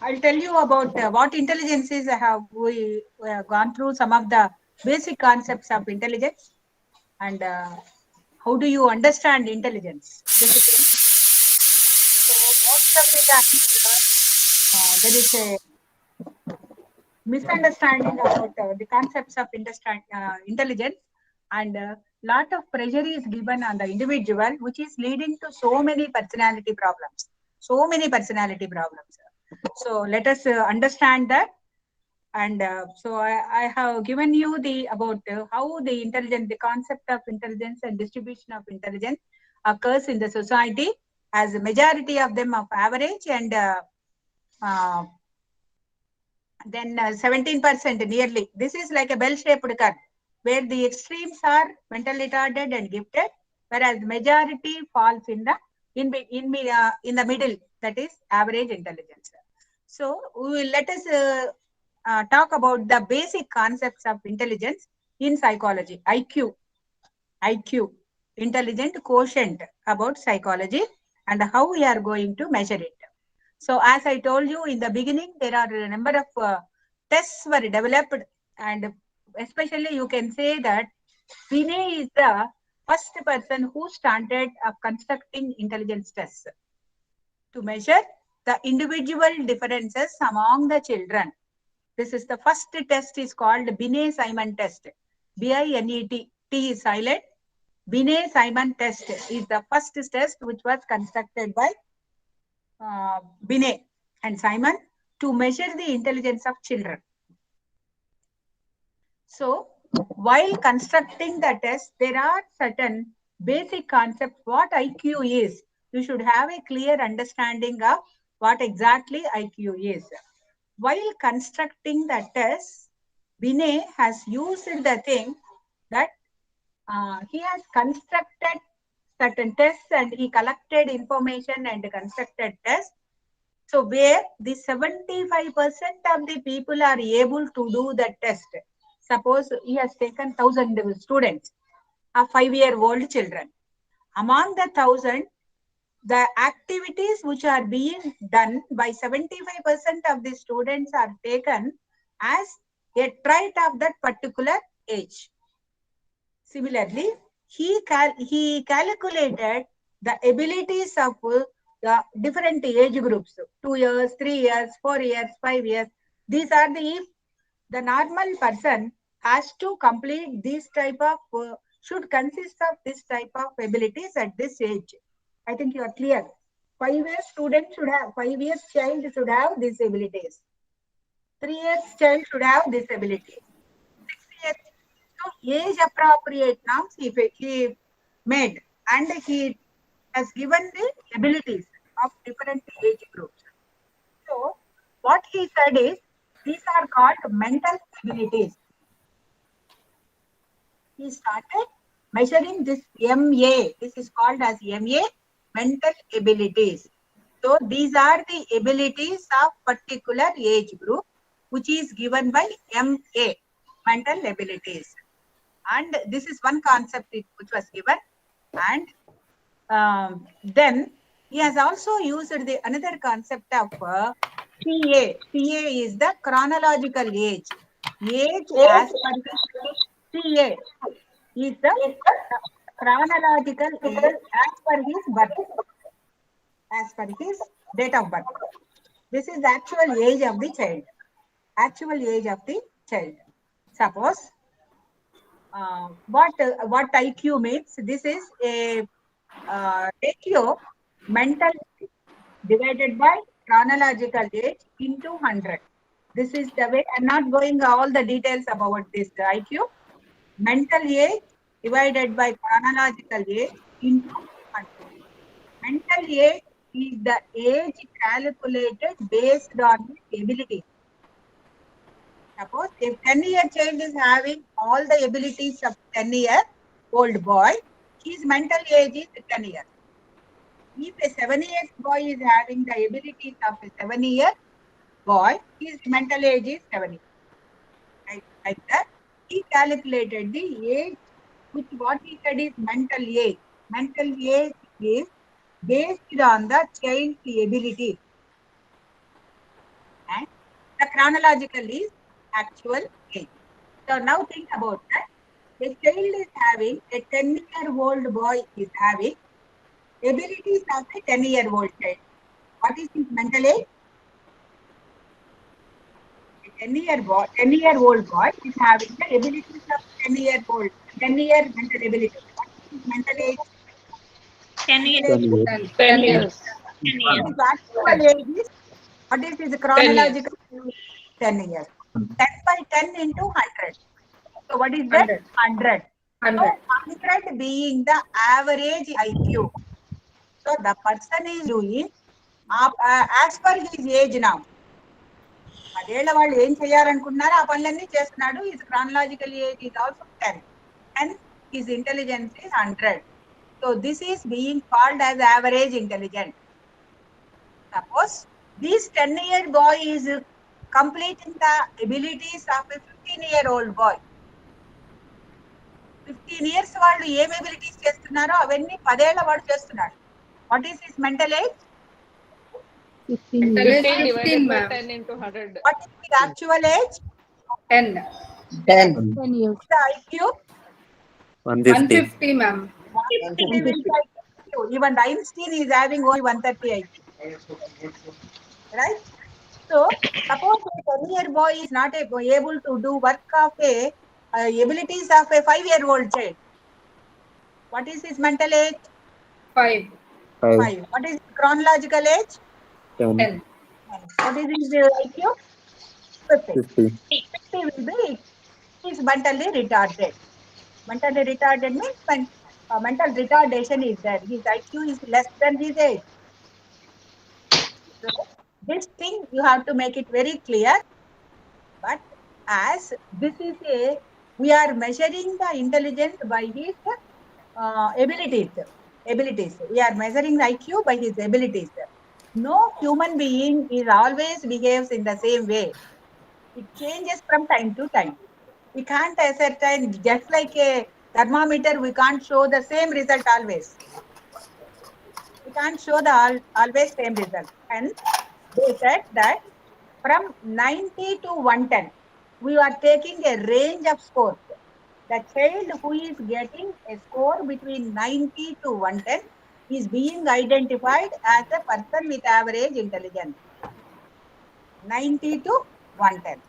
I'll tell you about what intelligence is. We have gone through some of the basic concepts of intelligence and how do you understand intelligence. Basically. So most of the time there is a misunderstanding about the concepts of intelligence, and lot of pressure is given on the individual, which is leading to so many personality problems. So let us understand that. And so I have given you about how the concept of intelligence and distribution of intelligence occurs in the society, as a majority of them of average, and then 17% nearly. This is like a bell-shaped curve. where the extremes are mental retarded and gifted, whereas majority falls in the middle, that is average intelligence. So let us talk about the basic concepts of intelligence in psychology. IQ, intelligent quotient, about psychology and how we are going to measure it. So as I told you in the beginning, there are a number of tests were developed, and especially you can say that Vinay is the first person who started constructing intelligence tests to measure the individual differences among the children. This is the first test, is called Binet-Simon test. B-I-N-E-T, T is silent. Binet-Simon test is the first test which was constructed by Binet and Simon to measure the intelligence of children. So while constructing the test, there are certain basic concepts what IQ is. You should have a clear understanding of what exactly IQ is. While constructing the test, Binet has used the thing that he has constructed certain tests and he collected information and constructed tests. So where the 75% of the people are able to do the test. Suppose he has taken 1,000 students, 5-year-old children. Among the 1,000, the activities which are being done by 75% of the students are taken as a trait of that particular age. Similarly, he calculated the abilities of the different age groups, 2 years, 3 years, 4 years, 5 years. These are if the normal person has to complete this type of, should consist of this type of abilities at this age. I think you are clear. 5-year student should have, 5 years child should have these abilities. 3 years child should have this ability. 6 years. So age appropriate norms he made, and he has given the abilities of different age groups. So what he said is, these are called mental abilities. He started measuring this MA. This is called as MA, mental abilities. So these are the abilities of particular age group, which is given by MA, mental abilities. And this is one concept which was given. And then he has also used another concept of CA. CA is the chronological age. Age as per CA is the chronological age as per his birth, as per his date of birth. This is the actual age of the child. Actual age of the child. Suppose what IQ means? This is a ratio, mental divided by chronological age into 100. This is the way. I'm not going all the details about this IQ. Mental age divided by chronological age into 100. Mental age is the age calculated based on the ability. Suppose if 10-year child is having all the abilities of 10-year-old boy, his mental age is 10 years. If a 7-year boy is having the abilities of a 7-year boy, his mental age is 7 years. Like that, he calculated the age, which what he said is mental age. Mental age is based on the child's ability. And the chronological is actual age. So now think about that. A child is having, a 10-year-old boy is having abilities of a 10-year-old child. What is his mental age? A 10-year-old boy is having the abilities of 10-year mental ability. What is his mental age? 10 years. 10 years. His actual age is, what is his chronological? 10 years. 10 by 10 into 100. So what is that? 100. So 100 being the average IQ. So the person is doing as per his age now. 10 ఏళ్ల వాళ్ళు ఏం చేయాలనుకున్నారో ఆ పనులన్నీ చేస్తున్నాడు. His chronological age is also 10 and his intelligence is 100. So this is being called as average intelligence. Suppose this 10-year boy is completing the abilities of a 15-year-old boy. 15 years వాళ్ళు ఏం abilities చేస్తున్నారో అవన్నీ 10 ఏళ్ల వాడు చేస్తున్నాడు. What is his mental age? 15 divided by ma'am. 10 into 100. What is the actual age? 10. 10. 10 years. The IQ? 150. 150, ma'am. 150 is IQ. Even Einstein is having only 130 IQ. Right? So suppose a 10-year boy is not able to do work of a abilities of a 5-year-old child. What is his mental age? 5. 5. What is his chronological age? 10. 10. What is his IQ? 50. 50. 50 will be, he is mentally retarded. Mentally retarded means when mental retardation is there. His IQ is less than his age. So this thing you have to make it very clear. But as this is we are measuring the intelligence by his abilities. We are measuring the IQ by his abilities. No human being is always behaves in the same way. It changes from time to time. We can't ascertain, just like a thermometer, we can't show the same result always. We can't show the always same result. And they said that from 90 to 110, we are taking a range of scores. The child who is getting a score between 90 to 110 is being identified as a person with average intelligence. 90 to 110.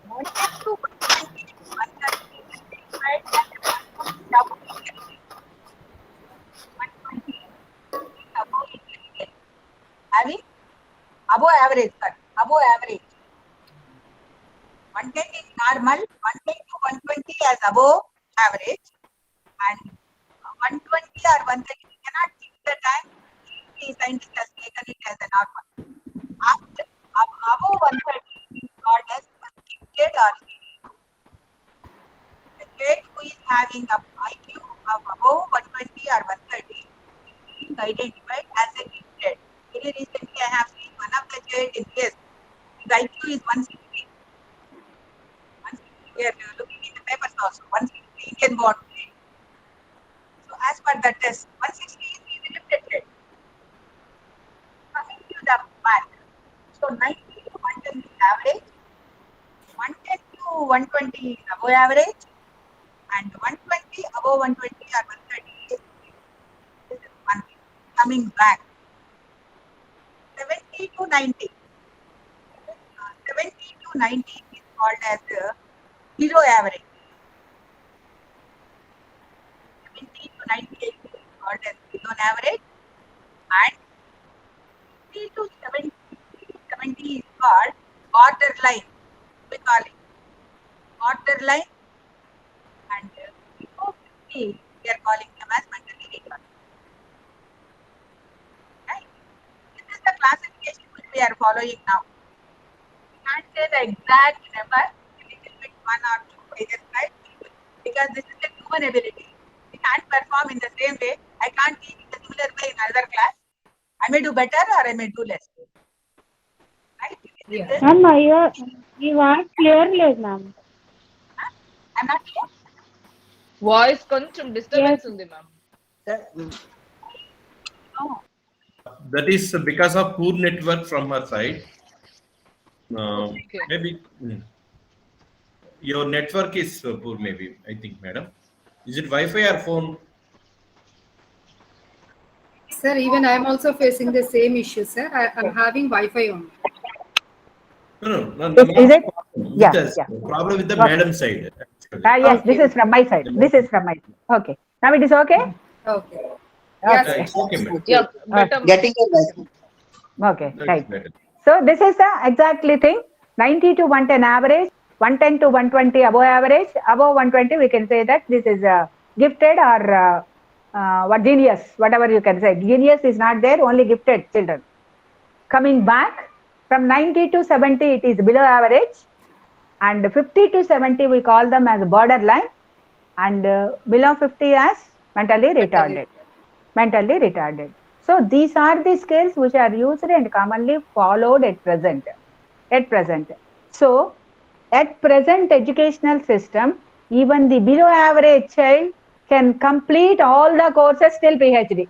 110 to 120 is 130 is identified as a person with above intelligence. 120 is above intelligence. Having above average, sorry, above average. 110 is normal, 110 to 120 as above average, and 120 or 130 we cannot keep the time. The scientist has taken it as a normal. After above 130 is called as gifted or genius. The child who is having an IQ of above 120 or 130 is being identified as a gifted. Very recently I have seen one of the child in this. His IQ is 160. We are looking in the papers also. 160 Indian born. So as per the test, 160 is the lifted child. Coming to the math. So 90 to 110 is average, 110 to 120 is above average, and 120 above 120 or 130 is this is one thing. Coming back, 70 to 90. 70 to 90 is called as below average. 70 to 98 is called as below average, and 60 to 70 is called borderline. We call it borderline, and below 50 we are calling them as mentally retarded. Right? This is the classification which we are following now. We can't say the exact number, a little bit one or two pages, right? Because this is a human ability. We can't perform in the same way. I can't teach in a similar way in another class. I may do better or I may do less. Right? Yeah. Ma'am, you are clearly, ma'am. I'm not clear. Voice కొంచెం disturbance ఉంది ma'am. No. That is because of poor network from her side. Okay. Maybe your network is poor, maybe. I think, madam. Is it Wi-Fi or phone? Sir, even I am also facing the same issue, sir. I'm having Wi-Fi on. No. Is it? Yeah. Problem with the madam side. Yes, this is from my side. Okay. Now it is okay? Okay. Yes, sir. It's okay, madam. Yeah, better. Getting a license. Okay, That's right. better. So this is the exactly thing. 90 to 110 average, 110 to 120 above average. Above 120 we can say that this is gifted or what genius, whatever you can say. Genius is not there, only gifted children. Coming back, From 90 to 70, it is below average. And 50 to 70, we call them as borderline. And below 50 as mentally retarded. Mentally retarded. So these are the scales which are used and commonly followed at present. At present. So at present educational system, even the below average child can complete all the courses till PhD.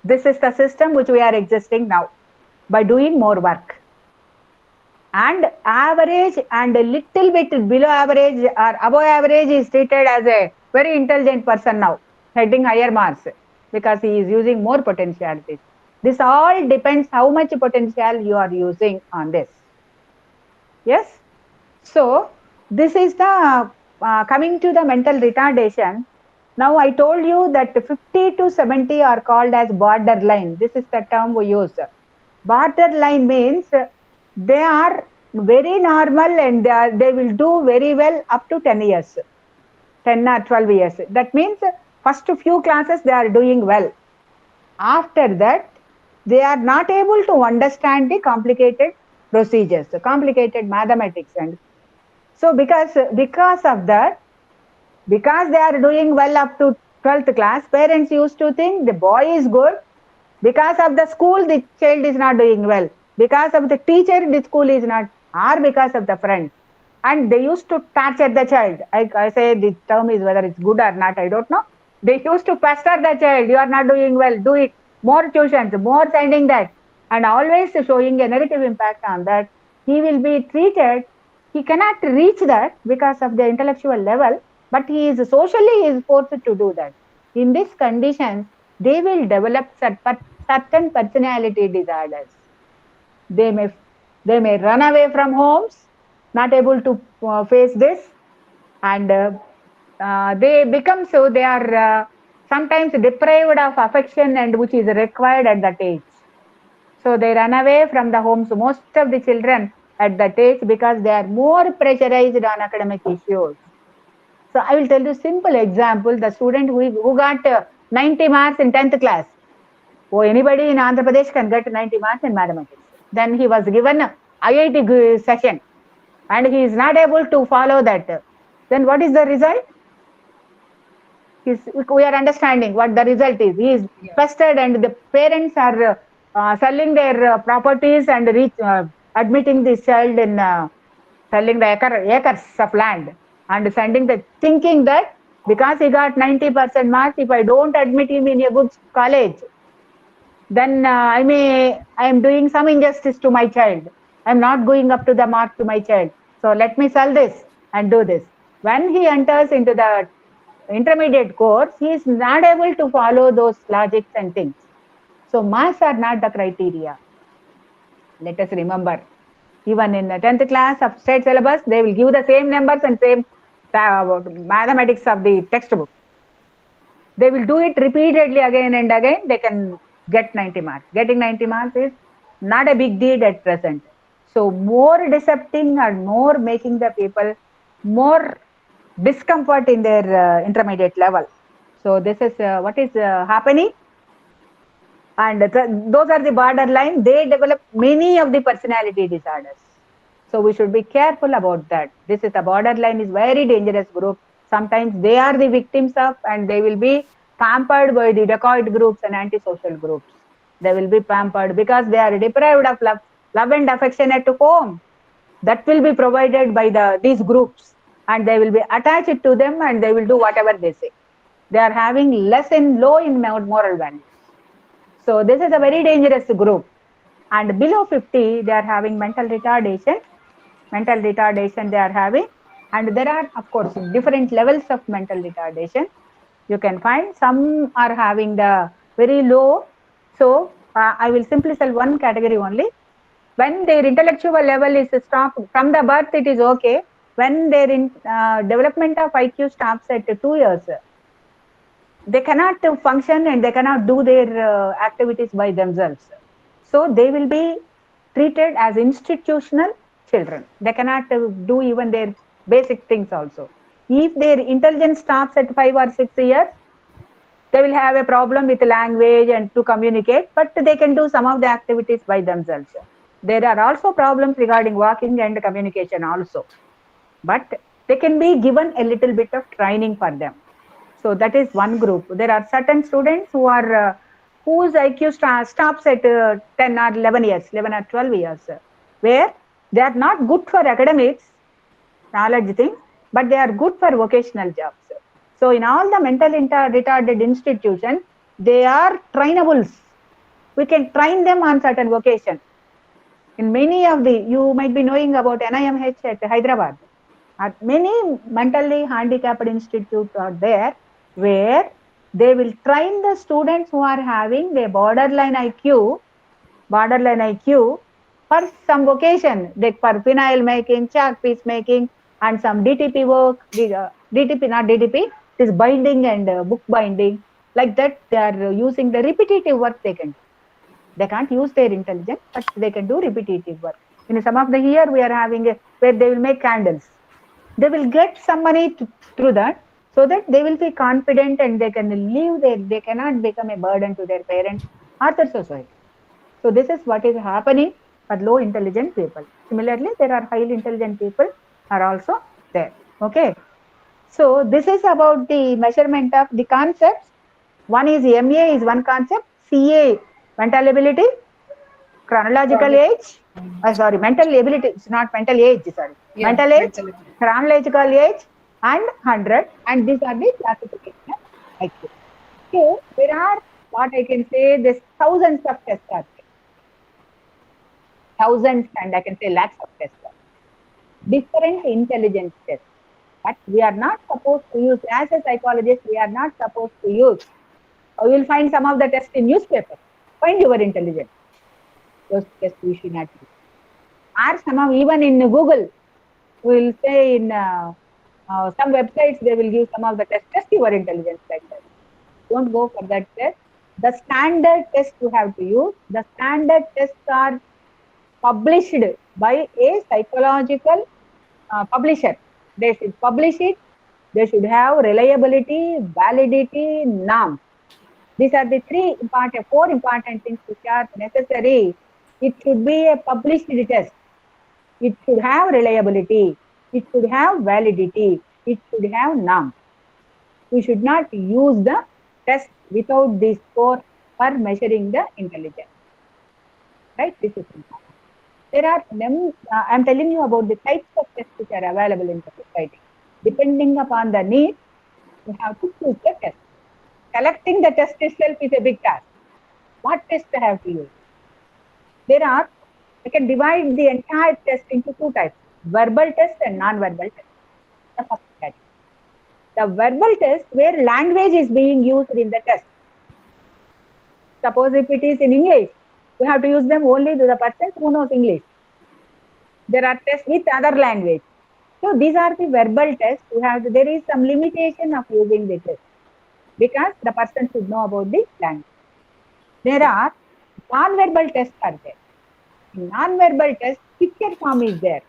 This is the system which we are existing now by doing more work. And average and a little bit below average or above average is treated as a very intelligent person now, heading higher marks because he is using more potentialities. This all depends how much potential you are using on this. Yes. So this is the coming to the mental retardation. Now I told you that 50 to 70 are called as borderline. This is the term we use. Borderline means they are very normal and they will do very well up to 10 years, 10 or 12 years. That means first few classes they are doing well. After that, they are not able to understand the complicated procedures, the complicated mathematics. And so because of that, because they are doing well up to 12th class, parents used to think the boy is good. Because of the school, the child is not doing well. Because of the teacher, the school is not, or because of the friend. And they used to torture the child. I say the term is whether it's good or not, I don't know. They used to pester the child. You are not doing well. Do it. More tuitions, more sending that. And always showing a negative impact on that. He will be treated. He cannot reach that because of the intellectual level. But he is socially forced to do that. In these conditions, they will develop certain personality disorders. They may run away from homes, not able to face this, and they become so they are sometimes deprived of affection and which is required at that age. So they run away from the homes, most of the children at that age, because they are more pressurized on academic issues. So I will tell you simple example. The student who got 90 marks in 10th class. Oh, anybody in Andhra Pradesh can get 90 marks in mathematics. Then he was given IIT session and he is not able to follow that. Then what is the result? We are understanding what the result is. He is pestered and the parents are selling their properties and admitting this child in selling the acres of land and sending the thinking that because he got 90% marks, if I don't admit him in a good college, then I am doing some injustice to my child. I'm not going up to the mark to my child. So let me sell this and do this. When he enters into the intermediate course, he is not able to follow those logics and things. So marks are not the criteria. Let us remember. Even in the 10th class of state syllabus, they will give the same numbers and same mathematics of the textbook. They will do it repeatedly again and again. They can get 90 marks. Getting 90 marks is not a big deal at present. So more decepting and more making the people more discomfort in their intermediate level. So this is what is happening. And those are the borderline. They develop many of the personality disorders. So we should be careful about that. This is the borderline is very dangerous group. Sometimes they are the victims of and they will be pampered by the dacoit groups and antisocial groups. They will be pampered because they are deprived of love and affection at home. That will be provided by these groups and they will be attached to them and they will do whatever they say. They are having low in moral values. So this is a very dangerous group. And below 50, they are having mental retardation. Mental retardation they are having. And there are, of course, different levels of mental retardation. You can find some are having the very low. So I will simply say one category only. When their intellectual level is stopped from the birth, it is okay. When their development of IQ stops at 2 years, they cannot function and they cannot do their activities by themselves. So they will be treated as institutional children. They cannot do even their basic things also. If their intelligence stops at 5 or 6 years, they will have a problem with language and to communicate, but they can do some of the activities by themselves. There are also problems regarding walking and communication also, but they can be given a little bit of training for them. So that is one group. There are certain students who are whose IQ stops at 10 or 11 years, 11 or 12 years, where they are not good for academics, knowledge things, but they are good for vocational jobs. So in all the mental retarded institutions, they are trainables. We can train them on certain vocation. In many of the, you might be knowing about NIMH at Hyderabad. Many mentally handicapped institutes are there where they will train the students who are having a borderline IQ for some vocation, like for vinyl making, chalk piece making, and some DTP work. DTP, not DTP, it is binding and book binding. Like that, they are using the repetitive work they can do. They can't use their intelligence, but they can do repetitive work. In some of the here, we are having where they will make candles. They will get some money through that, so that they will be confident and they can live there. They cannot become a burden to their parents or their society. So this is what is happening for low intelligent people. Similarly, there are highly intelligent people are also there. Okay. So this is about the measurement of the concepts. One is MA is one concept, CA mental ability, chronological age, mental ability, it's not mental age, mental age, chronological age, and 100, and these are the classification of IQ. So there are, what I can say, there's thousands of tests are there. Thousands, and I can say lakhs of tests are there. Different intelligence tests. But we are not supposed to use, as a psychologist, we are not supposed to use. You will find some of the tests in newspaper. Find your intelligence. Those tests we should not use. Or some of, even in Google, we will say in some websites, they will give some of the tests. Test your intelligence like that. Don't go for that test. The standard test you have to use. The standard tests are published by a psychological publisher. They should publish it. They should have reliability, validity, norms. These are the four important things which are necessary. It should be a published test. It should have reliability. It should have validity. It should have norms. We should not use the test without this score for measuring the intelligence. Right? This is important. There are, I'm telling you about the types of tests which are available in the society. Depending upon the need, you have to choose the test. Selecting the test itself is a big task. What test I have to use? I can divide the entire test into two types, verbal test and non-verbal test. The first category. The verbal test, where language is being used in the test. Suppose if it is in English, we have to use them only to the person who knows English. There are tests with other language. So these are the verbal tests. There is some limitation of using the test because the person should know about the language. There are non-verbal tests are there. In non-verbal tests, picture form is there.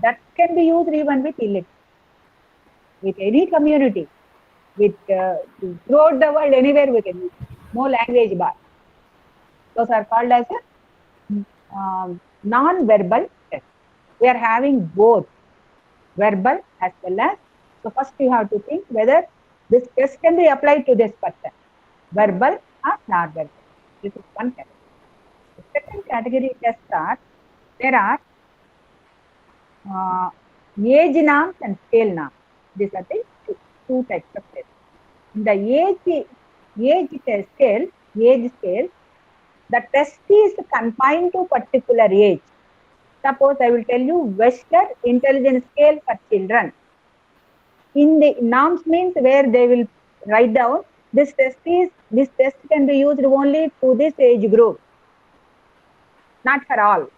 That can be used even with illiterate, with any community, with throughout the world, anywhere we can use. No language bar. Those are called as a non-verbal test. We are having both verbal as well as, so first you have to think whether this test can be applied to this person, verbal or non-verbal. This is one category. The second category tests are, there are age norms and scale norms. These are the two types of tests. In the age scale, the test is confined to particular age. Suppose I will tell you Western intelligence scale for children. In the norms means where they will write down this test can be used only to this age group, not for all.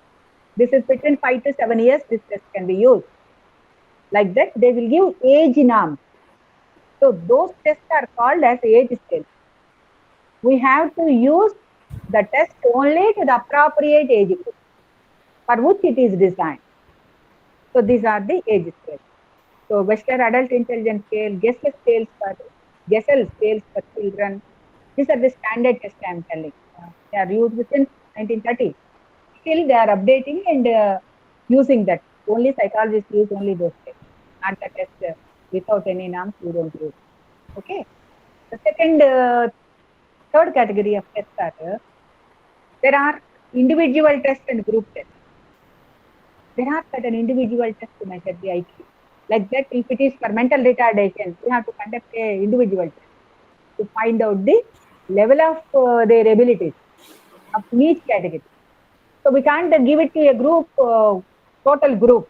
This is between 5 to 7 years. This test can be used. Like that, they will give age norms. So those tests are called as age scale. We have to use the test only to the appropriate age group for which it is designed. So these are the age scales. So Western Adult Intelligence Scale, Gesell scales for children. These are the standard tests I am telling. They are used since 1930. still they are updating and using that. Only psychologists use only those tests. Not the test without any norms, we don't use. Okay. The third category of tests are there are individual tests and group tests. There are certain individual tests to measure the IQ. Like that, if it is for mental retardation, we have to conduct a individual test to find out the level of their abilities of each category. So we can't give it to a group, total group.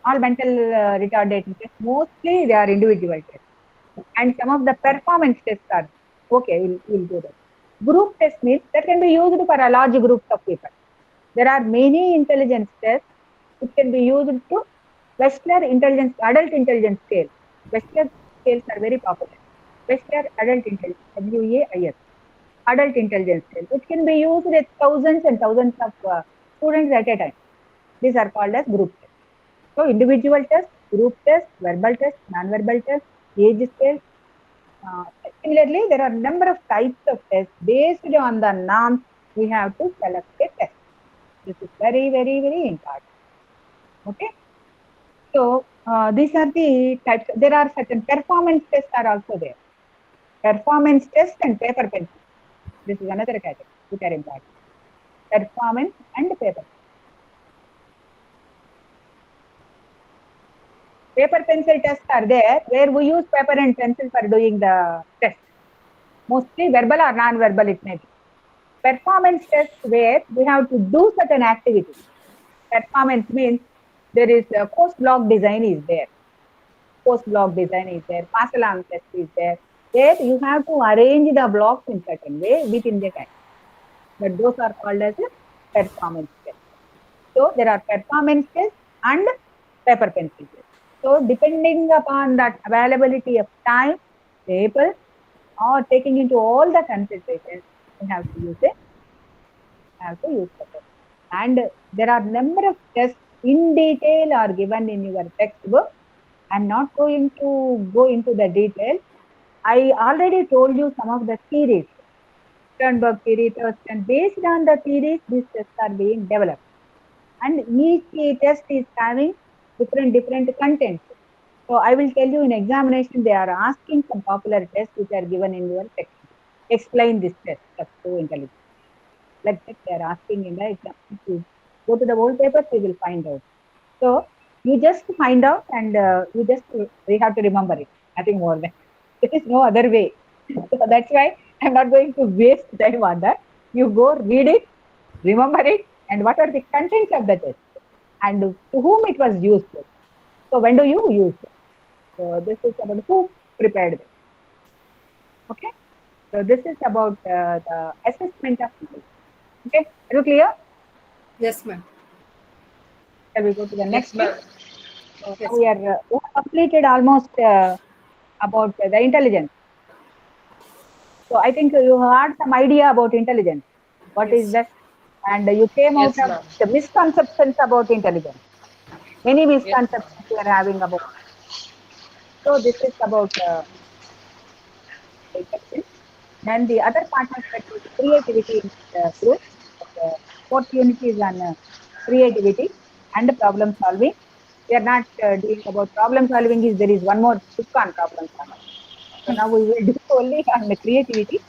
All mental retardation tests, mostly they are individual tests. And some of the performance tests are, okay, we'll do that. Group test means that can be used for a large group of people. There are many intelligence tests which can be used to Wechsler intelligence, adult intelligence scale. Wechsler scales are very popular. Wechsler adult intelligence, WAIS, adult intelligence scale, which can be used with thousands and thousands of students at a time. These are called as group tests. So individual test, group test, verbal test, non-verbal test, age scale. Similarly, there are a number of types of tests based on the norms. We have to select a test. This is very, very, very important. Okay. So these are the types. There are certain performance tests are also there. Performance test and paper pencil. This is another category which are important. Performance and paper. Paper pencil tests are there where we use paper and pencil for doing the test. Mostly verbal or non-verbal it may be. Performance tests where we have to do certain activities. Performance means there is a post block design is there. Post block design is there. Pass along test is there. There you have to arrange the blocks in certain way within the time. But those are called as a performance test. So there are performance tests and paper pencil tests. So depending upon that availability of time, people, or taking into all the considerations, you have to use it. Paper. And there are number of tests in detail are given in your textbook. I'm not going to go into the details. I already told you some of the theories. Sternberg theory, and based on the theories, these tests are being developed. And each test is having different contents. So I will tell you in examination, they are asking some popular tests which are given in your textbook. Explain this test, that's so intelligent. Like that they are asking in the exam. If you go to the old papers, you will find out. So you just find out and we have to remember it, nothing more than. There is no other way. So that's why I'm not going to waste time on that. You go read it, remember it, and what are the contents of the test, and to whom it was used. So when do you use it? So this is about who prepared it. Okay. So this is about the assessment of people. Okay. Are you clear? Yes, ma'am. Shall we go to the next? Yes, so yes, we have completed almost about the intelligence. So I think you had some idea about intelligence. What is that? And you came out of the misconceptions about intelligence. Many misconceptions we are having about. So this is about intelligence. Then the other part of that is creativity in the group. Fourth unit is on creativity and problem solving. We are not doing about problem solving. There is one more book on problem solving. So now we will do only on the creativity.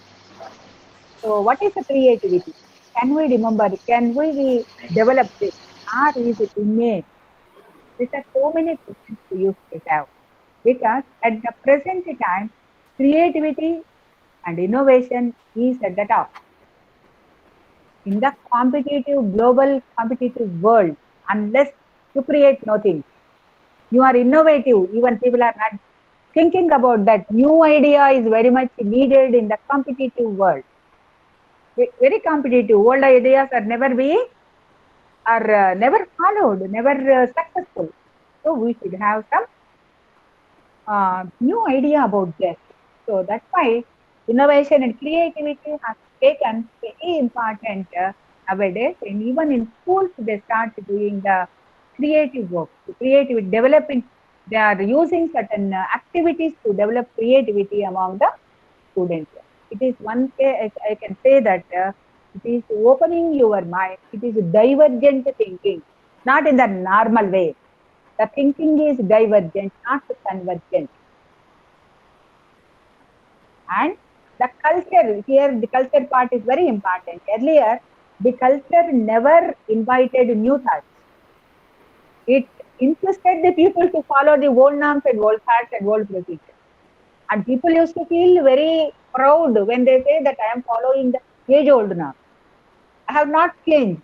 So what is the creativity? Can we remember? Can we develop this? Or is it innate? There are so many questions we used to have. Because at the present time, creativity and innovation is at the top. In the competitive, global competitive world, unless you create nothing, you are innovative, even people are not thinking about that. New idea is very much needed in the competitive world. Very competitive. Old ideas are never followed, never successful. So we should have some new idea about that. So that's why innovation and creativity has taken very important nowadays. And even in schools, they start doing the creative work, creative developing. They are using certain activities to develop creativity among the students. It is one way I can say that It is opening your mind. It is divergent thinking, not in the normal way. The thinking is divergent, not convergent. And the culture, here the culture part is very important. Earlier, the culture never invited new thoughts. It insisted the people to follow the old norms and old thoughts and old procedures. And people used to feel very proud when they say that I am following the age-old norm. I have not changed.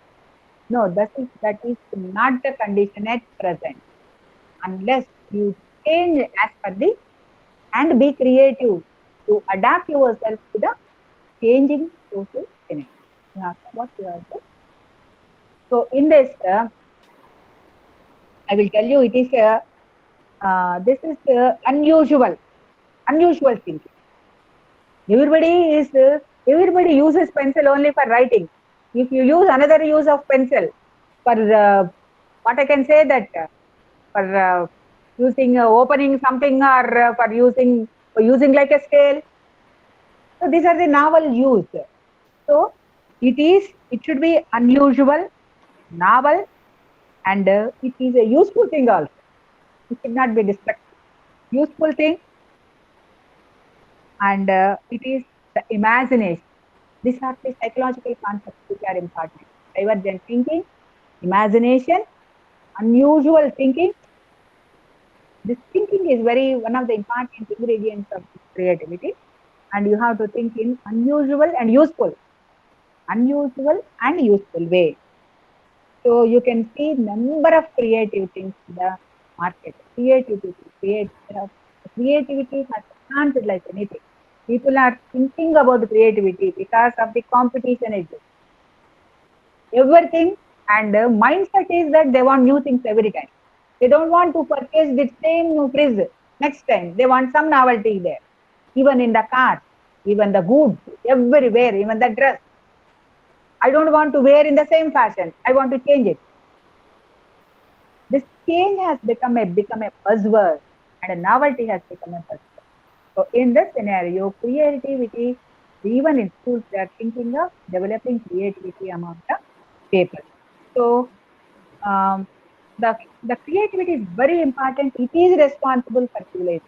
No, that is not the condition at present. Unless you change as per the and be creative to adapt yourself to the changing social scenario. Yeah, what you are saying. So in this, I will tell you, it is this is unusual thinking. Everybody uses pencil only for writing. If you use another use of pencil for what I can say that for using opening something or for using like a scale. So these are the novel use. So it should be unusual, novel, and it is a useful thing also. It should not be destructive. Useful thing, and it is the imagination. These are the psychological concepts which are important. Divergent thinking, imagination, unusual thinking. This thinking is one of the important ingredients of creativity, and you have to think in unusual and useful way. So you can see number of creative things in the market. Creativity has enhanced like anything. People are thinking about creativity because of the competition edge. Everything, and mindset is that they want new things every time. They don't want to purchase the same fridge next time. They want some novelty there. Even in the car, even the goods, everywhere, even the dress. I don't want to wear in the same fashion. I want to change it. This change has become a buzzword, and a novelty has become a buzzword. So in this scenario, creativity, even in schools, they are thinking of developing creativity among the people. So the creativity is very important. It is responsible for civilization.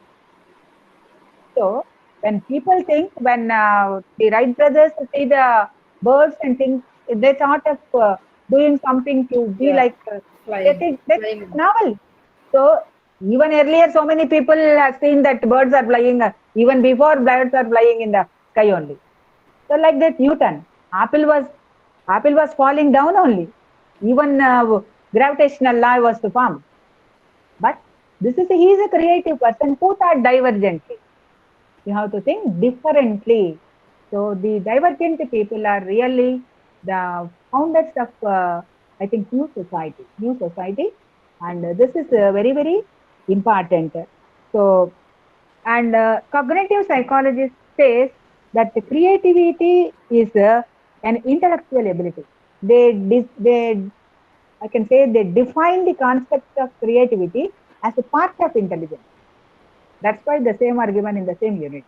So when people think, when the Wright brothers see the birds and think, they thought of doing something to be like they think novel. So even earlier, so many people have seen that birds are flying. Even before, birds are flying in the sky only. So like that, Newton, apple was falling down only. Even gravitational law was to form. But he is a creative person who thought divergently. You have to think differently. So the divergent people are really the founders of, I think, new society, and this is very, very important. So, and cognitive psychologist says that the creativity is an intellectual ability. I can say they define the concept of creativity as a part of intelligence. That's why the same are given in the same unit.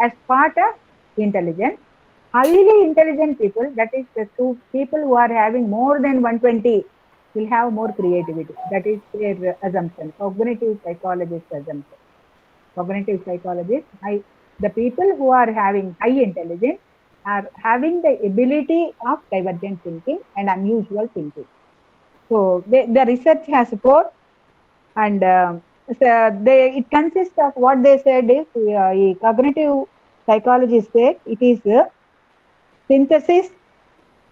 As part of intelligence, highly intelligent people, that is the two people who are having more than 120, will have more creativity. That is their assumption, cognitive psychologist assumption. Cognitive psychologists, the people who are having high intelligence are having the ability of divergent thinking and unusual thinking. So the research has support, and it consists of what they said is cognitive psychologists said it is synthesis,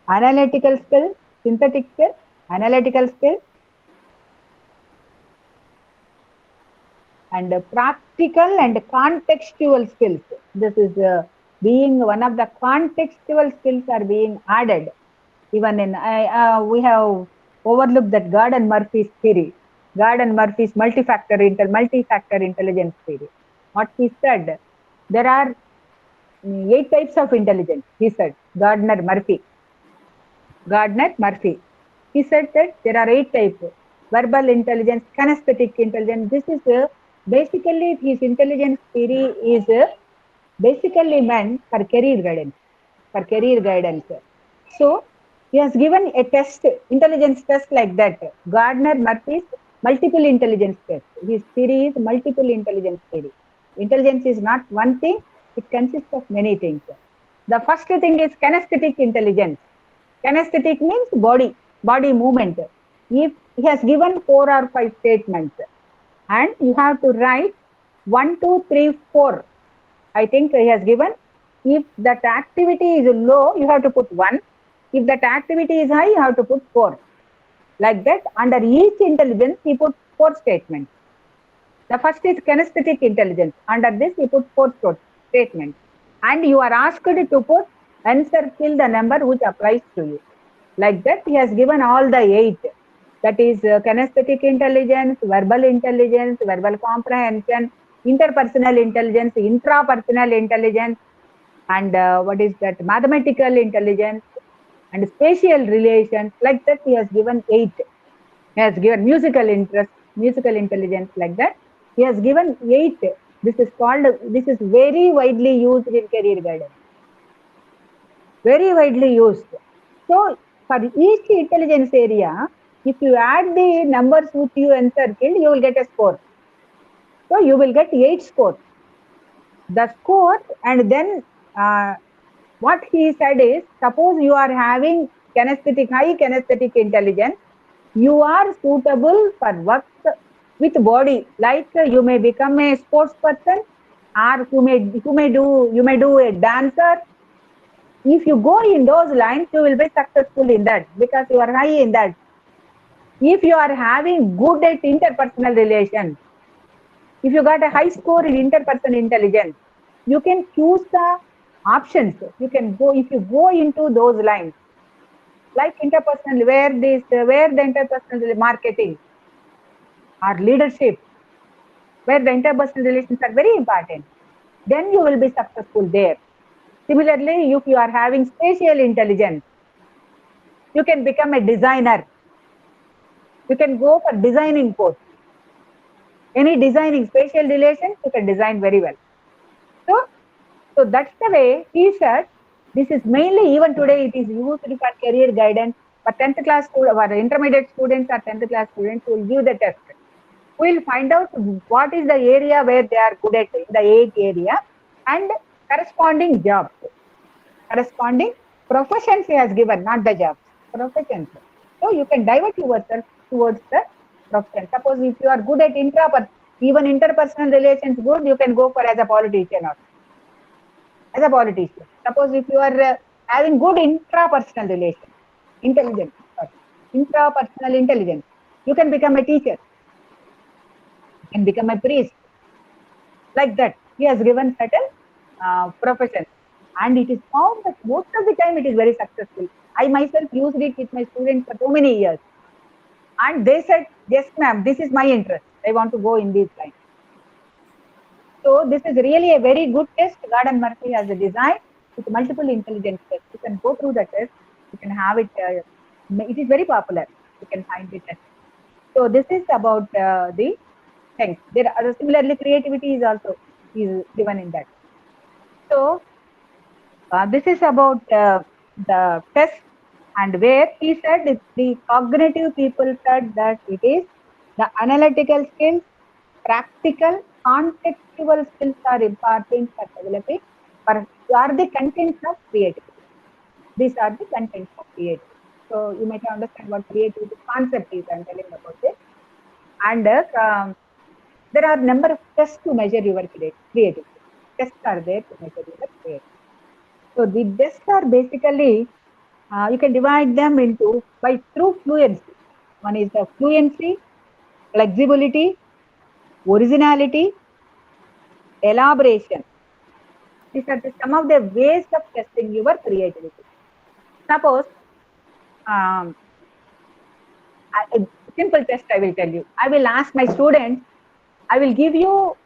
analytical skill, synthetic skill, analytical skill, and practical and contextual skills. This is being one of the contextual skills are being added. Even in we have overlooked that Gordon-Murphy's theory, Gordon-Murphy's multi-factor intelligence theory. What he said, there are 8 types of intelligence. He said, Gardner-Murphy. He said that there are 8 types: verbal intelligence, kinesthetic intelligence. This is basically his intelligence theory is basically meant for career guidance. So he has given a test, intelligence test like that. Gardner Murphy's multiple intelligence test. His theory is multiple intelligence theory. Intelligence is not one thing, it consists of many things. The first thing is kinesthetic intelligence. Kinesthetic means body movement. If he has given 4 or 5 statements, and you have to write 1, 2, 3, 4. I think he has given. If that activity is low, you have to put 1. If that activity is high, you have to put 4. Like that, under each intelligence, he put 4 statements. The first is kinesthetic intelligence. Under this, he put 4 statements. And you are asked to put answer till the number which applies to you. Like that, he has given all the 8. That is kinesthetic intelligence, verbal comprehension, interpersonal intelligence, intrapersonal intelligence, and what is that? Mathematical intelligence and spatial relations. Like that, he has given 8. He has given musical intelligence, like that. He has given 8. This is very widely used in career guidance. Very widely used. So for each intelligence area, if you add the numbers which you encircled, you will get a score. So you will get 8 scores. The score, and then what he said is, suppose you are having high kinesthetic intelligence, you are suitable for work with body. Like you may become a sports person, or you may do a dancer. If you go in those lines, you will be successful in that because you are high in that. If you are having good at interpersonal relations, if you got a high score in interpersonal intelligence, you can choose the options. You can go, if you go into those lines, like interpersonal, where the interpersonal marketing or leadership, where the interpersonal relations are very important, then you will be successful there. Similarly, if you are having spatial intelligence, you can become a designer. You can go for designing course. Any designing spatial relations, you can design very well. So that's the way he said. This is mainly, even today, it is used for career guidance. For 10th class students, or intermediate students or 10th class students who will give the test, we will find out what is the area where they are good at, the 8 area, and corresponding jobs. Corresponding professions he has given, not the jobs, professions. So you can divert yourself towards the profession. Suppose if you are good at even interpersonal relations good, you can go for as a politician or as a politician. Suppose if you are having good intrapersonal relations, intrapersonal intelligence, you can become a teacher. You can become a priest. Like that, he has given certain professions. And it is found that most of the time it is very successful. I myself used it with my students for so many years. And they said, yes, ma'am, this is my interest. I want to go in these lines. So this is really a very good test. Gardner Murphy has a design with multiple intelligence tests. You can go through the test. You can have it. It is very popular. You can find the test. So this is about the things. There are similarly creativity is also given in that. So this is about the test, and where he said the cognitive people said that it is the analytical skills, practical, contextual skills are important for developing, are the contents of creativity. These are the contents of creativity. So you might understand what creativity concept is. I'm telling about it. And there are number of tests to measure your creativity. Tests are there to measure your creativity. So the tests are basically, you can divide them into through fluency. One is the fluency, flexibility, originality, elaboration. These are some of the ways of testing your creativity. Suppose, a simple test I will tell you. I will ask my students, I will give you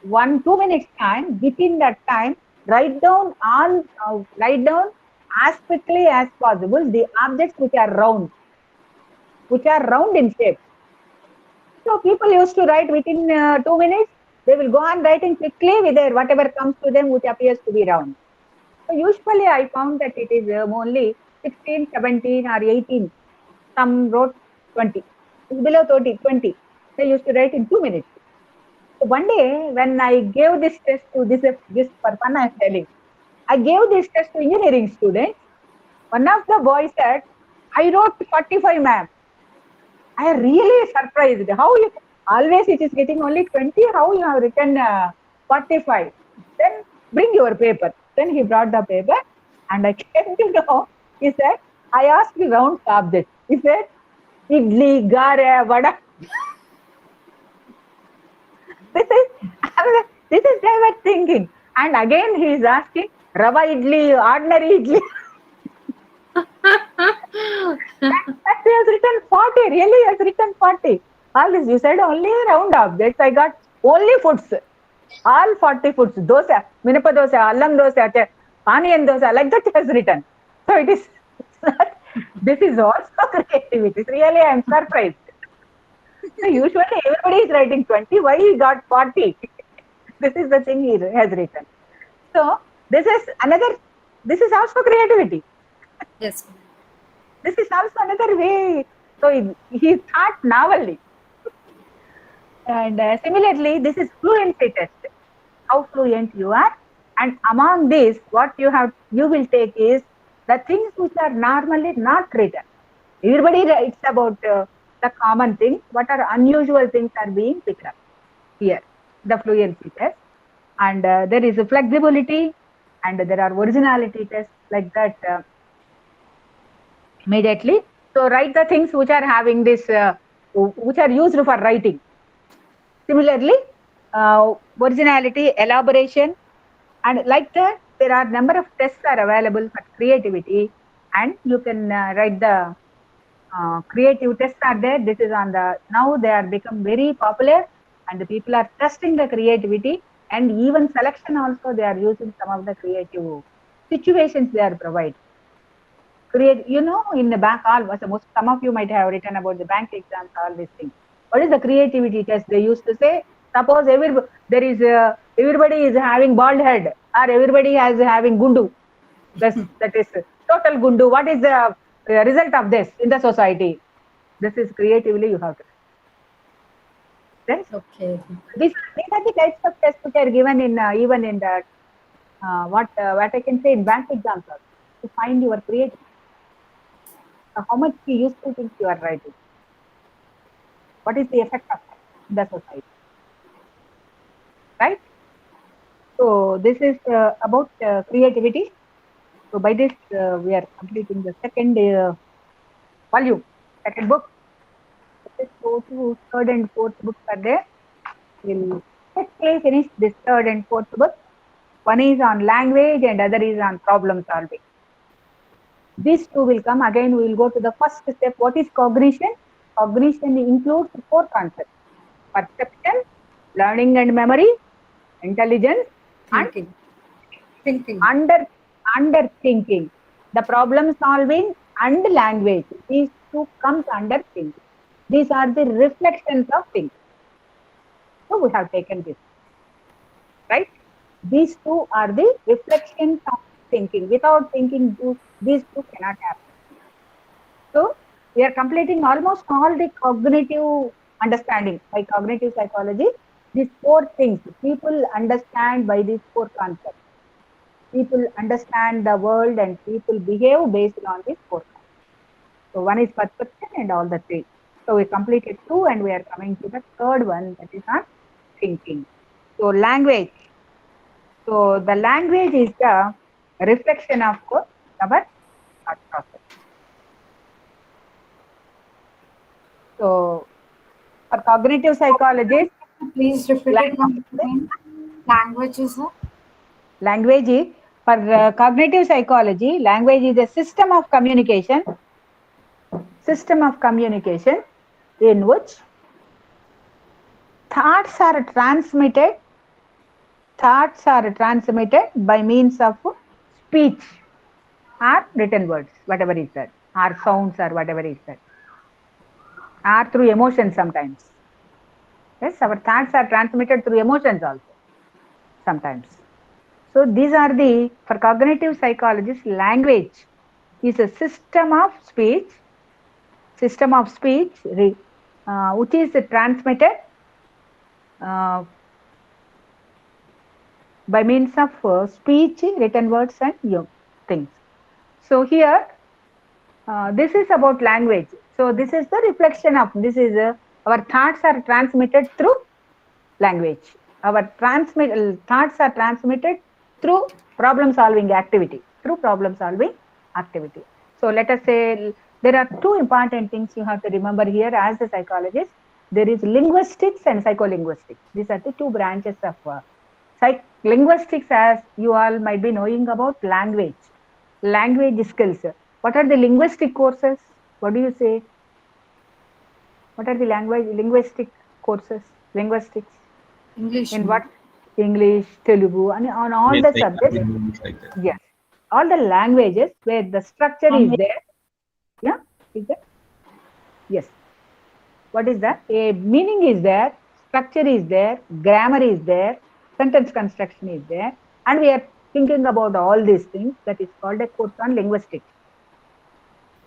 1-2 minutes time. Within that time, write down as quickly as possible the objects which are round in shape. So people used to write within 2 minutes. They will go on writing quickly with whatever comes to them which appears to be round. So usually I found that it is only 16, 17 or 18. Some wrote 20. Below 30, 20. They used to write in 2 minutes. So one day when I gave this test to this for fun, I am telling, I gave this test to engineering students. One of the boys said, I wrote 45, ma'am. I am really surprised. How you always it is getting only 20, how you have written 45? Then bring your paper. Then he brought the paper and I came to know, he said, I asked round subject. He said, idli, gare, vada. This is direct thinking. And again he is asking, rava idli, ordinary idli. that he has written 40, really he has written 40. All this, you said only round objects. I got only foods. All 40 foods. Dosa, minapa dosa, allam dosa, onion dosa, like that he has written. So it is not, this is also creativity. Really, I am surprised. So usually everybody is writing 20. Why he got 40? This is the thing he has written. So this is another, this is also creativity. Yes. This is also another way. So he thought novelly. And similarly, this is fluency test. How fluent you are. And among this, what you will take is the things which are normally not written. Everybody writes about the common things. What are unusual things are being picked up here, the fluency test. And there is a flexibility and there are originality tests like that immediately. So write the things which are having this, which are used for writing. Similarly, originality, elaboration, and like that, there are number of tests are available for creativity, and you can write the creative tests are there. This is on the, now they are become very popular, and the people are testing the creativity, and even selection also they are using some of the creative situations they are providing. You know, in the bank, some of you might have written about the bank exams, all these things. What is the creativity test? They used to say, suppose everybody is having bald head, or everybody is having gundu. That is total gundu. What is the result of this in the society? This is creatively you have to. Right? Okay. These are the types of tests which are given in even in the what I can say in bank exams also, to find your creativity. How much useful things you are writing? What is the effect of that in the society? Right? So this is about creativity. So by this we are completing the second volume, second book. Let's go to third and fourth books are there. We'll quickly finish this third and fourth book. One is on language and other is on problem solving. These two will come. Again, we will go to the first step. What is cognition? Cognition includes 4 concepts: perception, learning and memory, intelligence, Thinking. Thinking. Under thinking. The problem solving and language. These two comes under thinking. These are the reflections of thinking. So we have taken this. Right? These two are the reflections of thinking. Without thinking, these two cannot happen. So we are completing almost all the cognitive understanding by cognitive psychology. These 4 things people understand by these 4 concepts. People understand the world and people behave based on these 4 concepts. So one is perception and all the 3. So we completed 2 and we are coming to the third one, that is on thinking. So language. So the language is the reflection of our thought process. So for cognitive psychologists, Please repeat it once again. Language is a language is, for cognitive psychology, language is a system of communication in which thoughts are transmitted by means of speech or written words, whatever is that, or sounds or whatever is that, or through emotions sometimes. Yes, our thoughts are transmitted through emotions also sometimes. So these are the, for cognitive psychologists, language is a system of speech which is transmitted by means of speech, written words and things. So here this is about language. So this is the reflection of this is our thoughts are transmitted through language. Our thoughts are transmitted through problem solving activity. So let us say there are two important things you have to remember here as a psychologist. There is linguistics and psycholinguistics. These are the two branches of linguistics, as you all might be knowing about language skills. What are the linguistic courses? What do you say? What are the linguistic courses? Linguistics. English. In what? English, Telugu, and on all Yes, the like subjects. like that. Yes. All the languages where the structure is there. Yeah? Is that? Yes. What is that? A meaning is there, structure is there, grammar is there, sentence construction is there, and we are thinking about all these things. That is called a course on linguistics.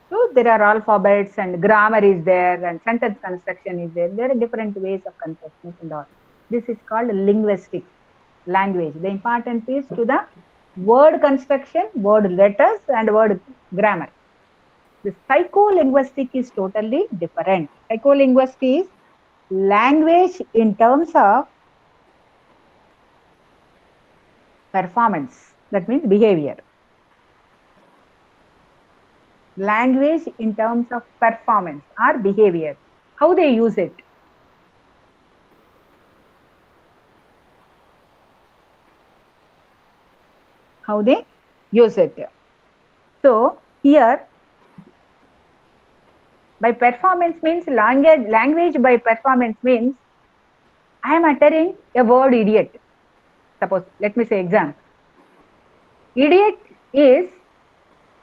So there are alphabets and grammar is there and sentence construction is there. There are different ways of constructions and all. This is called linguistics, language. The importance is to the word construction, word letters and word grammar. The psycholinguistic is totally different. Psycholinguistic is language in terms of performance. That means behavior. Language in terms of performance or behavior. How they use it. How they use it. So here by performance means language by performance means I am uttering a word idiot. Suppose, let me say example. Idiot is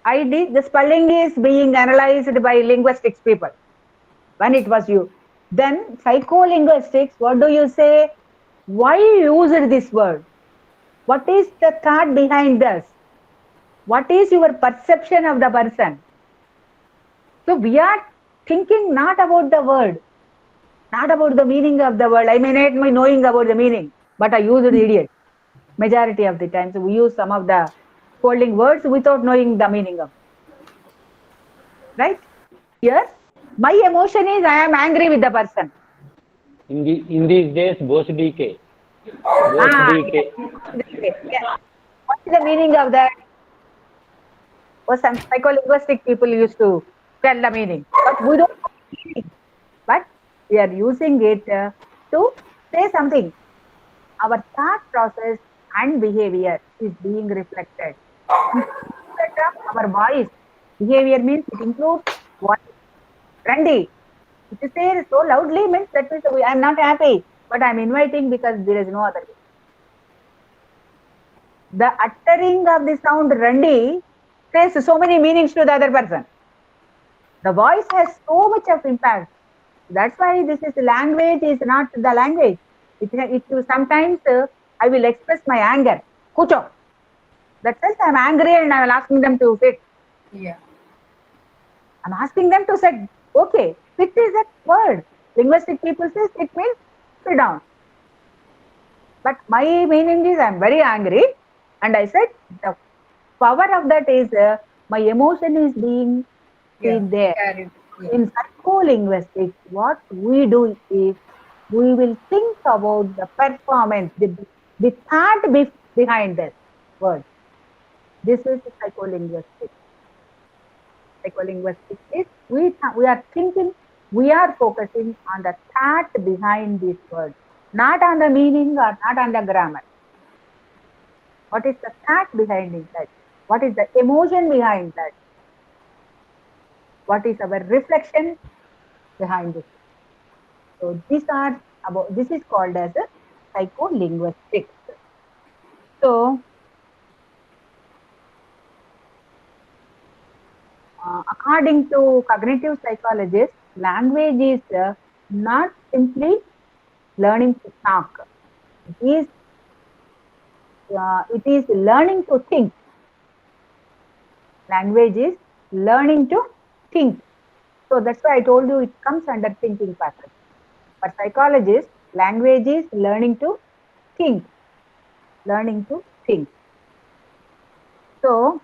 the spelling is being analyzed by linguistics people. When it was you. Then psycholinguistics, what do you say? Why you used this word? What is the thought behind this? What is your perception of the person? So we are thinking not about the word, not about the meaning of the word. I may not be knowing about the meaning, but I use the idiot. Majority of the times we use some of the scolding words without knowing the meaning of it. Right? Here, my emotion is I am angry with the person. In these days, both DK. Yes. What is the meaning of that? Or some psycholinguistic people used to tell the meaning, but we don't know the meaning. But we are using it to say something. Our thought process and behavior is being reflected. Our voice behavior means it includes voice. Randy, if you say it so loudly means that means I am not happy, but I am inviting because there is no other way. The uttering of the sound Randy says so many meanings to the other person. The voice has so much of impact. That's why this is language is not the language. It sometimes I will express my anger. Kucho. That says I'm angry and I will asking them to sit. Yeah. I'm asking them to sit. Okay, sit is a word. Linguistic people say sit means sit down. But my meaning is I'm very angry, and I said the power of that is my emotion is being seen there. Yeah. In psycholinguistics, what we do is we will think about the performance, the thought behind that word. This is psycholinguistics. Psycholinguistics is we are thinking, we are focusing on the thought behind this word, not on the meaning or not on the grammar. What is the thought behind that? What is the emotion behind that? What is our reflection behind this? So this is called as a psycholinguistics. So according to cognitive psychologists, language is not simply learning to talk. It is learning to think. Language is learning to think. So that's why I told you it comes under thinking faculty. For psychologists, language is learning to think. Learning to think. So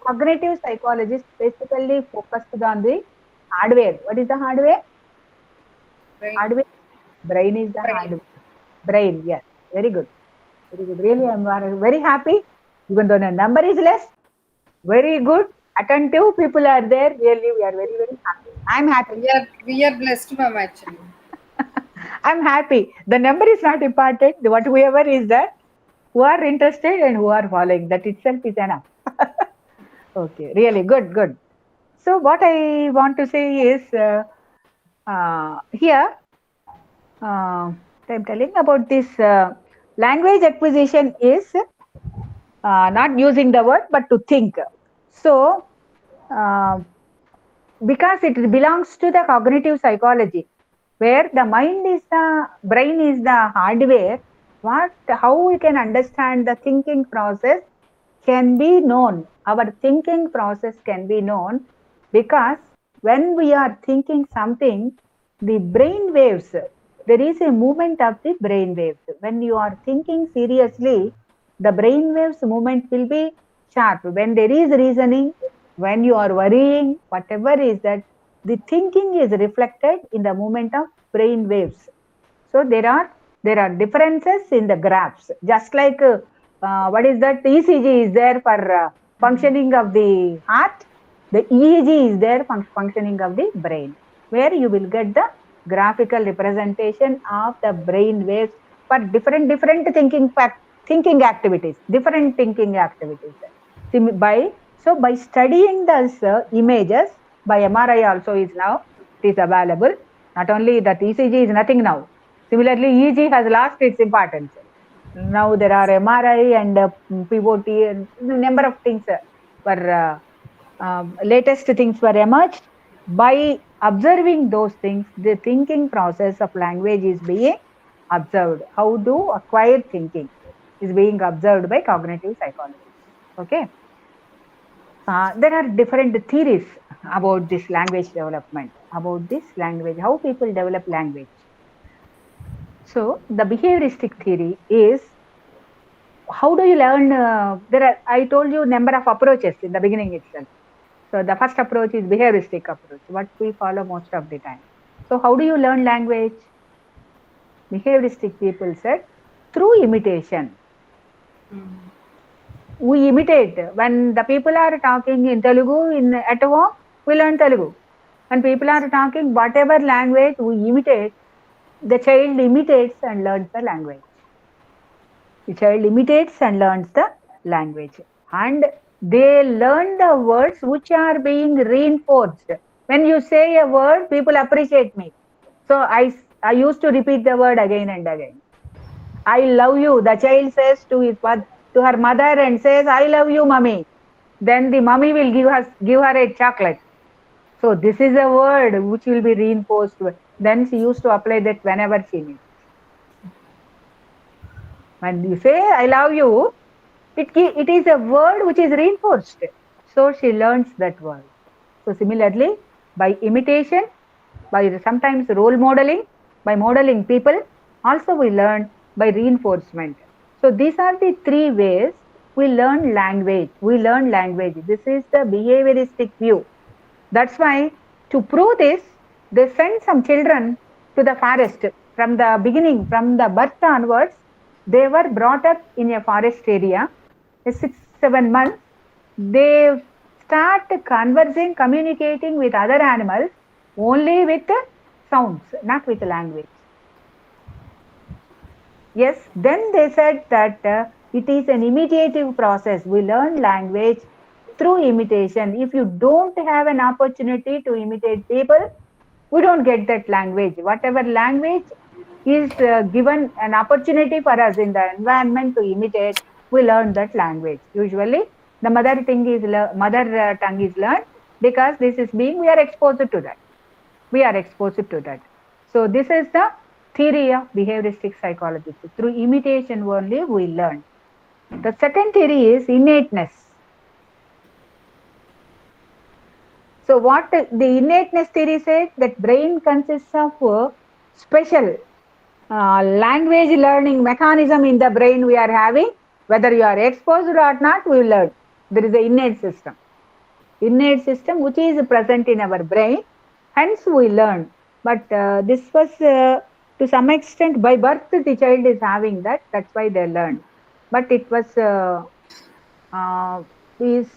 cognitive psychologists basically focused on the hardware. What is the hardware? Brain. Hardware. Brain is the hardware. Brain, yes. Very good. Very good. Really, I'm very happy. Even though the number is less, very good. Attentive people are there. Really, we are very, very happy. I'm happy. We are blessed, ma'am, actually. I'm happy. The number is not important. Whatever is that, who are interested and who are following, that itself is enough. Okay, really good, good. So what I want to say is here, I'm telling about this language acquisition is not using the word but to think. So because it belongs to the cognitive psychology, where the mind is the brain is the hardware, how we can understand the thinking process can be known. Our thinking process can be known because when we are thinking something, the brain waves, there is a movement of the brain waves. When you are thinking seriously, the brain waves movement will be sharp. When there is reasoning, when you are worrying, whatever is that, the thinking is reflected in the movement of brain waves. So there are differences in the graphs. Just like what is that? ECG is there for functioning of the heart. The EEG is there for functioning of the brain, where you will get the graphical representation of the brain waves for different thinking activities, different thinking activities. By studying those images by MRI also is now it is available. Not only that ECG is nothing now. Similarly, EEG has lost its importance. Now there are MRI and POT and number of things were latest things were emerged. By observing those things, the thinking process of language is being observed. How to acquire thinking is being observed by cognitive psychology. Okay. There are different theories about this language development, about this language, how people develop language. So the behavioristic theory is how do you learn? I told you number of approaches in the beginning itself. So the first approach is behavioristic approach, what we follow most of the time. So how do you learn language? Behavioristic people said through imitation. We imitate. When the people are talking in Telugu at home, we learn Telugu. When people are talking whatever language, we imitate. The child imitates and learns the language. The child imitates and learns the language. And they learn the words which are being reinforced. When you say a word, people appreciate me. So I used to repeat the word again and again. I love you. The child says to her mother and says, I love you, mommy. Then the mommy will give her a chocolate. So this is a word which will be reinforced. Then she used to apply that whenever she needs. When you say, I love you, it is a word which is reinforced. So she learns that word. So similarly, by imitation, by sometimes role modeling, by modeling people, also we learn by reinforcement. So these are the three ways we learn language. This is the behavioristic view. That's why to prove this, they send some children to the forest from the beginning, from the birth onwards. They were brought up in a forest area, 6-7 months. They start conversing, communicating with other animals only with sounds, not with language. Yes, then they said that it is an imitative process. We learn language through imitation. If you don't have an opportunity to imitate people, we don't get that language. Whatever language is given an opportunity for us in the environment to imitate, we learn that language. Usually, the mother tongue is learned because we are exposed to that. So this is the theory of behavioristic psychology. Through imitation only we learn. The second theory is innateness. So what the innateness theory says, that brain consists of special language learning mechanism in the brain we are having. Whether you are exposed or not, we will learn. There is an innate system which is present in our brain, hence we learn. But this was to some extent by birth the child is having that, that's why they learn. But it was is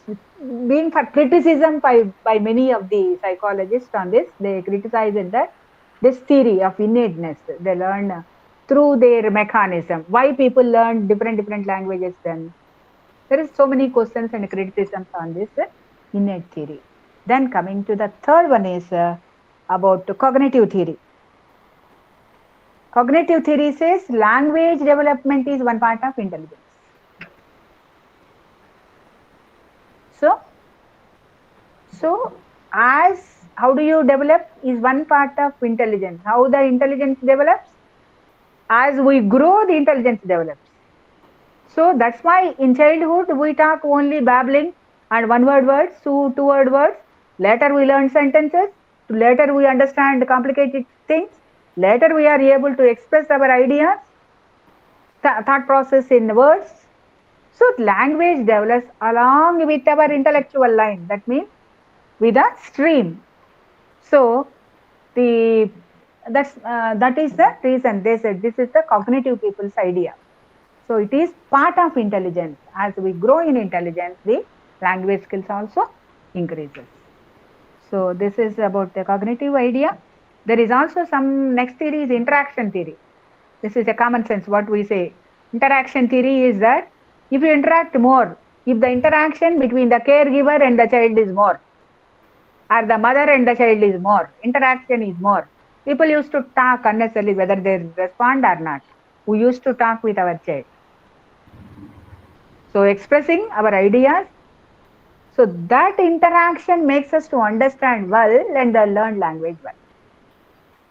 being for criticism by many of the psychologists on this. They criticized that this theory of innateness, they learn through their mechanism. Why people learn different languages then? There is so many questions and criticisms on this innate theory. Then coming to the third one is about cognitive theory. Cognitive theory says language development is one part of intelligence. So as how do you develop is one part of intelligence. How the intelligence develops? As we grow, the intelligence develops. So that's why in childhood we talk only babbling and one-word words, two-word words. Later we learn sentences. Later we understand complicated things. Later we are able to express our ideas, thought process in words. So language develops along with our intellectual line. That means with a stream. So that is the reason they said this is the cognitive people's idea. So it is part of intelligence. As we grow in intelligence, the language skills also increases. So this is about the cognitive idea. There is also some next theory is interaction theory. This is a common sense what we say. Interaction theory is that if you interact more, if the interaction between the caregiver and the child is more, or the mother and the child is more, interaction is more. People used to talk unnecessarily whether they respond or not. We used to talk with our child. So expressing our ideas. So that interaction makes us to understand well and learn language well.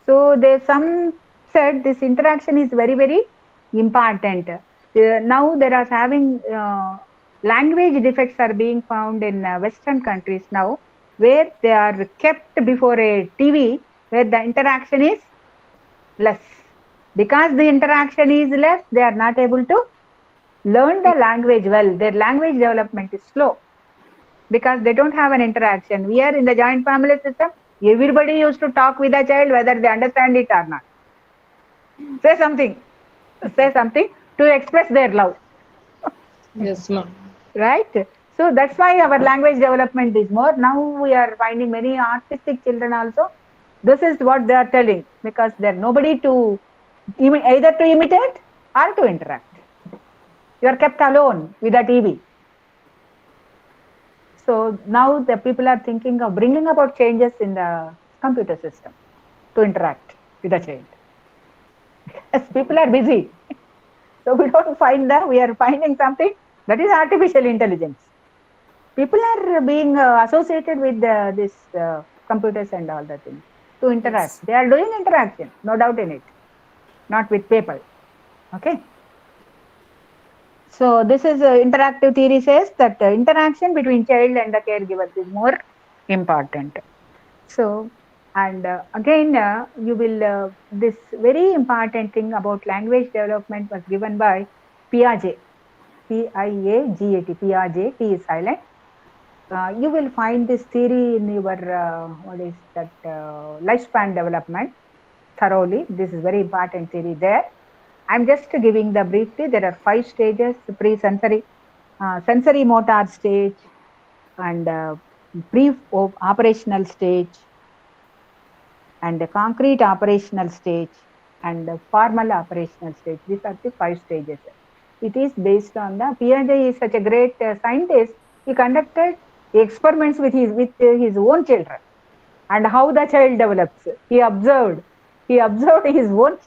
So some said this interaction is very important. Now there are having language defects are being found in Western countries now, where they are kept before a TV where the interaction is less. Because the interaction is less, they are not able to learn the language well. Their language development is slow because they don't have an interaction. We are in the joint family system. Everybody used to talk with the child whether they understand it or not. Say something to express their love. Yes, ma'am. Right? So that's why our language development is more. Now we are finding many artistic children also. This is what they are telling because there is nobody to either to imitate or to interact. You are kept alone with the TV. So now the people are thinking of bringing about changes in the computer system to interact with the child. As people are busy. So we don't find that. We are finding something that is artificial intelligence. People are being associated with this computers and all the things to interact. Yes. They are doing interaction, no doubt in it. Not with people. Okay. So this is interactive theory says that interaction between child and the caregivers is more important. So, and again, you will, this very important thing about language development was given by Piaget, P-I-A-G-A-T, Piaget, T is silent. You will find this theory in your, lifespan development thoroughly. This is very important theory there. I'm just giving the briefly. There are 5 stages: pre-sensory, sensory motor stage, and pre-operational stage, and the concrete operational stage, and the formal operational stage. These are the 5 stages. It is based on the Piaget is such a great scientist. He conducted experiments with his own children and how the child develops. He observed his own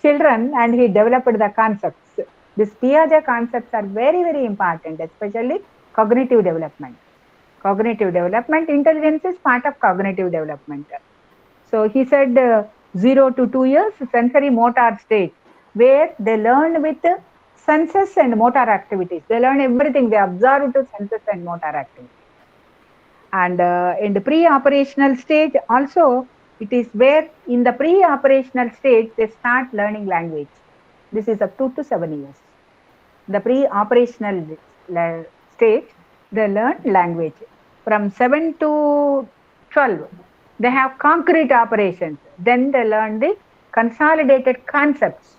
children and he developed the concepts. These Piaget concepts are very important, especially cognitive development. Cognitive development, intelligence is part of cognitive development. So he said 0 to 2 years, sensory motor stage, where they learn with senses and motor activities. They learn everything. They observe to senses and motor activities. And in the pre-operational stage also, it is where in the pre-operational stage they start learning language. This is up to 7 years. The pre-operational stage, they learn language. From 7 to 12, they have concrete operations. Then they learn the consolidated concepts.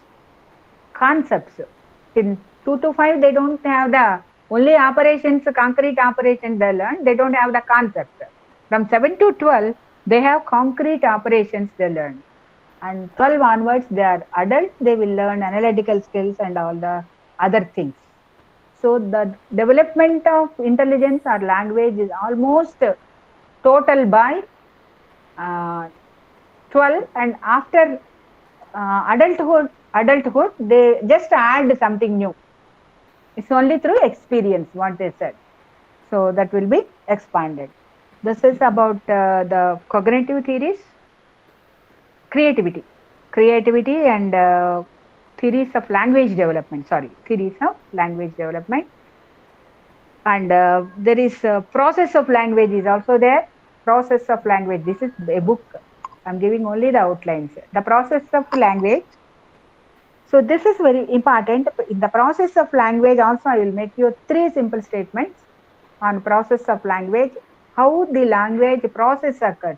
In 2 to 5, they don't have the only operations, concrete operations they learn. They don't have the concept. From 7 to 12, they have concrete operations they learn. And 12 onwards, they are adult. They will learn analytical skills and all the other things. So the development of intelligence or language is almost total by 12, and after adulthood, they just add something new. It's only through experience what they said. So that will be expanded. This is about the cognitive theories, creativity and theories of language development. Theories of language development. And there is a process of language is also there. Process of language. This is a book. I'm giving only the outlines. The process of language. So this is very important. In the process of language also, I will make you 3 simple statements on process of language. How the language process occurs.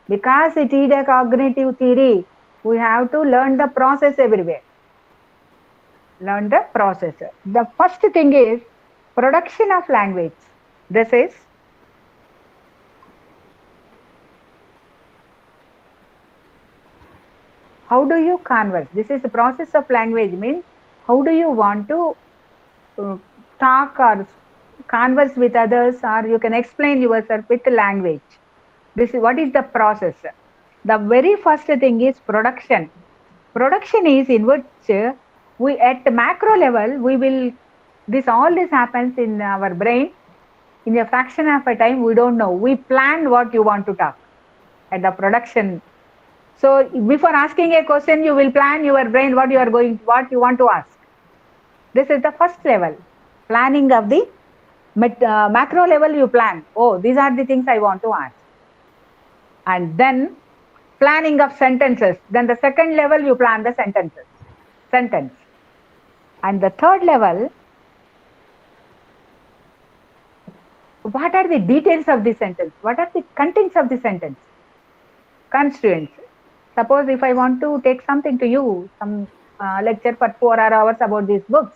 Because it is a cognitive theory, we have to learn the process everywhere. Learn the process. The first thing is production of language. This is how do you converse? This is the process of language, means how do you want to talk or converse with others, or you can explain yourself with language. This is what is the process. The very first thing is production. Production is in which we at the macro level, we will, all this happens in our brain. In a fraction of a time, we don't know. We plan what you want to talk at the production. So before asking a question, you will plan your brain what you want to ask. This is the first level. Planning of the macro level, you plan. Oh, these are the things I want to ask. And then planning of sentences. Then the second level, you plan the sentence. And the third level, what are the details of the sentence? What are the contents of the sentence? Constituents. Suppose if I want to take something to you, some lecture for 4 hours about these books,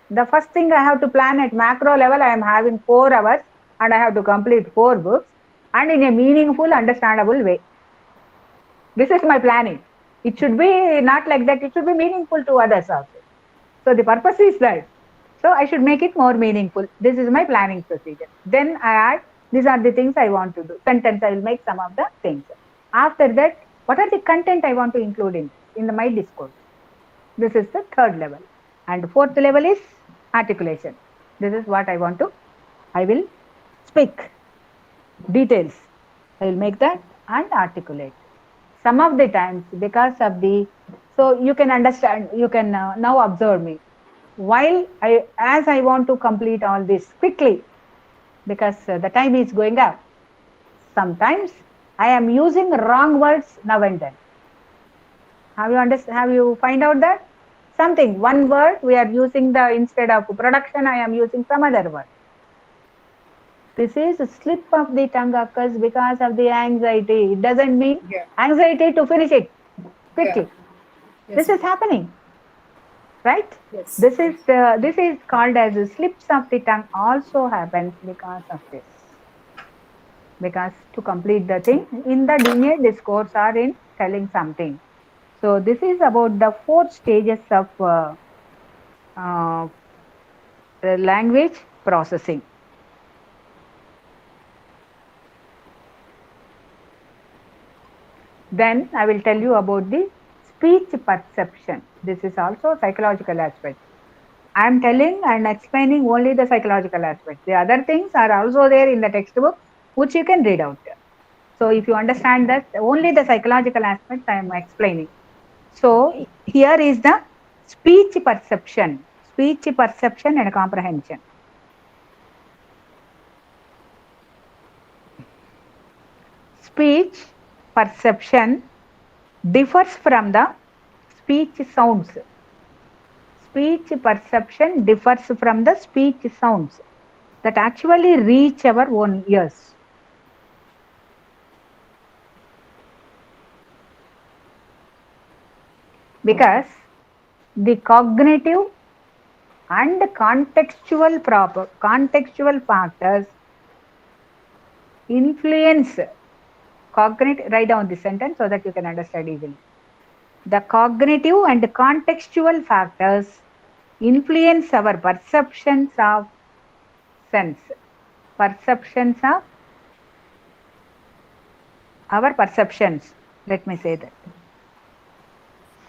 the first thing I have to plan at macro level, I am having 4 hours and I have to complete 4 books and in a meaningful, understandable way. This is my planning. It should be not like that. It should be meaningful to others also. So the purpose is that. So I should make it more meaningful. This is my planning procedure. Then I add, these are the things I want to do. Sentence, I will make some of the things. After that, what are the content I want to include in my discourse? This is the third level. And fourth level is articulation. This is what I will speak. Details. I will make that and articulate. Some of the times, because of so you can understand, you can now observe me. While as I want to complete all this quickly, because the time is going up, sometimes I am using wrong words now and then. Have you find out that? One word we are using instead of production, I am using some other word. This is a slip of the tongue occurs because of the anxiety. It doesn't mean anxiety to finish it quickly. Yes. This is happening, right? Yes. This is called as slips of the tongue. Also happens because of this. Because to complete the thing in the discourse or in telling something. So this is about the 4 stages of language processing. Then I will tell you about the speech perception. This is also psychological aspect. I am telling and explaining only the psychological aspect. The other things are also there in the textbook, which you can read out. So if you understand that, only the psychological aspects I am explaining. So here is the speech perception. speech perception and comprehension. Speech perception differs from the speech sounds. Speech perception differs from the speech sounds that actually reach our own ears. Because the cognitive and contextual factors influence cognitive. Write down this sentence so that you can understand easily. The cognitive and contextual factors influence our perceptions of sense. Perceptions of our perceptions. Let me say that.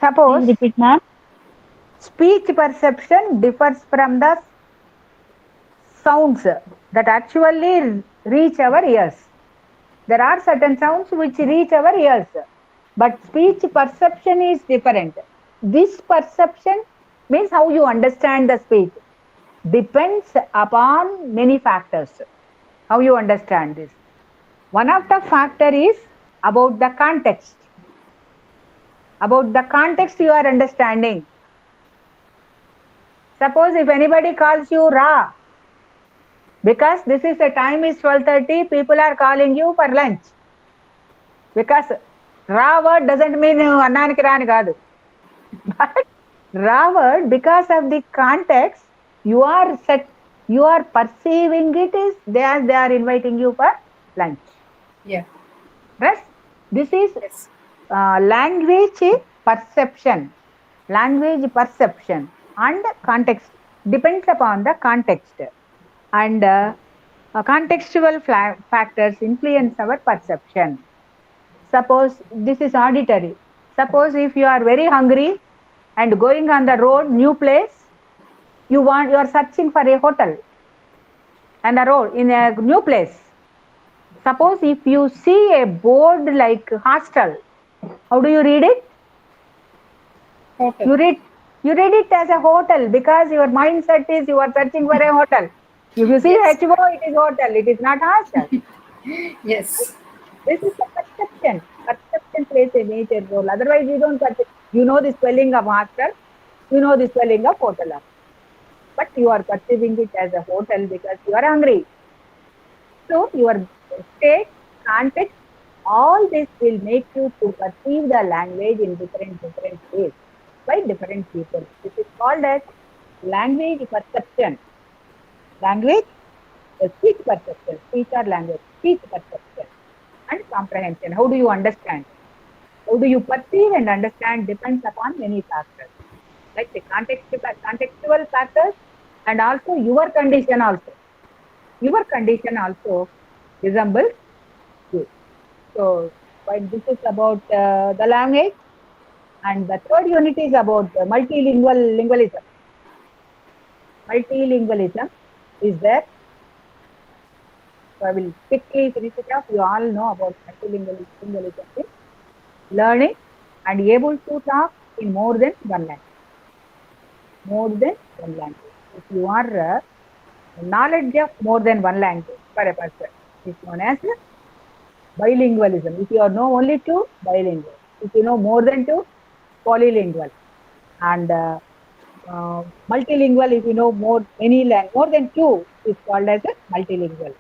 Suppose repeat, ma'am. Speech perception differs from the sounds that actually reach our ears. There are certain sounds which reach our ears, but speech perception is different. This perception means how you understand the speech. Depends upon many factors. How you understand this. One of the factor is about the context. About the context you are understanding. Suppose if anybody calls you Ra, because this is the time is 12:30, people are calling you for lunch. Because Ra word doesn't mean Annaనికి రాని కాదు. But Ra word, because of the context, you are perceiving it is they are inviting you for lunch. Yeah. Right? This is language perception. Language perception and context depends upon the context, and contextual factors influence our perception. Suppose this is auditory. Suppose if you are very hungry and going on the road, new place, you are searching for a hotel and a road in a new place. Suppose if you see a board like hostel, how do you read it? Hotel. You read it as a hotel because your mindset is you are searching for a hotel. If you see Yes. HO, it is hotel. It is not hostel. Yes. This is the perception. Perception plays a major role. Otherwise, you don't perceive. You know the spelling of hostel. You know the spelling of hotel. But you are perceiving it as a hotel because you are hungry. So your state, context, all this will make you to perceive the language in different ways by different people. This is called as language perception. Language, speech perception, speech or language, speech perception and comprehension. How do you understand? How do you perceive and understand depends upon many factors. Like the contextual factors and also your condition also. Your condition also resembles you. So, while this is about the language, and the third unit is about multilingualism. Multilingualism is there. So I will quickly finish it up. You all know about multilingualism. Learning and able to talk in more than one language. More than one language. If you are knowledge of more than one language for a person, is known as bilingualism. If you know only two, bilingual. If you know more than two, polylingual. And multilingual, if you know more than two, is called as a multilingual.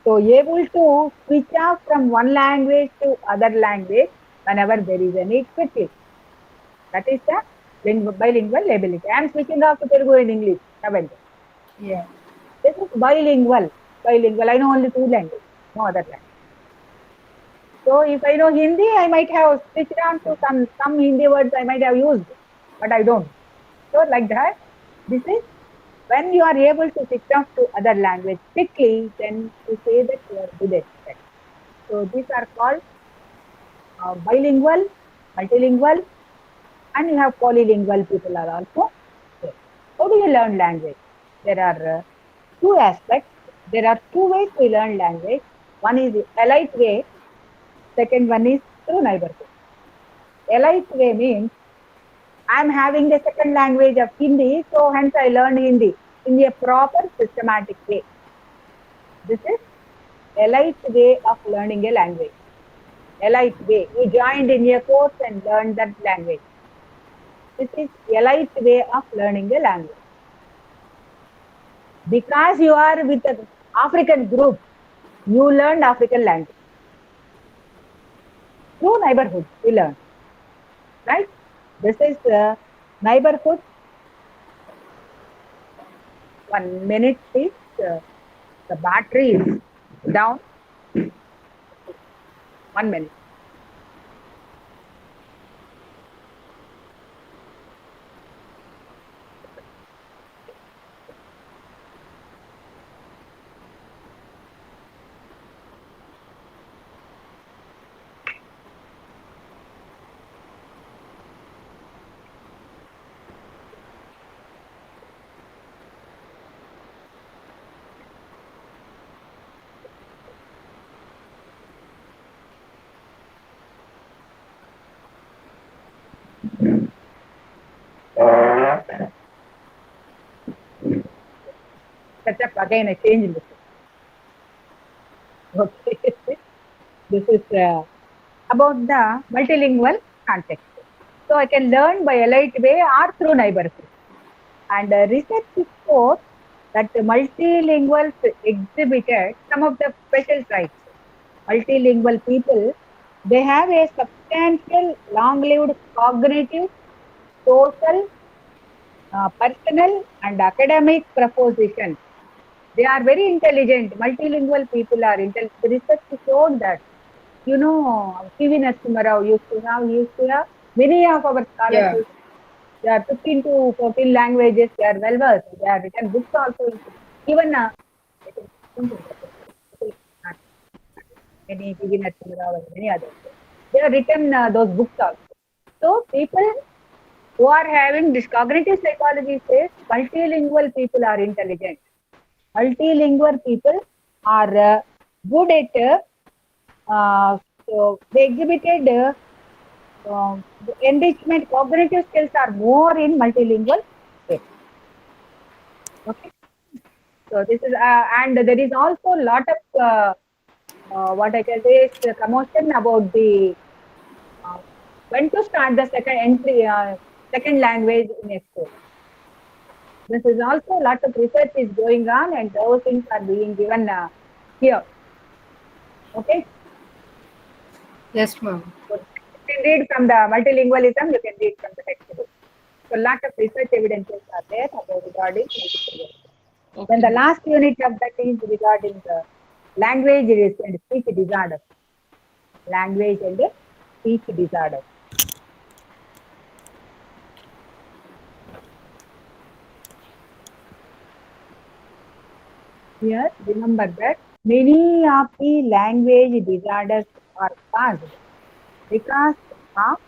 So able to switch off from one language to other language whenever there is a need quickly. That is the bilingual ability. I am switching off to Telugu and English. Yeah. This is bilingual. Bilingual. I know only two languages, no other language. So if I know Hindi, I might have switched on to some Hindi words I might have used, but I don't. So like that, this is when you are able to switch off to other language quickly, then you say that you are good at that. So these are called bilingual, multilingual, and you have polylingual people are also there. How do you learn language? There are two aspects. There are two ways we learn language. One is the elite way. Second one is through neighborhood. Elite way means I'm having the second language of Hindi, so hence I learned Hindi in a proper systematic way. This is elite way of learning a language. Elite way. You joined in a course and learned that language. This is elite way of learning a language. Because you are with the African group, you learned African language. Through neighborhood, we learn. Right? This is neighborhood. 1 minute, please. The battery is down. 1 minute. Set up again a change in the system. Okay. This is about the multilingual context. So I can learn by a light way or through neighborhood. And research shows that the multilinguals exhibited some of the special traits. Multilingual people, they have a substantial long-lived cognitive, social, personal and academic proposition. They are very intelligent. Multilingual people are intelligent. The research showed that. You know, P.V. Narasimha used to have many of our scholars. They are 15 to 14 languages. They are well versed. They have written books also. Even many P.V. Narasimha and many others. They have written those books also. So people who are having this cognitive psychology says multilingual people are intelligent. Multilingual people are good at so they exhibited the enrichment, cognitive skills are more in multilingual state. Okay. So this is and there is also a lot of what I can say is commotion about the when to start the second language in a school. This is also a lot of research is going on, and those things are being given here. Okay. Yes, ma'am. So you can read from the multilingualism. You can read from the textbook. So, a lot of research evidences are there about regarding multilingualism. Okay. Then the last unit of that is regarding the language and speech disorder. Language and speech disorder. Here, remember that many of the language disorders are caused because of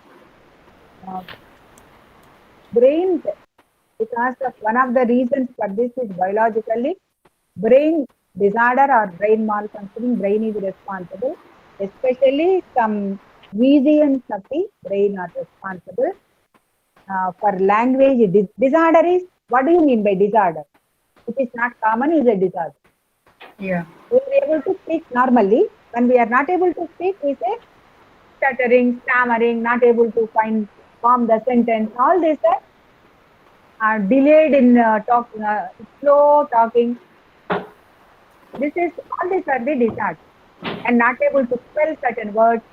brain. Because of one of the reasons for this is biologically brain disorder or brain malfunctioning. Brain is responsible, especially some regions of the brain are responsible for language disorder. Is what do you mean by disorder? It is not common, is a disorder. Yeah. We are able to speak normally. When we are not able to speak, we say stuttering, stammering, not able to form the sentence. All these are delayed in talking, slow talking. This is all these are the disorders, and not able to spell certain words.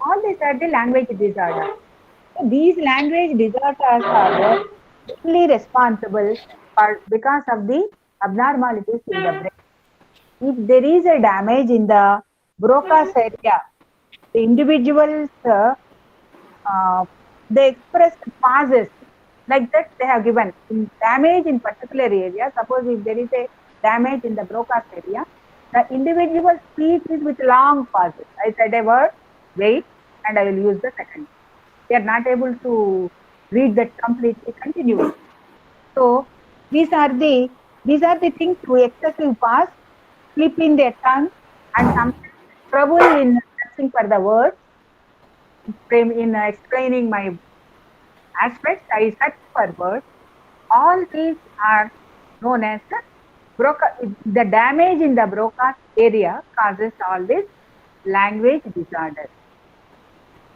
All these are the language disorders. So these language disorders are mainly responsible because of the abnormalities in the brain. If there is a damage in the Broca's area, the individuals they express pauses like that they have given in damage in particular area. Suppose if there is a damage in the Broca's area, the individual speech is with long pauses. I said a word, wait, and I will use the second. They are not able to read that completely continuously. So these are the things to excessive pause, slip in their tongue, and sometimes trouble in searching for the words in explaining my aspects, I search for words. All these are known as the damage in the Broca's area causes all this language disorders.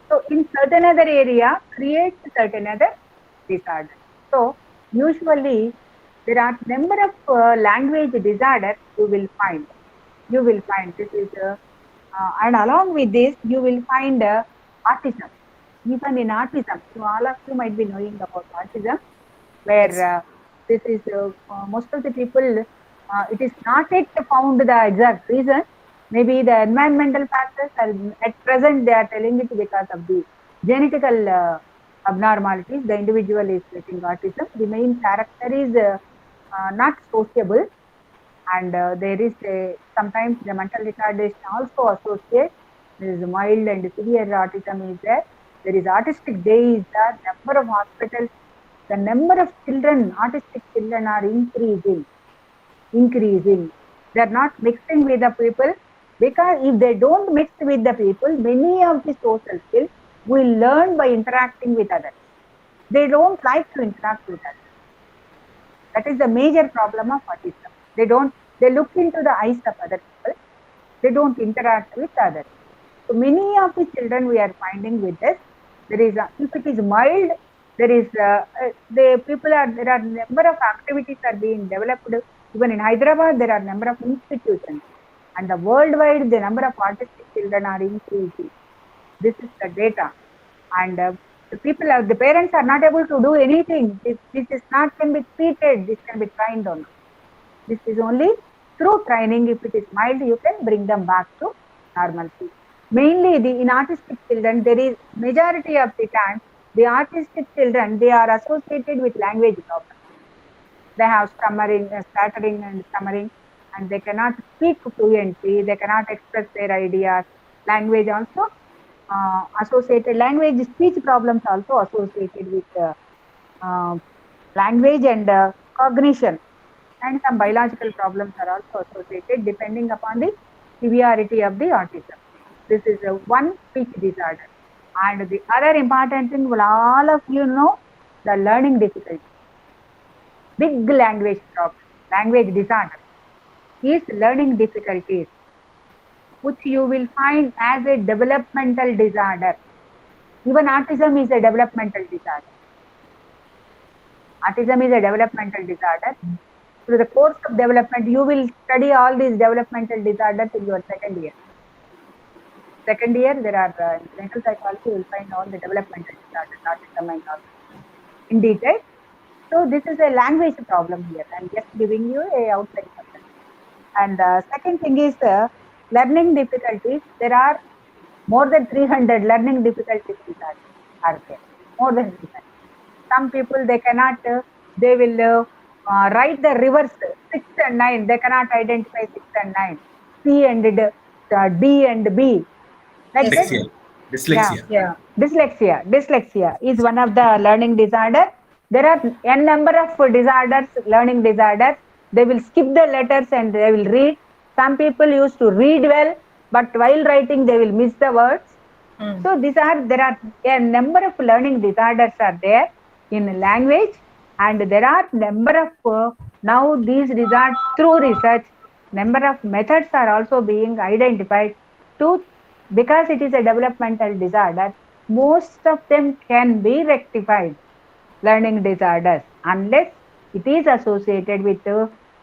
So in certain other area creates certain other disorders. So usually there are number of language disorders you will find. This is and along with this you will find autism. Even in autism, so all of you might be knowing about autism, where this is most of the people, it is not yet found the exact reason. Maybe the environmental factors are at present they are telling it because of the genetical abnormalities. The individual is getting autism. The main character is not sociable, and there is sometimes the mental retardation also associated. There is mild and severe autism is there. There is autistic days. The number of hospitals, the number of children, autistic children are increasing. They are not mixing with the people, because if they don't mix with the people, many of the social skills will learn by interacting with others. They don't like to interact with others. That is the major problem of autism. They look into the eyes of other people. They don't interact with others. So many of the children we are finding with this, there is if it is mild, there is there are number of activities are being developed. Even in Hyderabad, there are number of institutions, and the worldwide the number of autistic children are increasing. This is the data, and the parents are not able to do anything. This is not can be treated. This can be trained on. This is only through training. If it is mild, you can bring them back to normalcy. Mainly in autistic children, there is majority of the time, the autistic children, they are associated with language problems. They have stuttering and stammering, and they cannot speak fluently. They cannot express their ideas. Language also associated, language speech problems also associated with language and cognition, and some biological problems are also associated depending upon the severity of the autism. This is one speech disorder. And the other important thing, will all of you know, the learning difficulty. Big language problem, language disorder is learning difficulties, which you will find as a developmental disorder. Even autism is a developmental disorder. Autism is a developmental disorder. Through the course of development, you will study all these developmental disorders in your second year. Second year, there are in clinical psychology, you will find all the developmental disorders, autism and all in detail. So this is a language problem here. I am just giving you a outside perspective. And second thing is learning difficulties. There are more than 300 learning difficulties are there. More than 300. Some people, they cannot, they will write the reverse 6 and 9. They cannot identify 6 and 9. C and D and B. Like Dyslexia. Dyslexia is one of the learning disorder. There are n number of disorders, learning disorders. They will skip the letters and they will read. Some people used to read well, but while writing they will miss the words. So there are a number of learning disorders are there in language, and there are number of now these results through research, number of methods are also being identified to, because it is a developmental disorder, most of them can be rectified, learning disorders, unless it is associated with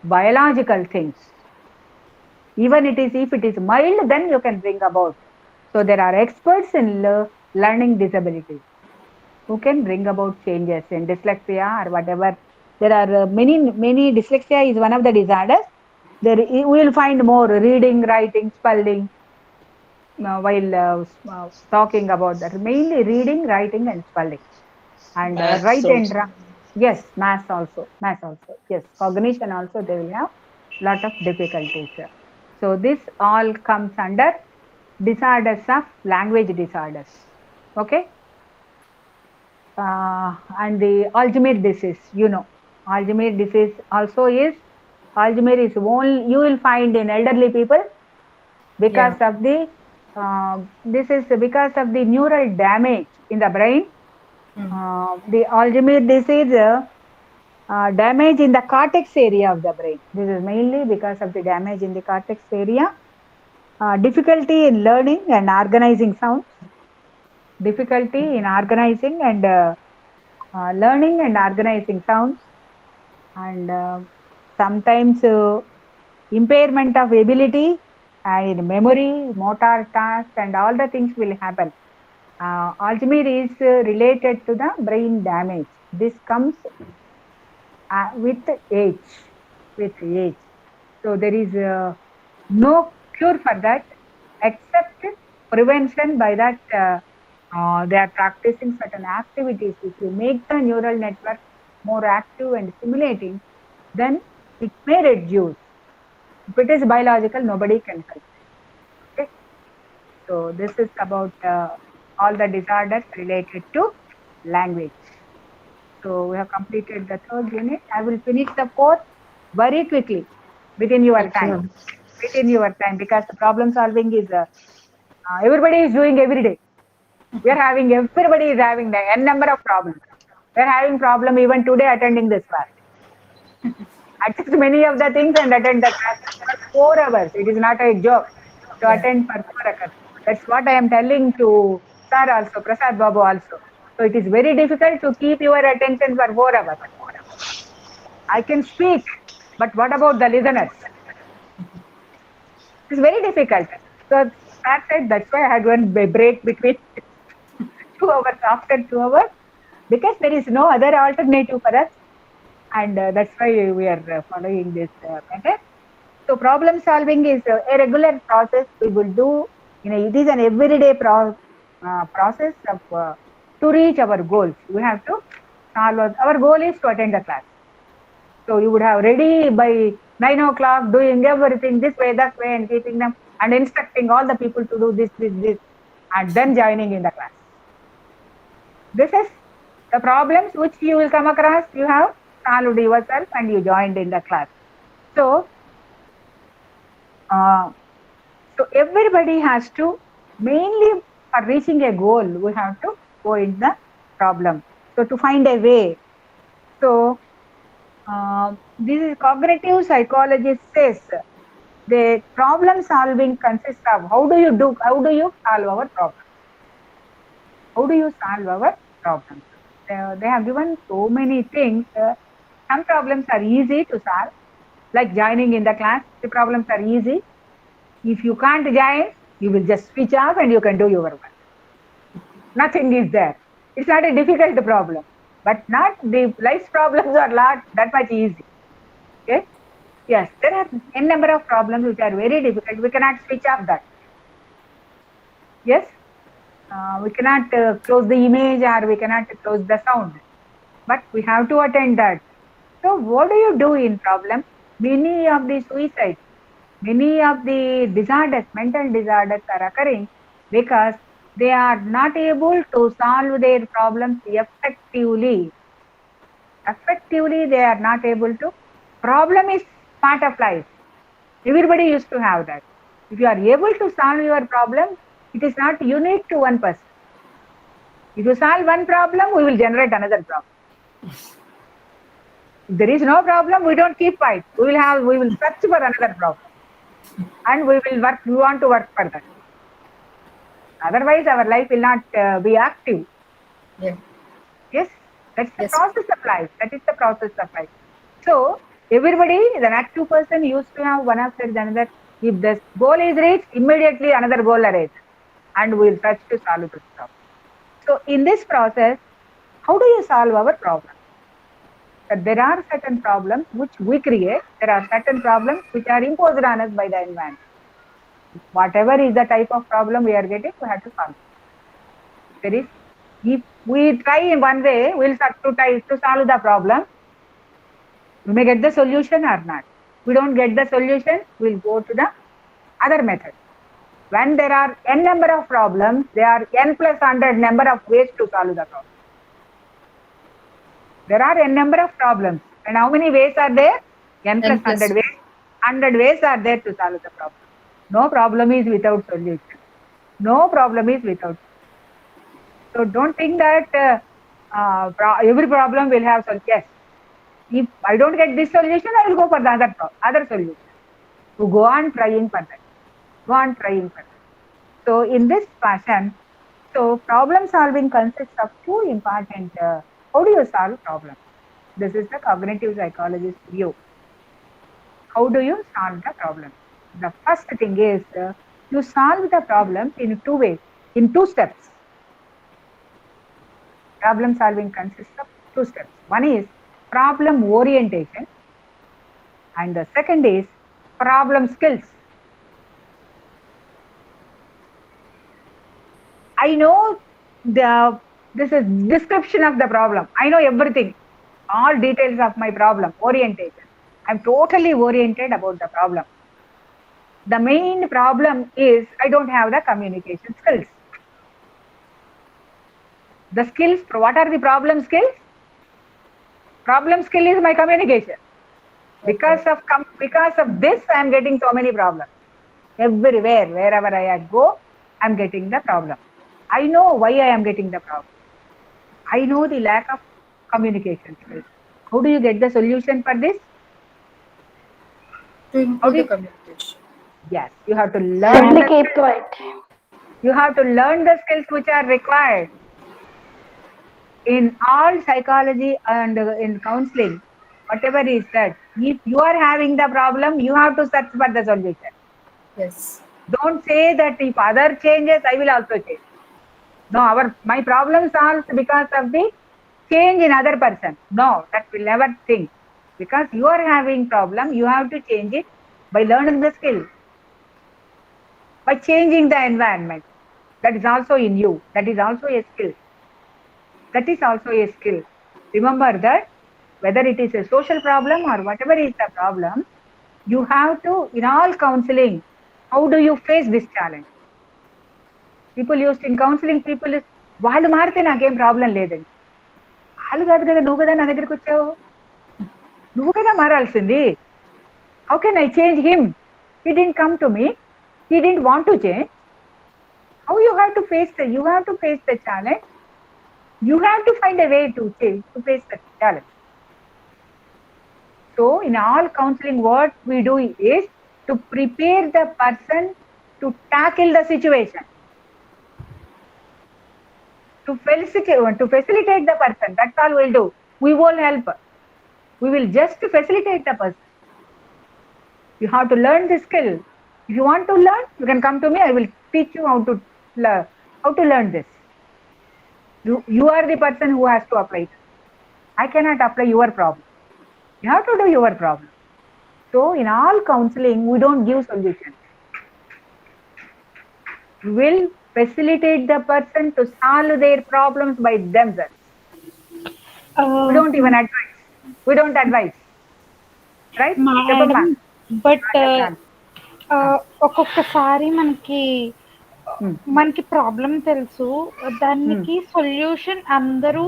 biological things. Even if it is mild, then you can bring about. So there are experts in learning disabilities who can bring about changes in dyslexia or whatever. There are many. Dyslexia is one of the disorders. There we will find more reading, writing, spelling. While talking about that, mainly reading, writing, and spelling, and write and yes, math also. Yes, cognition also they will have lot of difficulties. So this all comes under disorders of language disorders. Okay. And the Alzheimer's disease, Alzheimer's disease also is, Alzheimer's is only you will find in elderly people because of the this is because of the neural damage in the brain, The Alzheimer's disease damage in the cortex area of the brain. This is mainly because of the damage in the cortex area. Difficulty in learning and organizing sounds. Difficulty in organizing and learning and organizing sounds. And sometimes impairment of ability and memory, motor task, and all the things will happen. Alzheimer's is related to the brain damage. This comes with age. With age. So there is no cure for that except prevention. By that they are practicing certain activities. If you make the neural network more active and stimulating, then it may reduce. If it is biological, nobody can help. Okay. So this is about all the disorders related to language. So we have completed the third unit. I will finish the fourth very quickly within your time. Within your time, because the problem solving is everybody is doing every day. Everybody is having the n number of problems. We are having problem even today attending this class. Access many of the things and attend the class for 4 hours. It is not a joke to attend for 4 hours. That's what I am telling to sir also, Prasad Babu also. So it is very difficult to keep your attention for 4 hours. I can speak, but what about the listeners? It's very difficult. So sir said that's why I had one break between 2 hours, after 2 hours, because there is no other alternative for us. And that's why we are following this method. So problem solving is a regular process we will do. It is an everyday process of to reach our goals. We have to solve. Our goal is to attend the class. So you would have ready by 9 o'clock, doing everything this way, that way, and keeping them and instructing all the people to do this, and then joining in the class. This is the problems which you will come across. You have solved yourself and you joined in the class. So everybody has to, mainly for reaching a goal, we have to go in the problem. So to find a way. So this is cognitive psychologist says the problem solving consists of how do you solve our problem? How do you solve our problems? They have given so many things. Some problems are easy to solve, like joining in the class. The problems are easy. If you can't join, you will just switch off and you can do your work. Nothing is there. It's not a difficult problem, but not the life's problems are not that much easy. Okay? Yes, there are n number of problems which are very difficult. We cannot switch off that. Yes? We cannot close the image or we cannot close the sound, but we have to attend that. So what do you do in problem? Many of the suicides, many of the disorders, mental disorders are occurring because they are not able to solve their problems effectively. Effectively, they are not able to. Problem is part of life. Everybody used to have that. If you are able to solve your problem, it is not unique to one person. If you solve one problem, we will generate another problem. If there is no problem, we don't keep quiet. We will search for another problem. And we will work, we want to work for that. Otherwise, our life will not be active. Yeah. Yes, that's the process of life. That is the process of life. So, everybody, the active person used to have one after another. If the goal is reached, immediately another goal arises. And we will search to solve this problem. So, in this process, how do you solve our problem? There are certain problems which we create. There are certain problems which are imposed on us by the environment. Whatever is the type of problem we are getting, we have to solve it. There is, if we try in one way, we will start to try to solve the problem. We may get the solution or not. We don't get the solution, we will go to the other method. When there are n number of problems, there are n plus 100 number of ways to solve the problem. There are n number of problems. And how many ways are there? N plus 100 ways. 100 ways are there to solve the problem. No problem is without solution. No problem is without. So don't think that every problem will have solution. Yes. If I don't get this solution, I will go for the other solution. To go on trying for that. Go on trying for that. So in this fashion, so problem solving consists of two important. How do you solve problems? This is the cognitive psychologist view. How do you solve the problem? The first thing is you solve the problem in two ways, in two steps. Problem solving consists of two steps. One is problem orientation, and the second is problem skills. I know this is description of the problem. I know everything, all details of my problem, orientation. I'm totally oriented about the problem. The main problem is I don't have the communication skills. The skills, what are the problem skills? Problem skill is my communication. Because of this, I am getting so many problems. Everywhere, wherever I go, I am getting the problem. I know why I am getting the problem. I know the lack of communication skills. How do you get the solution for this? To improve the communication. Yes, you have to learn. You have to learn the skills which are required. In all psychology and in counseling, whatever is that, if you are having the problem, you have to search for the solution. Yes. Don't say that if other changes, I will also change. No, my problem solved because of the change in other person. No, that will never think. Because you are having problem, you have to change it by learning the skill, by changing the environment. That is also in you. That is also a skill. That is also a skill. Remember that whether it is a social problem or whatever is the problem, you have to, in all counseling, how do you face this challenge? People used in counseling, people is, వాళ్ళు మారితే నాకేం problem లేదండి. వాళ్ళు కాదు కదా, నువ్వు కదా నా దగ్గరికి వచ్చావు, నువ్వు కదా మారాల్సింది. How can I change him? He didn't come to me. He didn't want to change. How you have to face the challenge. You have to find a way to change, to face the challenge. So in all counseling, what we do is to prepare the person to tackle the situation. To facilitate the person. That's all we'll do. We won't help. We will just facilitate the person. You have to learn the skill. If you want to learn, you can come to me. I will teach you how to learn this. You are the person who has to apply it. I cannot apply your problem. You have to do your problem. So in all counseling, we don't give solutions. We will facilitate the person to solve their problems by themselves. We don't even advise. We don't advise. Right? Madam, but ఒక్కొక్కసారి మనకి problem తెలుసు, దానికి solution అందరూ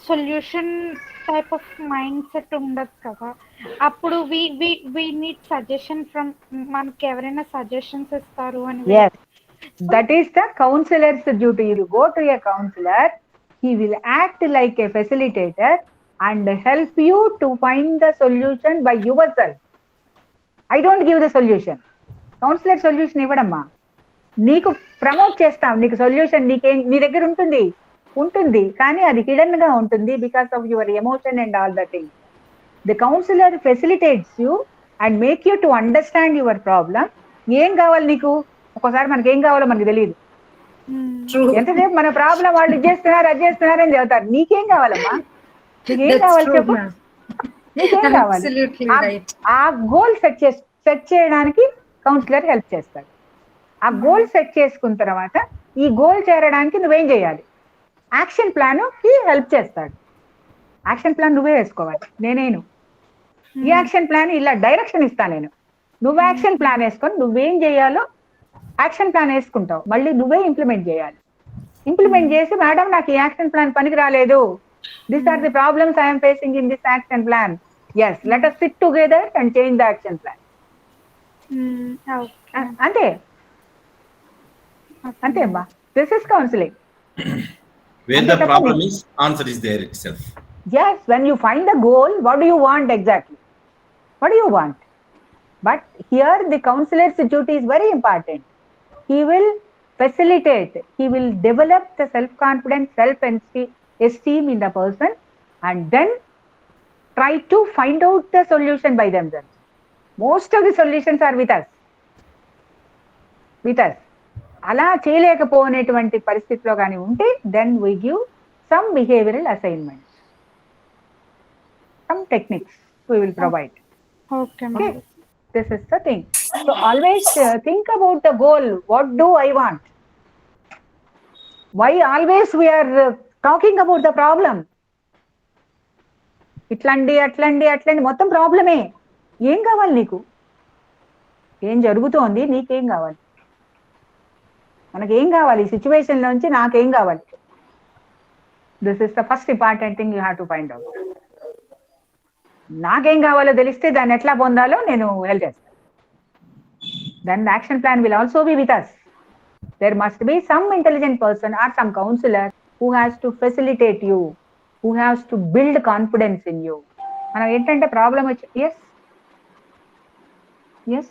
solution type of mind set ఉండదు కదా. అప్పుడు we need suggestion from, మనకి ఎవరైనా సజెషన్స్ ఇస్తారు అని. Yes, that is the counselor's duty. You go to a counselor, he will act like a facilitator and help you to find the solution by yourself. I don't give the solution. Counselor solution ఇవ్వడమ్మా, నీకు promote చేస్తాం. నీకు solution నీ దగ్గర ఉంటుంది కానీ అది hidden గా ఉంటుంది because of your emotion and all the thing. The counsellor facilitates you and make you to understand your problem. ఏం కావాలి నీకు? ఒక్కోసారి మనకి ఏం కావాలో మనకి తెలియదు. ఎంతసేపు మన ప్రాబ్లం వాళ్ళు అది చేస్తున్నారు అని చెబుతారు. నీకేం కావాలమ్మా? నీకేం కావాలి చెప్పు. నీకేం కావాలి? ఆ గోల్ సెట్ చేయడానికి కౌన్సిలర్ హెల్ప్ చేస్తాడు. ఆ గోల్ సెట్ చేసుకున్న తర్వాత ఈ గోల్ చేరడానికి నువ్వేం చేయాలి? యాక్షన్ ప్లాన్ కి హెల్ప్ చేస్తాడు. యాక్షన్ ప్లాన్ నువ్వే వేసుకోవాలి. ఈ యాక్షన్ ప్లాన్ ఇలా డైరెక్షన్ ఇస్తాను నేను. నువ్వు యాక్షన్ ప్లాన్ వేసుకొని నువ్వేం చేయాలో యాక్షన్ ప్లాన్ వేసుకుంటావు. మళ్ళీ నువ్వే ఇంప్లిమెంట్ చేయాలి. ఇంప్లిమెంట్ చేసి, మేడం నాకు ఈ యాక్షన్ ప్లాన్ పనికి రాలేదు, these are the problems I'm facing in this action plan. Yes, let us sit together and change the action plan. అంతే అమ్మా. This is counselling. Where the problem is, answer is there itself. Yes, when you find the goal, what do you want exactly? What do you want? But here the counselor's duty is very important. He will facilitate, he will develop the self-confidence, self-esteem in the person, and then try to find out the solution by themselves. Most of the solutions are with us. అలా చేయలేకపోనేటువంటి పరిస్థితిలో కానీ ఉంటే then we give some behavioural assignments, some techniques we will provide. Okay. This is the thing. So always think about the goal. What do I want? Why always we are talking about the problem? ఇట్లాంటి మొత్తం ప్రాబ్లమే. ఏం కావాలి నీకు? ఏం జరుగుతోంది? నీకేం కావాలి? మనకేం కావాలి? సిచ్యువేషన్ నుంచి నాకేం కావాలి? This is the first important thing you have to find out. నాకేం కావాలో తెలిస్తే దాన్ని ఎట్లా పొందాలో నేను హెల్ప్ చేస్తాను. Then the action plan will also be with us. There must be some intelligent person or some counselor who has to facilitate you, who has to build confidence in you. మనం ఏంటంటే problem వచ్చి yes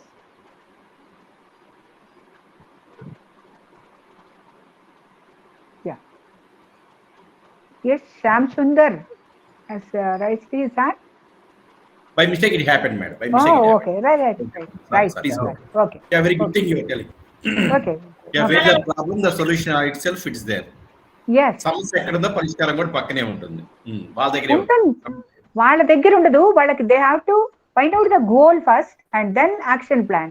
Shyam Sundar has raised his hand. By mistake it happened, madam. By mistake. Oh, okay. Right. Okay. Yeah, very good thing you are telling. Okay. Yeah, where the problem, the solution itself, it's there. Yes. సమస్య ఎక్కడ ఉందో పరిష్కారం కూడా పక్కనే ఉంటుంది. వాళ్ళ దగ్గర ఉండదు. వాళ్ళకి they have to find out the goal first and then action plan.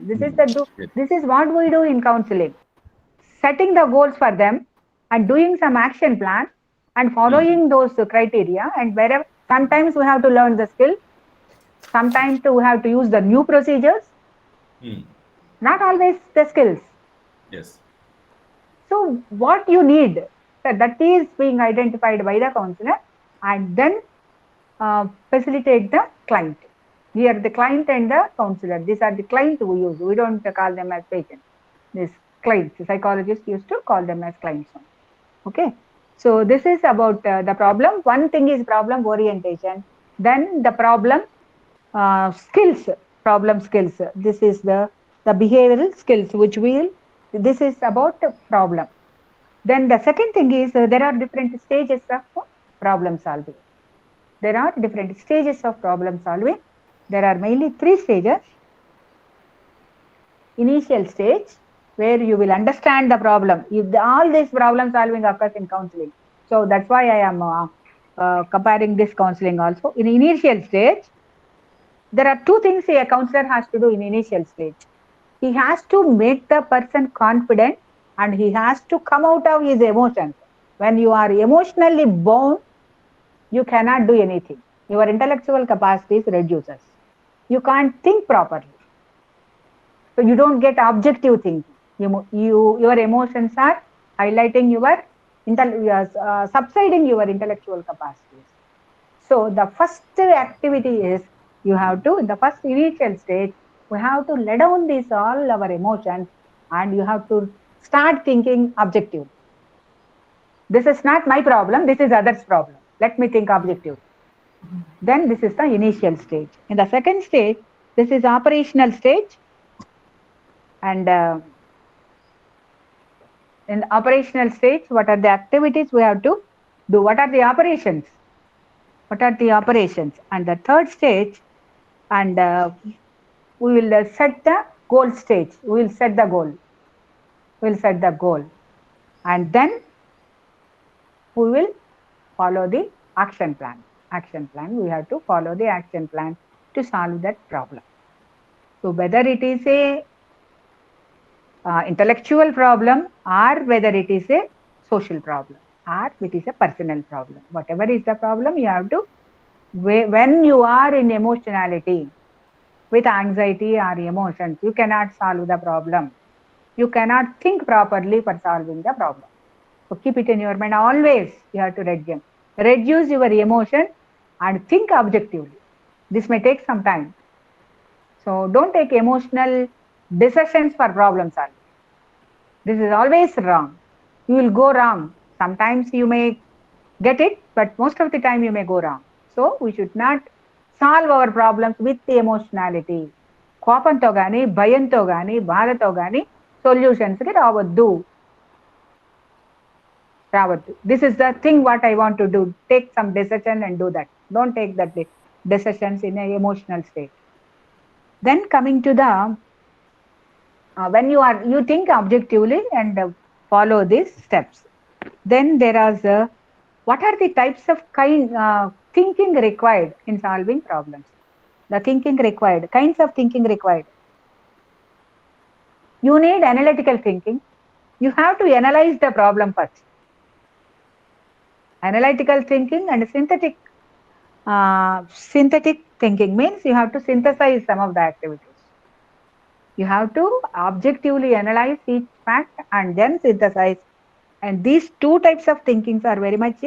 This is what we do in counseling. Setting the goals for them and doing some action plan and following those criteria, and wherever sometimes we have to learn the skill, sometimes we have to use the new procedures, not always the skills. Yes. So what you need, that is being identified by the counselor, and then facilitate the client. Here the client and the counselor, these are the clients we use. We don't call them as patients. These clients, psychologists used to call them as clients. Okay. So this is about the problem. One thing is problem orientation. Then the problem skills. This is the behavioral skills which this is about the problem. Then the second thing is there are different stages of problem solving. There are different stages of problem solving. There are mainly 3 stages. Initial stage, where you will understand the problem. All this problem solving occurs in counseling. So that's why I am comparing this counseling also. In initial stage, there are 2 things a counselor has to do in initial stage. He has to make the person confident, and he has to come out of his emotions. When you are emotionally bound, you cannot do anything. Your intellectual capacities reduces. You can't think properly. So you don't get objective thinking. Your emotions are highlighting subsiding your intellectual capacities. So the first activity is you have to, in the first initial stage, we have to let down all our emotions, and you have to start thinking objectively. This is not my problem, this is others' problem. Let me think objectively. Then this is the initial stage. In the second stage, this is operational stage. And in the operational stage, what are the activities we have to do? What are the operations? And the third stage, and we will set the goal stage. We will set the goal. And then we will follow the action plan. We have to follow the action plan to solve that problem. So whether it is a intellectual problem, or whether it is a social problem, or it is a personal problem, whatever is the problem, you have to, when you are in emotionality, with anxiety or emotions, you cannot solve the problem. You cannot think properly for solving the problem. So keep it in your mind always. You have to reduce your emotion and think objectively. This may take some time. So don't take emotional decisions for problem solving. This is always wrong. You will go wrong. Sometimes you may get it, but most of the time you may go wrong. So we should not solve our problems with the emotionality. కోపంతో కానీ భయంతో కానీ బాధతో కానీ సొల్యూషన్స్కి రావద్దు. This is the thing what I want to do. Take some decision and do that. Don't take that decisions in an emotional state. Then coming to the when you think objectively and follow these steps. Then there is what are the types of thinking required in solving problems? The thinking required, kinds of thinking required. You need analytical thinking. You have to analyze the problem first. Analytical thinking and synthetic thinking means you have to synthesize some of the activities. You have to objectively analyze each fact and then synthesize. And these two types of thinkings are very much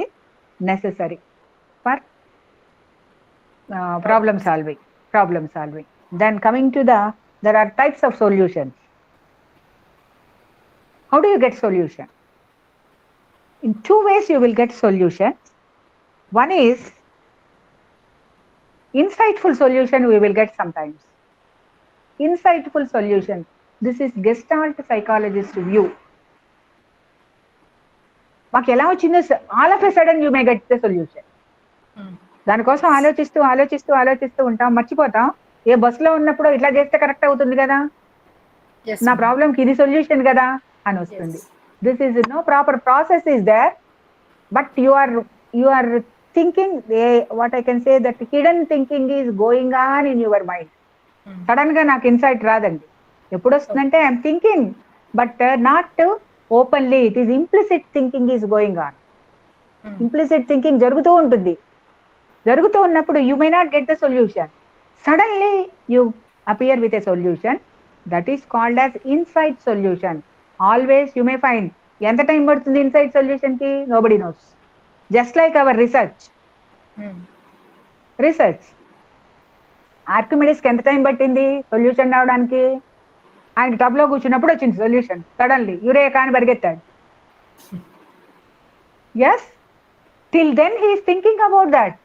necessary for problem solving. Then coming to there are types of solutions. How do you get solution? In two ways you will get solutions. One is insightful solution we will get sometimes. Insightful solution. This is Gestalt psychologist view. మాకు ఎలా వచ్చిందో all of a sudden you may get the solution. దానికోసం ఆలోచిస్తూ ఉంటాం, మర్చిపోతాం ఏ బస్సులో ఉన్నప్పుడు ఇట్లా చేస్తే కరెక్ట్ అవుతుంది కదా, నా ప్రాబ్లంకి ఇది సొల్యూషన్ కదా అని వస్తుంది. This is no proper process is there, but you are thinking what I can say that hidden thinking is going on in your mind. Sudden గా నాకు ఇన్సైట్ రాదండి. ఎప్పుడు వస్తుందంటే I'm thinking but not openly. It is implicit thinking is going on. Implicit thinking జరుగుతూ ఉంటుంది. జరుగుతూ ఉన్నప్పుడు you may not get the solution. Suddenly you appear with a solution. That is called as insight solution. Always you may find. ఎంత time పడుతుంది insight solution కి? Nobody knows. Just like our research. ఆర్కిమిడిస్కి ఎంత time పట్టింది solution రావడానికి? ఆయన tub లో కూర్చున్నప్పుడు వచ్చింది సొల్యూషన్. సడన్లీ యురేకా అని పరిగెత్తాడు. Yes, till then he is thinking about that.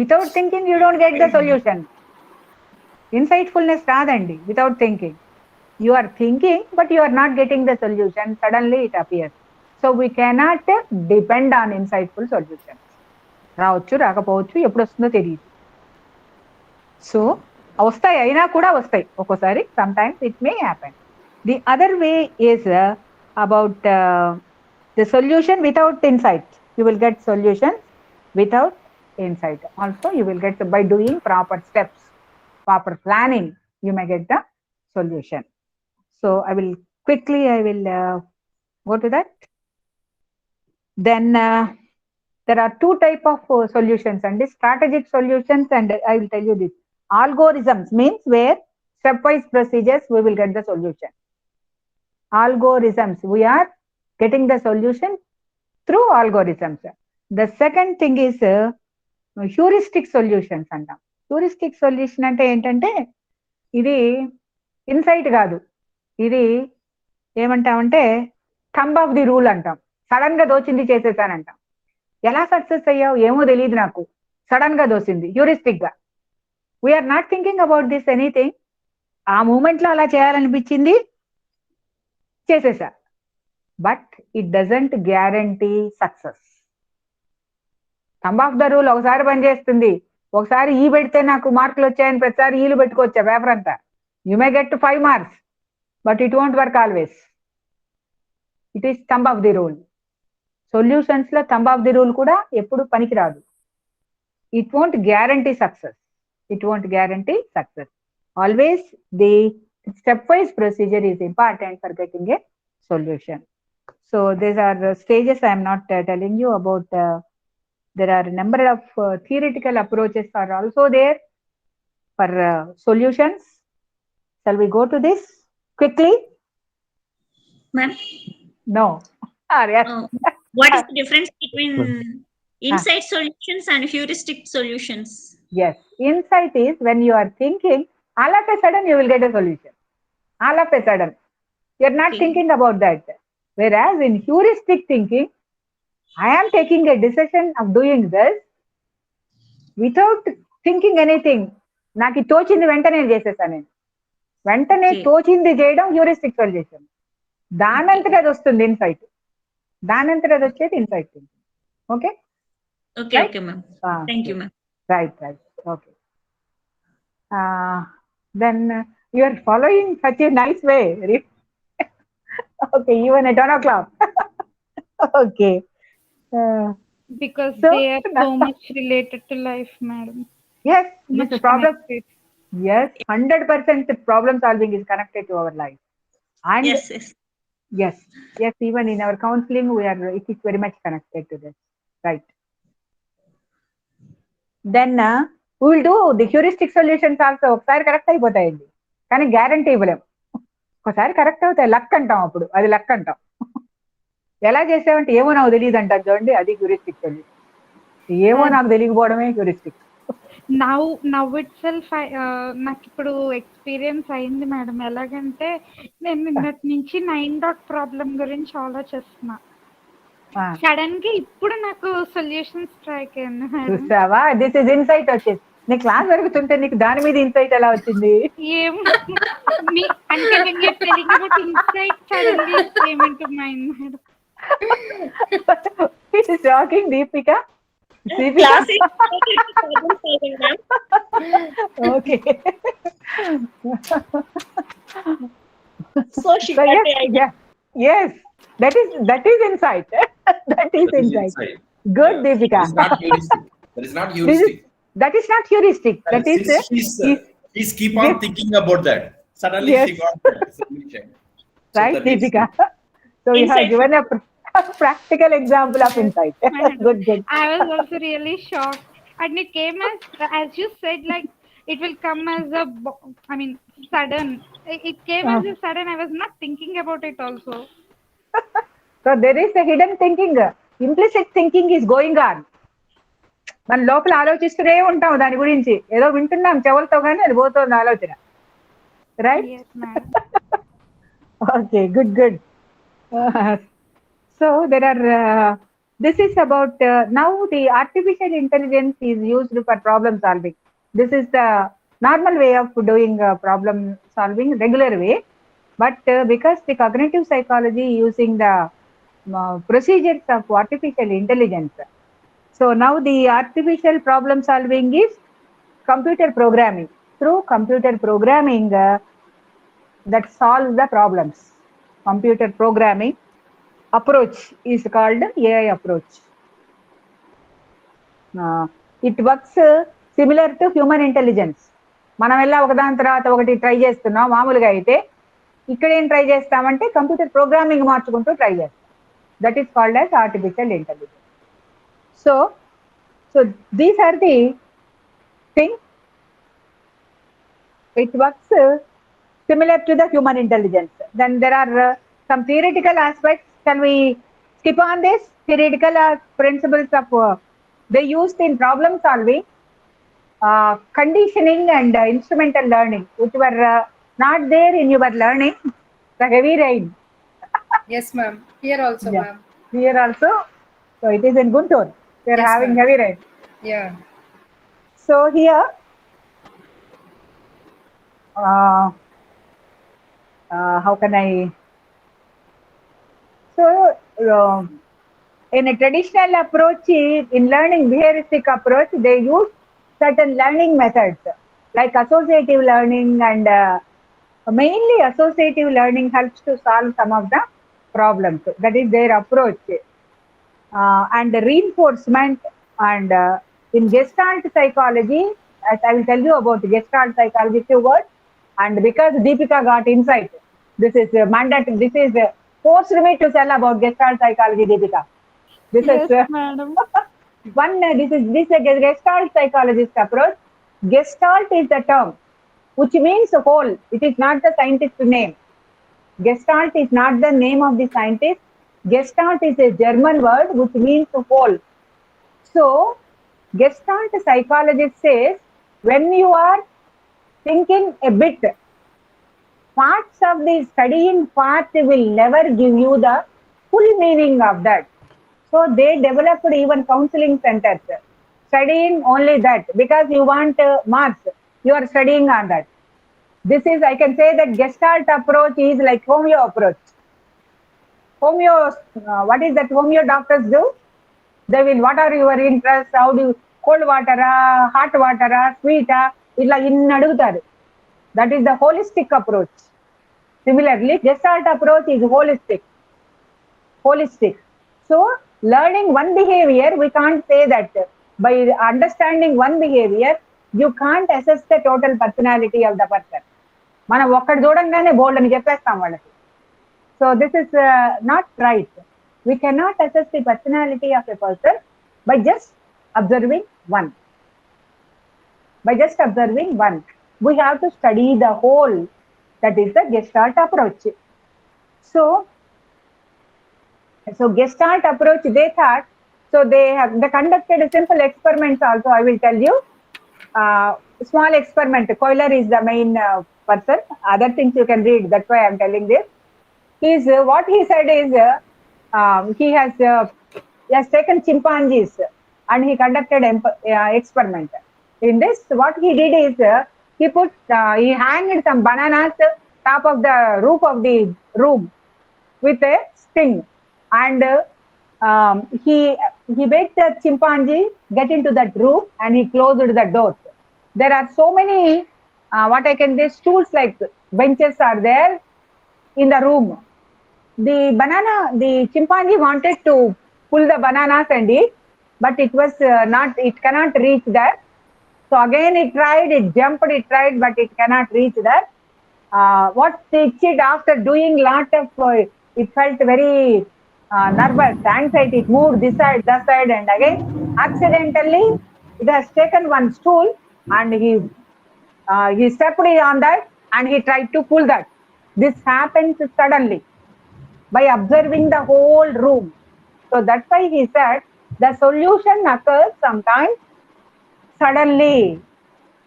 Without thinking you don't get the solution. Insightfulness రాదండి without thinking. You are thinking but you are not getting the solution. Suddenly it appears. So we cannot depend on insightful solution. రావచ్చు, రాకపోవచ్చు, ఎప్పుడు వస్తుందో తెలియదు. So వస్తాయి, అయినా కూడా వస్తాయి ఒక్కోసారి. Some times it may happen. The other way is about the solution without insight. You will get solution without insight. Also you will get by doing proper steps, proper planning, you may get the solution. So I will go to that. Then there are two type of solutions, and strategic solutions, and I will tell you this. Algorithms means where stepwise procedures we will get the solution. Algorithms, we are getting the solution through algorithms. The second thing is heuristic solutions అంటాం. Heuristic solution అంటే ఏంటంటే ఇది insight కాదు, ఇది ఏమంటామంటే thumb of the rule అంటాం. Sudden గా దోచింది చేసేసానంటాం. ఎలా సక్సెస్ అయ్యావు ఏమో తెలియదు, నాకు సడన్ గా దోసింది. హ్యూరిస్టిక్ గా we are not thinking about this anything. ఆ మూమెంట్ లో అలా చేయాలనిపించింది, చేసేసా. But it doesn't guarantee success. Thumb of the rule ఒకసారి పనిచేస్తుంది, ఒకసారి ఈ పెడితే నాకు మార్కులు వచ్చాయని ప్రతిసారి ఈలు పెట్టుకోవచ్చా పేపర్ అంతా. You may get 5 marks, but it won't work always. It is thumb of the rule. Solutions లో థంబ్ ఆఫ్ ది రూల్ కూడా ఎప్పుడు పనికిరాదు. It won't guarantee success. Always the step wise procedure is important for getting a solution. So these are stages. I'm not telling you about. There are a number of theoretical approaches are also there for solutions. Shall we go to this quickly? Ma'am? No. Yes. What is the difference between insight solutions and heuristic solutions? Yes. Insight is when you are thinking, all of a sudden you will get a solution. All of a sudden. You are not thinking about that. Whereas in heuristic thinking, I am taking a decision of doing this without thinking anything. నాకు ఇది తోచింది వెంటనే చేసేసాను నేను. వెంటనే తోచింది చేయడం heuristic solution. దానంతట అది వస్తుంది ఇన్సైట్. దానంతట అది వచ్చేది insight. Okay okay ma'am. Thank you ma'am. Right. Okay. Then you are following such a nice way. Okay, even at 1 o'clock. Okay. Because they are so much related to life, madam. Yes, this is problem. Yes, 100% problem solving is connected to our life. And yes, even in our counseling, it is very much connected to this. Right. Then we will do the heuristic solutions also. ఒకసారి correct అయిపోతాయండి, కానీ guarantee ఇవ్వలేం. ఒకసారి correct అవుతాయి, luck అంటాం. అప్పుడు అది luck అంటాం. ఎలా చేసామంటే ఏమో నాకు తెలియదు అంటారు చూడండి, అది హ్యూరిస్టిక్ సొల్యూషన్. ఏమో నాకు తెలియకపోవడమే హ్యూరిస్టిక్. నౌ ఇట్ సెల్ఫ్ నాకు ఇప్పుడు ఎక్స్పీరియన్స్ అయింది మేడం. ఎలాగంటే నేను నిన్నటి నుంచి 9 ప్రాబ్లం గురించి ఆలోచిస్తున్నా. సడన్ గా ఇప్పుడు నాకు సొల్యూషన్ స్ట్రైక్ అయింది మేడం. చూసావా, దిస్ ఇస్ ఇన్సైట్ వచ్చేసి. నీ క్లాస్ జరుగుతుంటే నీకు దాని మీద ఇన్సైట్ ఎలా వచ్చింది? ఏమో అంటే when you're telling about insight, suddenly it came into mind, madam. It is talking, Deepika. Class is problem solving, ma'am. Okay. So she got the idea. Yes, that is insight. That is insight. Good, Deepika. That is not heuristic. That is not heuristic. That is she's keep on thinking about that. Suddenly she got the solution. Right, Deepika. So you have given a practical example of insight. Good. I was also really shocked, and it came as you said, like it will come as sudden. It came as a sudden. I was not thinking about it also. So there is a hidden thinking. Implicit thinking is going on. మన లోపల ఆలోచిస్తూనే ఉంటాం దాని గురించి. ఏదో వింటున్నాం చెవులతో, కానీ అది పోతుంది ఆలోచన. Right? Okay, good. So there are this is about now the artificial intelligence is used for problem solving. This is the normal way of doing problem solving, regular way. But because the cognitive psychology using the procedures of artificial intelligence, so now the artificial problem solving is computer programming. Through computer programming that solves the problems. Computer programming approach is called AI approach. It works similar to human intelligence. మనం ఎలా ఒకదాని తర్వాత ఒకటి try చేస్తున్నాం. మామూలుగా అయితే ఇక్కడ ఏం ట్రై చేస్తామంటే కంప్యూటర్ ప్రోగ్రామింగ్ మార్చుకుంటూ ట్రై చేస్తాం. That is called as artificial intelligence. So these are the things. It works similar to the human intelligence. Then there are some theoretical aspects. Can we skip on this? Theoretical principles of they used in problem solving, conditioning and instrumental learning, which were not there in your learning. The heavy rain. Yes, ma'am. Here also, ma'am. Here also. So it is in Guntur. We are having heavy rain. Yeah. So here, how can I? So in a traditional approach, in learning behavioristic approach, they use certain learning methods like associative learning, and mainly associative learning helps to solve some of the problems. That is their approach. And reinforcement, and in Gestalt psychology, as I will tell you about Gestalt psychology few words, and because Deepika got insight, this is mandatory. This is forced me to tell about Gestalt psychology, Deepika. This yes, is madam. This is a Gestalt psychologist approach. Gestalt is the term which means whole. It is not the scientist's name. Gestalt is not the name of the scientist. Gestalt is a German word which means whole. So, Gestalt psychologist says when you are thinking a bit, parts of the studying part will never give you the full meaning of that. So they developed even counseling centers, studying only that, because you want marks, you are studying on that. This is, I can say that Gestalt approach is like homeo approach. Homeo, what is that homeo doctors do? They will, what are your interests? How do you, cold water, hot water, sweet, illa in adugutaru. That is the holistic approach. Similarly, Gestalt approach is holistic. Holistic. So, learning one behavior, we can't say that by understanding one behavior, you can't assess the total personality of the person. మనం ఒక్కటి చూడంగానే బోల్డ్ అని చెప్పేస్తాం వాళ్ళకి. So this is not right. We cannot assess the personality of a person by just observing one. By just observing one. We have to study the whole. That is the Gestalt approach. So Gestalt approach, they thought, so they conducted simple experiments also, I will tell you. Small experiment. Euler is the main person. Other things you can read. That's why I am telling this. What he said is, he has taken chimpanzees and he conducted experiment. In this, what he did is, he hanged some bananas top of the roof of the room with a string, and he made the chimpanzee get into that room and he closed the doors. There are so many, what I can say, stools like benches are there in the room. The chimpanzee wanted to pull the bananas and eat, but it was it cannot reach that. So again it tried, it jumped, it tried, but it cannot reach that. What it did after doing lot of, it felt very nervous, anxiety, it moved this side, that side, and again, accidentally, it has taken one stool and he stepped on that and he tried to pull that. This happens suddenly by observing the whole room. So that's why he said the solution occurs sometimes suddenly.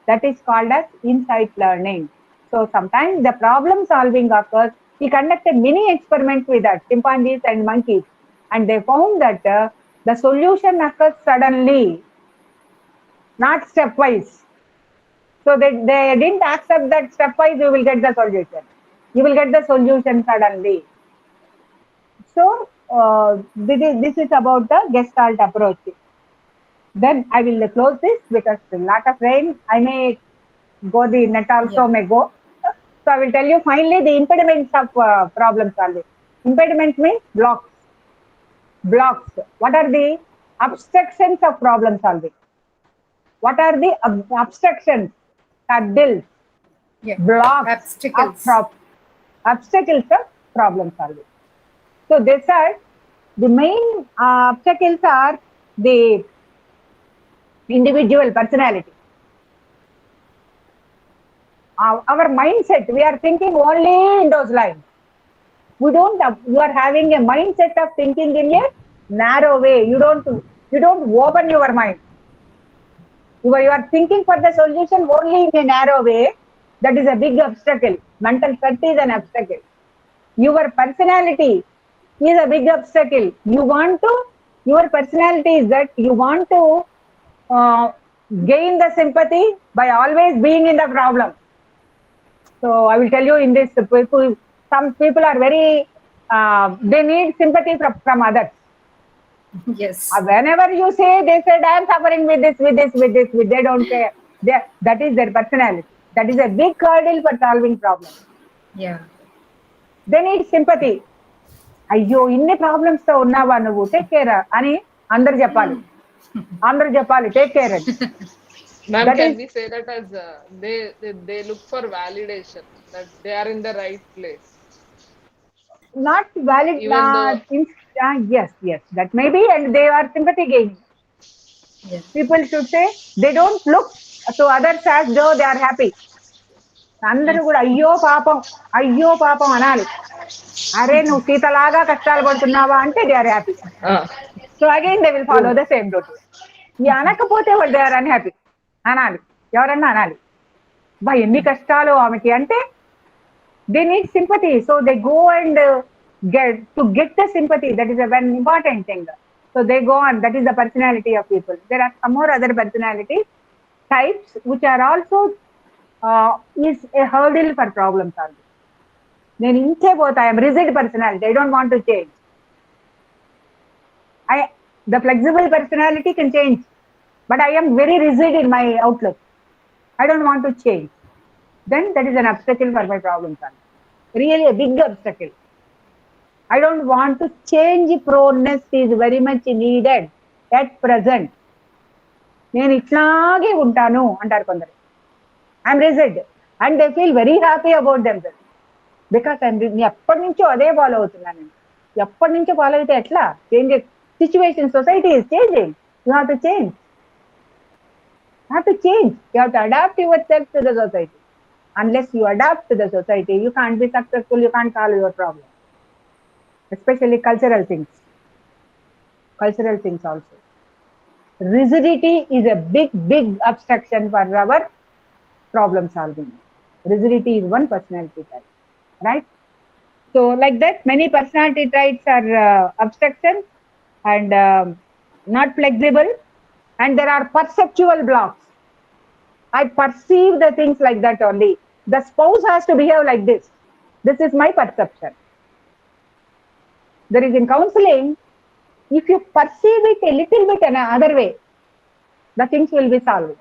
That is called as insight learning. So sometimes the problem solving occurs. He conducted many experiments with that, chimpanzees and monkeys, and they found that the solution occurs suddenly, not stepwise. So they didn't accept that stepwise you will get the solution. You will get the solution suddenly. So this is about the Gestalt approach. Then I will close this because a lot of rain. I may go, the net also may go. So I will tell you finally the impediments of problem solving. Impediments means blocks. Blocks. What are the obstructions of problem solving? What are the obstructions? Hurdles. Blocks. Obstacles. Obstacles of problem solving. So they said the main obstacles are the individual personality. Our mindset, we are thinking only in those lines. You are having a mindset of thinking in a narrow way. You don't open your mind. You are thinking for the solution only in a narrow way. That is a big obstacle. Mental cut is an obstacle. Your personality is a big obstacle. Your personality is that you want to gain the sympathy by always being in the problem. So I will tell you in this, some people are very, they need sympathy from others. Yes. Whenever you say, they said, I am suffering with this, they don't care. That is their personality. That is a big hurdle for solving problems. Yeah. They need sympathy. అయ్యో ఇన్ని problems తో ఉన్నావా నువ్వు, take care అని అందరు చెప్పాలి. Take care అని. Ma'am, can we say that as they look for validation that they are in the right place? Not valid. Yes, that may be, and they are sympathy gaining. Yes. People should say they don't look to others as though they are happy. అందరూ కూడా అయ్యో పాపం అనాలి. అరే నువ్వు సీతలాగా కష్టాలు పడుతున్నావా అంటే they are happy. So again they will follow the same route. అనకపోతే వాళ్ళు దే ఆర్ అన్హ్యాపీ అనాలి. ఎవరన్నా అనాలి, బా ఎన్ని కష్టాలు ఆమెకి అంటే they need sympathy. So they go and get the sympathy. That is a very important thing. So they go on. That is the personality of people. There are some more other personality types which are also is a hurdle for problem solving. Then inche both I am rigid personality. I don't want to change. The flexible personality can change, but I am very rigid in my outlook. I don't want to change. Then that is an obstacle for my problem solving. Really a big obstacle. I don't want to change. Proneness is very much needed at present. నేను ఇట్లాగే ఉంటాను అంటారు కొందరు. I'm rigid and they feel very happy about them self because ఎప్పటి నుంచో అదే follow అవుతున్నాను. ఎప్పటి నుంచో ఫాలో అయితే ఎట్లా change? Situation, society is changing. You have to change. You have to change. You have to adapt yourself to the society. Unless you adapt to the society, you can't be successful, you can't solve your problem. Especially cultural things. Cultural things also. Rigidity is a big obstruction for our problem solving. Rigidity is one personality type, right? So like that, many personality traits are obstructions and not flexible, and there are perceptual blocks. I perceive the things like that only. The spouse has to behave like this. This is my perception. There is in counseling, if you perceive it a little bit in another way, the things will be solved.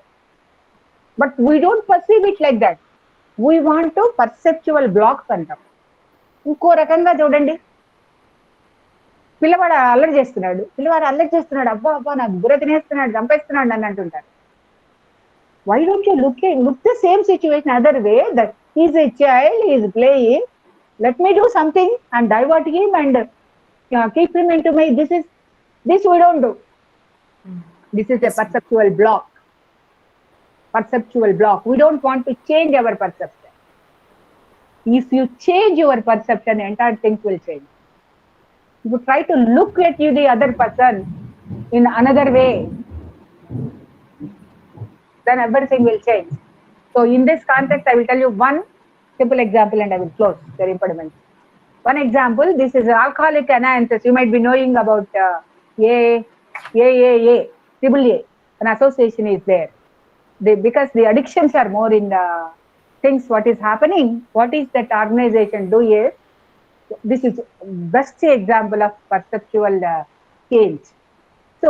But we don't perceive it like that. We want to perceptual blocks అంటాం. ఇంకో రకంగా చూడండి, పిల్లవాడు అల్లరి చేస్తున్నాడు, అబ్బా అబ్బా నాకు బుర్ర తినేస్తున్నాడు, చంపేస్తున్నాడు అని అంటుంటారు. Why don't you look the same situation other way, that he is a child, he is playing, let me do something and divert him and keep him into my, this we don't do. This is a perceptual block. Perceptual block. We don't want to change our perception. If you change your perception, entire things will change. If you try to look at you, the other person, in another way, then everything will change. So in this context, I will tell you one simple example and I will close their impediments. One example, this is alcoholic annoyances. You might be knowing about AAA, triple A. An association is there. Because the addictions are more in the things, what is happening, what is that organization do is, this is best example of perceptual change. So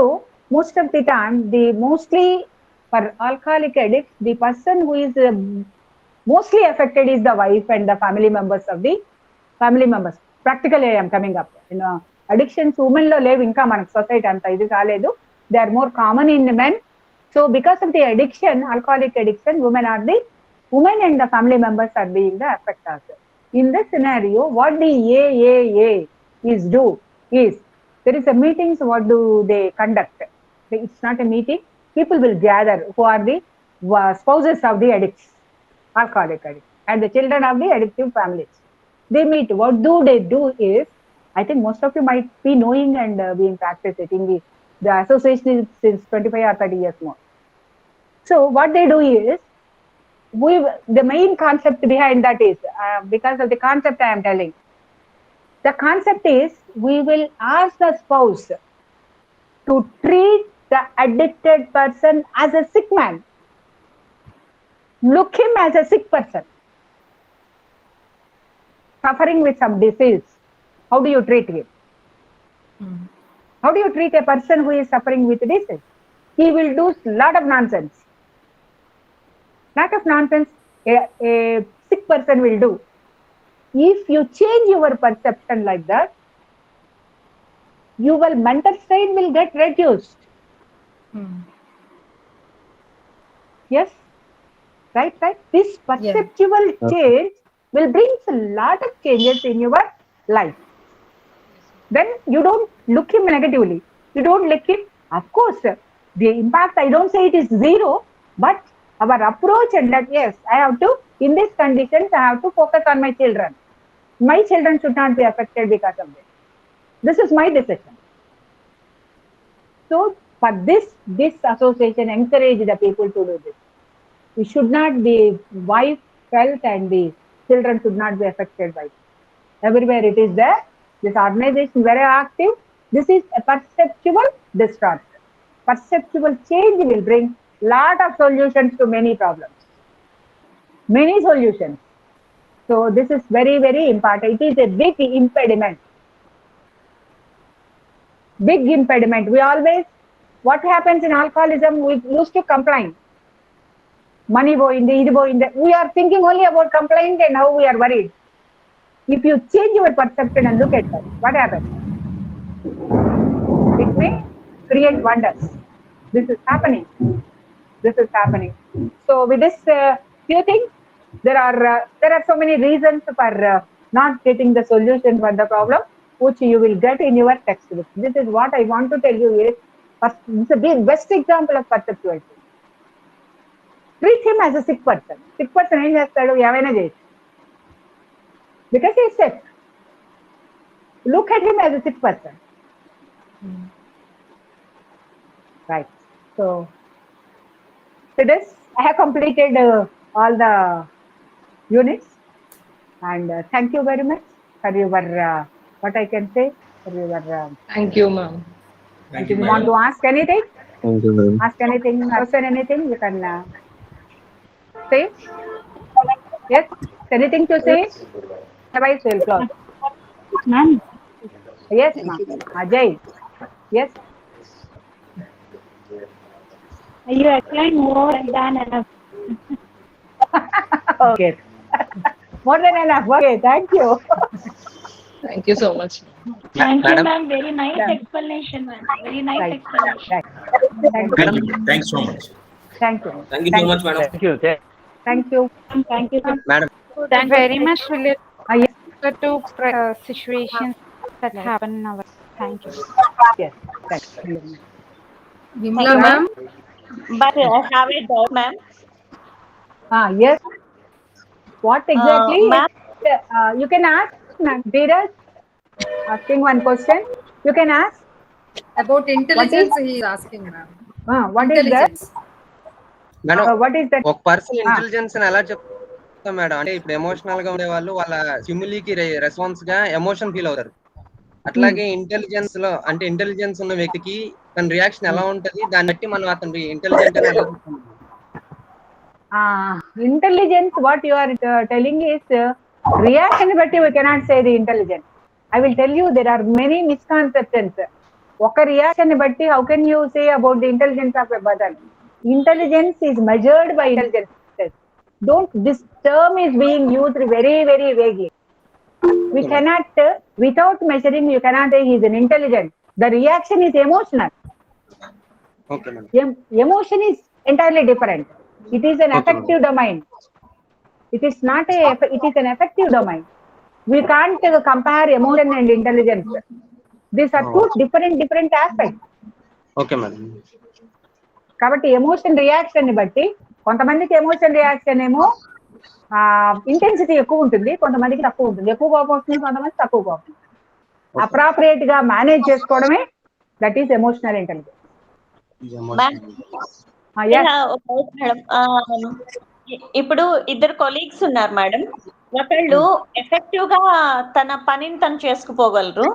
most of the time, mostly for alcoholic addicts, the person who is mostly affected is the wife and the family members of the family members. Practically, I am coming up. Addictions, women lo levu inka manaku society anta idi kaaledu. They are more common in men. So because of the addiction, alcoholic addiction, women and the family members are being the affectors. In this scenario, what the AAA is there is a meeting, so what do they conduct? It's not a meeting. People will gather who are the spouses of the addicts, alcoholic addicts, and the children of the addictive families. They meet. What do they do is, I think most of you might be knowing and being practicing the association is since 25 or 30 years more. So what they do is, the main concept behind that is, because of the concept I am telling, the concept is, we will ask the spouse to treat the addicted person as a sick man. Look him as a sick person, suffering with some disease. How do you treat him? How do you treat a person who is suffering with disease? He will do lot of nonsense. A sick person will do. If you change your perception like that, your mental strain will get reduced. Yes, right. This perceptual change will bring a lot of changes in your life. Then you don't look him negatively. You don't look him. Of course, the impact, I don't say it is zero, but our approach and that, yes, I have to, in these conditions, I have to focus on my children. My children should not be affected because of this. This is my decision. So for this association encourage the people to do this. We should not be wife, health, and the children should not be affected by it. Everywhere it is there. This organization is very active. This is a perceptual distortion. Perceptual change will bring lot of solutions to many problems. Many solutions. So this is very, very important. It is a big impediment. Big impediment. We always, what happens in alcoholism, we used to complain. Money boyinde, we are thinking only about complaining and how we are worried. If you change your perception and look at that, what happens? It may create wonders. This is happening. This is happening. So with this few things, there are so many reasons for not getting the solution for the problem, which you will get in your textbook. This is what I want to tell you is, this is the best example of perceptual change. Treat him as a sick person. Sick person ఏం చేస్తాడు? ఏమైనా చేసి. Because he is sick. Look at him as a sick person. Right. So with this, I have completed all the units, and thank you very much for your what I can say for your. Thank you, ma'am. Thank If you, you want to ask anything, Thank you, ma'am. ask anything, question anything, you can say. Yes, anything to say? Otherwise, we'll close. Ma'am. Yes, ma'am. Ajay. Yes. You explained more than enough. Okay. More than enough. Okay, thank you. Thank you so much. Thank you, Madam. ma'am. Very nice explanation, ma'am. Very nice Right. explanation. Right. Thank you. Thanks so much. Thank you. Thank you so much, madam. Thank you. Thank you. Thank you. Madam. Thank Very much related Yes. to situations that happen in our. Thank you. Yes. Thank you. Vimla ma'am. But I have a doubt, ma'am. Yes. What exactly? Ma'am, You can ask, ma'am. Dheeraj, asking one question. You can ask. About intelligence, he is asking, ma'am. What is that? Intelligence. Madam What is that? ఒక person intelligence అని ఎలా చెప్తాం madam? అంటే ఇప్పుడు emotional గా ఉండే వాళ్ళు వాళ్ళ స్టిమ్యులీకి రెస్పాన్స్ గా ఎమోషన్ ఫీల్ అవుతారు. అట్లాగే ఇంటెలిజెన్స్ లో అంటే ఇంటెలిజెన్స్ ఉన్న వ్యక్తికి తన రియాక్షన్ ఎలా ఉంటది, దాన్ని బట్టి మనం అతను ఇంటెలిజెంట్ అని ఎలా చెప్తాం? Intelligence, what you are telling is reaction batti we cannot say the intelligence. I will tell you there are many misconceptions. Oka reaction batti how can you say about the intelligence of a person? Intelligence is measured by intelligence. This term is being used very, very vaguely. We cannot, without measuring, you cannot say he is an intelligent. The reaction is emotional. Okay, madam. Emotion is entirely different. It is an affective domain. It is not it is an affective domain. We can't compare emotion and intelligence. These are two different aspects. Okay, madam. కాబట్టి emotion reaction ని బట్టి కొంతమందికి emotion reaction ఏమో intensity ఎక్కువ ఉంటుంది, కొంతమందికి తక్కువ ఉంటుంది. ఎక్కువ కోపం వస్తుంది, కొంతమంది తక్కువ కోపం. అప్రాప్రియేట్ గా మేనేజ్ చేసుకోవడమే that is emotional intelligence. Madam, ఇప్పుడు ఇద్దరు కొలీగ్స్ ఉన్నారు మేడం. ఒకళ్ళు ఎఫెక్టివ్ గా తన పనిని తను చేసుకుపోగలరు,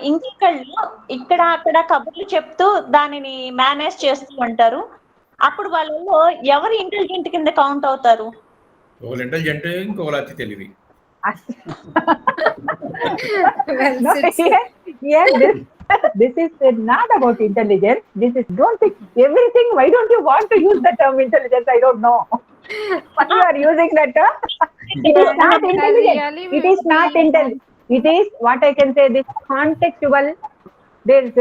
ఇంకొకళ్ళు ఇక్కడ అక్కడ కబుర్లు చెప్తూ దానిని మేనేజ్ చేస్తూ ఉంటారు. అప్పుడు వాళ్ళలో ఎవరు ఇంటెలిజెంట్ కింద కౌంట్ అవుతారు? ఒకళ్ళు ఇంటెలిజెంట్, ఇంకొకళ్ళు అతి తెలివి. This is not about intelligence. This is, don't think everything. Why don't you want to use the term intelligence? I don't know. But you are using that term. It is not intelligent. It is not intelligent. It is what I can say. This contextual. There is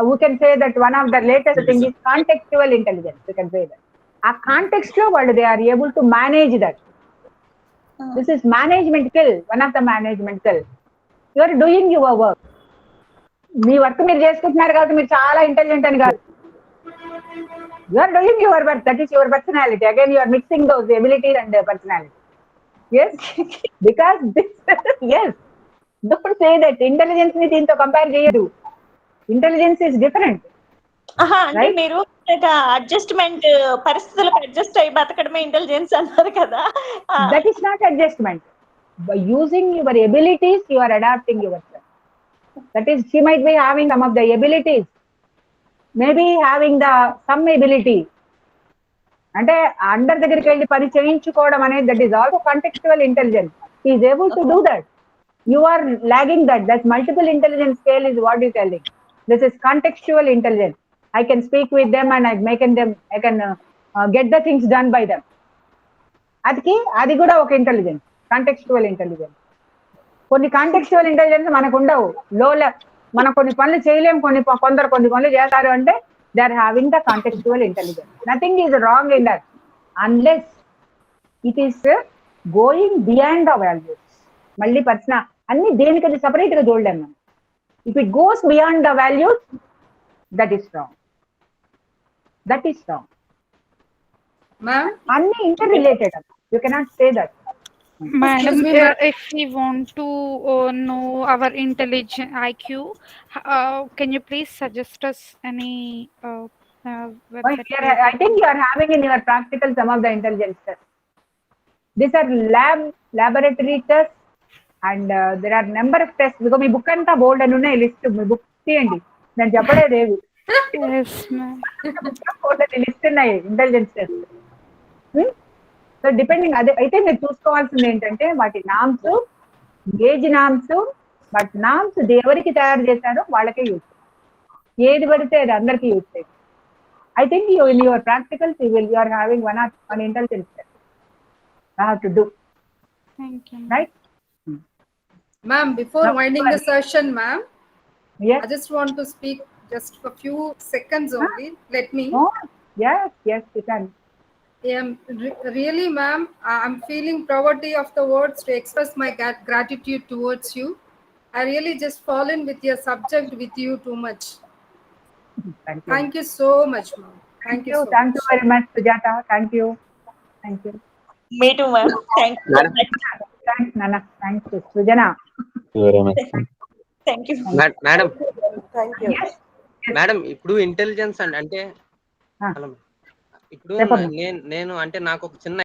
we can say that one of the latest thing is contextual intelligence. We can say that. A contextual world, they are able to manage that. This is management skill. One of the management skill. You are doing your work. మీ work మీరు చేసుకుంటున్నారు కాబట్టి మీరు చాలా intelligent అని కాదు. You are doing your work, that is your personality. Again you are mixing those abilities and personality. Yes, because yes, don't say that intelligence ని దీంతో కంపేర్ చేయదు. Intelligence is different. అంటే మీరు అడ్జస్ట్మెంట్, పరిస్థితులకు అడ్జస్ట్ అయ్యి బతకడమే intelligence అన్నారు కదా. That is not adjustment. By using your abilities you are adapting your self. That is, she might be having some of the abilities, maybe having the some ability. అంటే under దగ్గరికి వెళ్ళి పని చేయించుకోవడం అనేది that is also contextual intelligence. He is able to do that. You are lagging that. That multiple intelligence scale is what you telling. This is contextual intelligence. I can speak with them and I can get the things done by them. అది కూడా ఒక intelligence, contextual intelligence. కొన్ని contextual intelligence మనకు ఉండవు. మనం కొన్ని పనులు చేయలేము, కొందరు కొన్ని పనులు చేస్తారు అంటే they are having the contextual intelligence. Nothing is wrong in that unless it is going beyond the values. మళ్ళీ పర్సనల్ అన్ని దేనికది సపరేట్ గా చూడలేము మనం. If it goes beyond the values, that is wrong. That is wrong. అన్ని interrelated. You cannot say that. Madam, if we want to know our intelligence IQ, can you please suggest us any website? I think you are having in your practical some of the intelligence tests. These are laboratory tests and there are number of tests. Because my book anta bold and unna list my book tiyandi nenu cheppaledevi. Yes ma'am. bold and list unnai intelligence test. So depending అదే అయితే మీరు చూసుకోవాల్సింది ఏంటంటే వాటి norms, age norms, but norms ఎవరికి తయారు చేశారో వాళ్ళకే యూజ్. ఏది పడితే అది అందరికీ యూజ్ చేయాలి. I think in your practicals you are having one intelligence test. You have to do. Thank you. Right? Ma'am, before winding the session, ma'am, yes. I just want to speak just for a few seconds only. Let me. Oh, yes, you can. Really, ma'am, I'm feeling poverty of the words to express my gratitude towards you. I really just fallen with your subject with you too much. Thank you so much, ma'am. Thank you so Thank you very much, Sujata. Thank you. Me too, ma'am. Thank you. Thanks, Nana. Thanks, Sujana. very much. Thank you. Madam Thank you. Madam ఇప్పుడు intelligence అంటే ఇప్పుడు నేను అంటే నాకు ఒక చిన్న